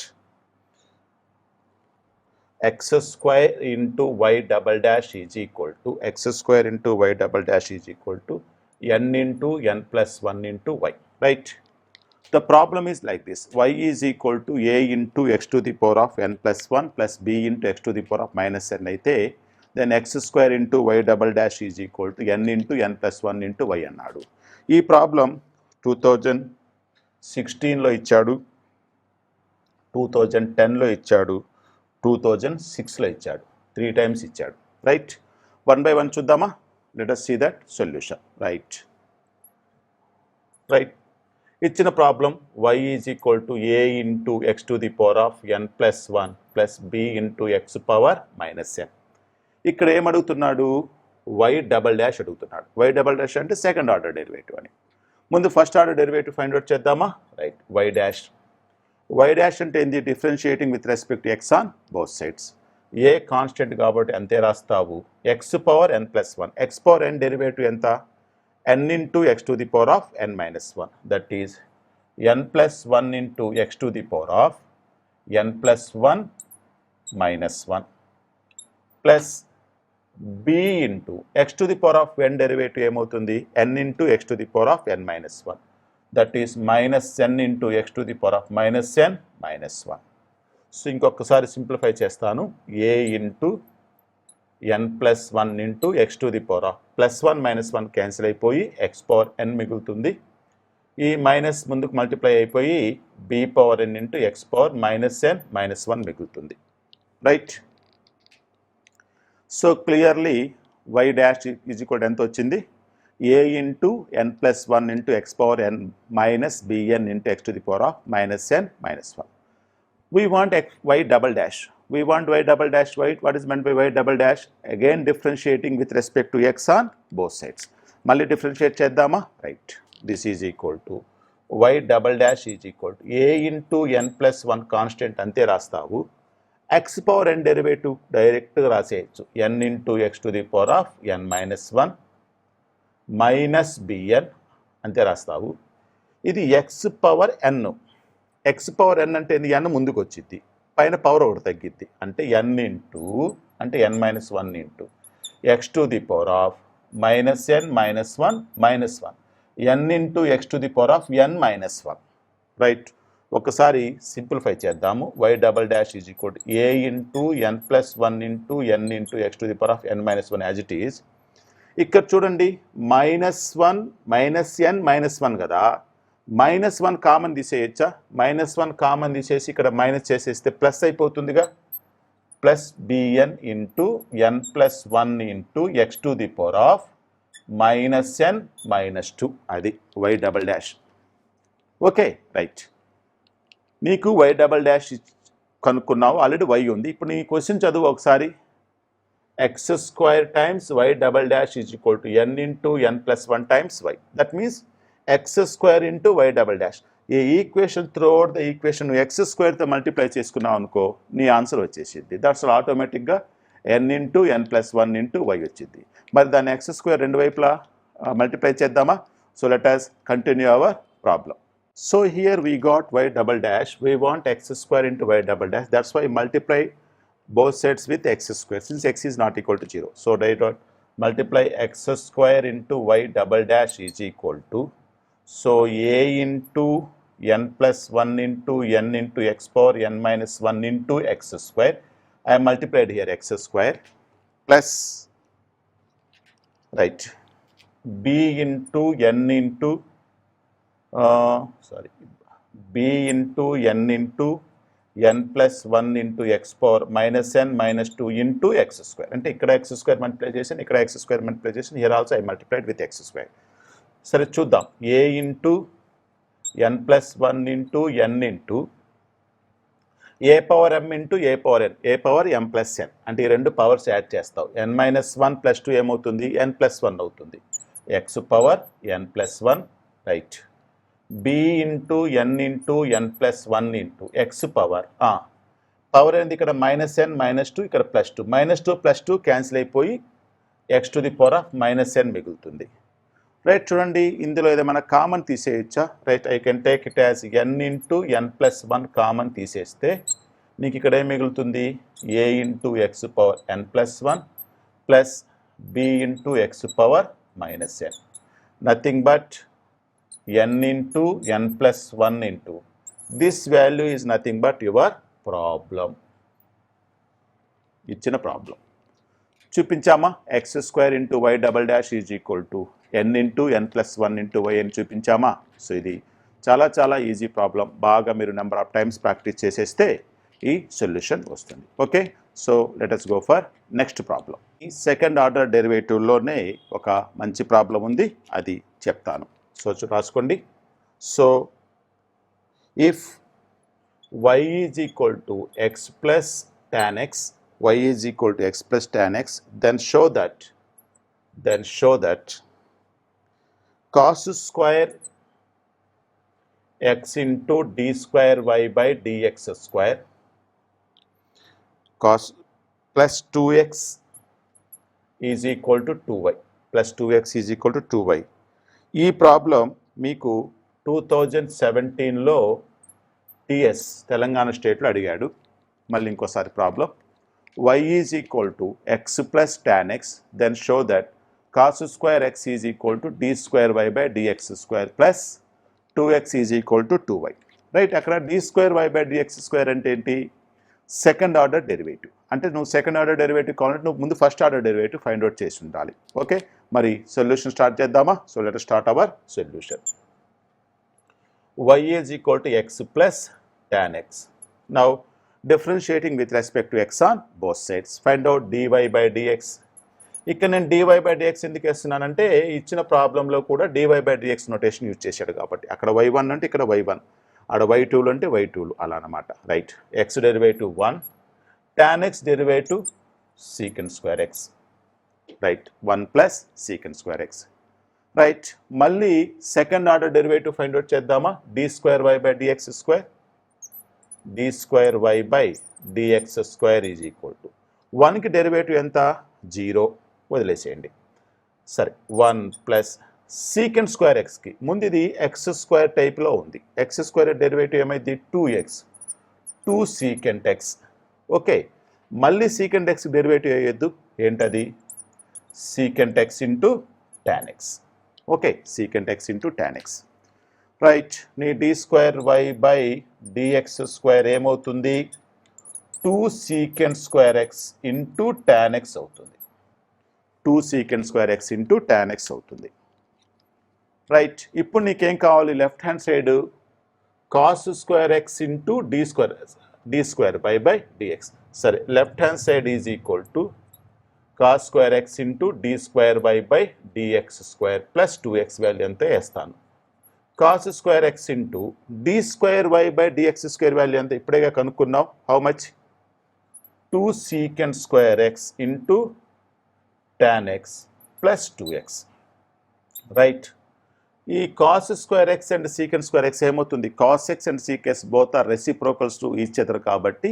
x square into y double dash is equal to x square into y double dash is equal to n into n plus 1 into y, right? The problem is like this, y is equal to a into x to the power of n plus 1 plus b into x to the power of minus n అయితే then x square into y double dash is equal to n into n plus 1 into y అన్నాడు. ఈ problem 2016లో ఇచ్చాడు, 2010లో ఇచ్చాడు, 2006లో ఇచ్చాడు, 3 times ఇచ్చాడు, right? One by one చూద్దామా? Let us see that solution, right? ఇచ్చిన problem y is equal to a into x to the power of n plus 1 plus b into x power minus n. ఇక్కడ ఏం అడుగుతున్నాడు? y double dash అడుగుతున్నాడు. y double dash అంటే second order derivative అని. ముందు first order derivative find out చేద్దామా? Right, y dash. y dash అంటే ఏంది? Differentiating with respect to x on both sides. A constant కాబట్టి అంతే రాస్తావు, x power n plus 1. x power n derivative ఎంత? n into x to the power of n minus 1, that is n plus 1 into x to the power of n plus 1 minus 1 plus b into x to the power of n derivative ఏమవుతుంది? n into x to the power of n minus 1, that is minus n into x to the power of minus n minus 1. So ఇంకొకసారి simplify చేస్తాను. a into n plus 1 into x to the power of plus 1 minus 1 cancel అయిపోయి x power n మిగులుతుంది. ఈ minus ముందుకు multiply అయిపోయి b power n into x power minus n minus 1 మిగులుతుంది, right? So clearly y dash is equal ఎంత వచ్చింది? a into n plus 1 into x power n minus bn into x to the power of minus n minus 1. We want y double dash. We want y double dash, right? What is meant by y double dash? Again differentiating with respect to x on both sides. Malli differentiate cheddama, right? This is equal to y double dash is equal to a into n plus 1 constant ante rastavu. X power n derivative direct raseyochu. n into x to the power of n minus 1 minus bn ante rastavu. Idi x power n. x power n అంటే n ముందుకు వచ్చింది, పైన power ఒకటి తగ్గిద్ది, అంటే n into అంటే n minus 1 into x to the power of minus n minus 1 minus 1 n into x to the power of n minus 1, right? ఒకసారి simplify చేద్దాము. y double dash is equal to a into n plus 1 into n into x to the power of n minus 1 as it is. ఇక్కడ చూడండి, minus 1 minus n minus 1 కదా, minus 1 common తీసేయచ్చా? Minus 1 common తీసేసి ఇక్కడ minus చేసేస్తే plus అయిపోతుందిగా, plus bn into n plus 1 into x to the power of minus n minus 2, అది y double dash. Okay, right. నీకు y డబల్ డాష్ కనుక్కున్నావు, already y ఉంది. ఇప్పుడు నీ క్వశ్చన్ చదువు ఒకసారి. x square times y double dash is equal to n into n plus 1 times y. That means x square into y double dash. ఈ equation throughout the equation x స్క్వేర్తో multiply చేసుకున్నావు అనుకో, నీ ఆన్సర్ వచ్చేసింది. That's ఆటోమేటిక్గా n into n plus 1 into y వచ్చింది. మరి దాన్ని x స్క్వేర్ రెండు వైపులా మల్టిప్లై చేద్దామా? So let us continue our problem. So here we got y double dash. We want x square into y double dash. That's why multiply both sides with x square since x is not equal to 0. So multiply x square into y double dash is equal to, so a into n plus 1 into n into x power n minus 1 into x square. I have multiplied here x square plus, right, b into n into b into n into n plus 1 into x power minus n minus 2 into x square. అంటే ఇక్కడ x square multiplication, ఇక్కడ x square multiplication. Here also I multiplied with x square. సరే చూద్దాం. a into n plus 1 into n into a power m into a power n, a power m plus n. అంటే ఈ రెండు powers add చేస్తావు. n minus 1 plus 2 ఏమవుతుంది? n plus 1 అవుతుంది. x power n plus 1, right. b into n plus 1 into x power, power అనేది ఇక్కడ minus n minus 2, ఇక్కడ plus 2, minus 2 plus 2 cancel అయిపోయి x to the power of minus n మిగులుతుంది. Right. చూడండి, ఇందులో ఏదైనా కామన్ తీసేయచ్చా? Right, I can take it as n into n+1 common తీసేస్తే నీకు ఇక్కడ ఏం మిగులుతుంది? a into x power n+1 plus b into x power -n, nothing but n into n+1 into this value is nothing but your problem. ఇచ్చిన problem చూపించామా? x² into y dash is equal to n into n+1 into y అని చూపించామా? So ఇది చాలా చాలా easy problem. బాగా మీరు number of times practice చేసేస్తే ఈ సొల్యూషన్ వస్తుంది. Okay, so let us go for next problem. ఈ సెకండ్ ఆర్డర్ డెరివేటివ్లోనే ఒక మంచి ప్రాబ్లం ఉంది, అది చెప్తాను. సో రాసుకోండి. So if y is equal to x plus tan x, y is equal to x plus tan x, then show that cos square x into d square y by dx square cos plus 2x is equal to 2y plus 2x is equal to 2y. ఈ problem మీకు 2017లో TS Telangana స్టేట్లో అడిగాడు. మళ్ళీ ఇంకోసారి problem. y is equal to x plus tan x, then show that cos square x is equal to d square y by dx square plus 2x is equal to 2y. Right, అక్కడ d square y by dx square అంటే ఏంటి? Second order derivative. అంటే నువ్వు second order derivative కావాలంటే నువ్వు ముందు first order derivative find out చేసి ఉండాలి. ఓకే, మరి సొల్యూషన్ స్టార్ట్ చేద్దామా? So let us start our solution. y is equal to x plus tan x. Now differentiating with respect to x on both sides, find out dy by dx. ఇక్కడ నేను dy by dx ఎందుకు వేస్తున్నానంటే ఇచ్చిన ప్రాబ్లంలో కూడా dy by dx notation use చేశాడు కాబట్టి. అక్కడ y1 అంటే ఇక్కడ y1, అక్కడ y2 అంటే y2 అలా అనమాట. Right, x derivative 1, tan x derivative secant square x. Right, 1 plus secant square x. Right, మళ్ళీ second order derivative find out చేద్దామా? d square y by dx square, d square y by dx square is equal to 1కి derivative ఎంత? 0, వదిలేసేయండి. సరే, 1 plus secant square ఎక్స్కి ముందు ఇది x square టైప్లో ఉంది. ఎక్స్ స్క్వేర్ డెరివేటివ్ ఏమైంది? 2x, 2 secant X. ఓకే, మళ్ళీ సీకెంట్ ఎక్స్ డెరివేటివ్ అయ్యొద్దు, ఏంటది? Secant X into tan X. Okay, secant X into tan X. Right, నీ d square y by dx square ఏమవుతుంది? 2 secant square x into tan x అవుతుంది. 2 secant square x into tan x అవుతుంది. Right, ఇప్పుడు నీకేం కావాలి? Left hand side cos square x into d square y by dx. సరే, left hand side is equal to cos square x into d square y by dx square plus 2x value ఎంత వేస్తాను. cos square x into d square y by dx square value ఎంత? ఇప్పుడేగా కనుక్కున్నావు. How much? 2 secant square x into tan x plus 2x. Right, ఈ cos square x and secant square x ఏమవుతుంది? cos x and sec x both are reciprocals to each other కాబట్టి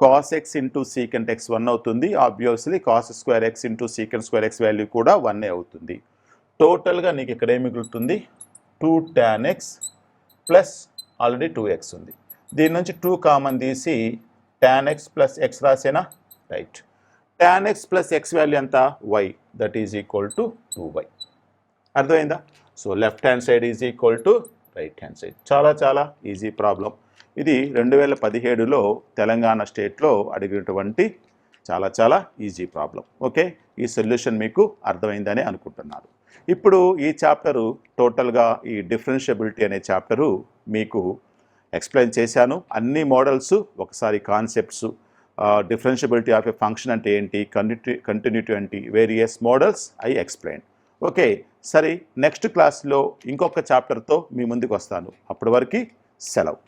cos x into secant x 1 అవుతుంది. Obviously cos square x into secant square x value కూడా 1 అవుతుంది. టోటల్గా నీకు ఇక్కడ ఏం మిగులుతుంది? 2 tan x plus already 2x ఉంది. దీని నుంచి 2 కామన్ తీసి tan x ప్లస్ x రాసేనా? Right, tan x plus x value ఎంత? y, that is equal to 2y. అర్థమైందా? So left hand side is equal to right hand side. చాలా చాలా easy problem ఇది. 2017లో తెలంగాణ స్టేట్లో అడిగినటువంటి చాలా చాలా ఈజీ ప్రాబ్లం. ఓకే, ఈ సొల్యూషన్ మీకు అర్థమైందని అనుకుంటున్నాను. ఇప్పుడు ఈ చాప్టరు టోటల్గా ఈ డిఫరెన్షియబిలిటీ అనే చాప్టరు మీకు ఎక్స్ప్లెయిన్ చేశాను. అన్ని మోడల్స్, ఒకసారి concepts, differentiability of a function అంటే ఏంటి, కంటిన్యూటీ అంటే various models I explain. Okay, సరే, నెక్స్ట్ క్లాస్లో ఇంకొక చాప్టర్తో మీ ముందుకు వస్తాను. అప్పటి వరకు సెలవు.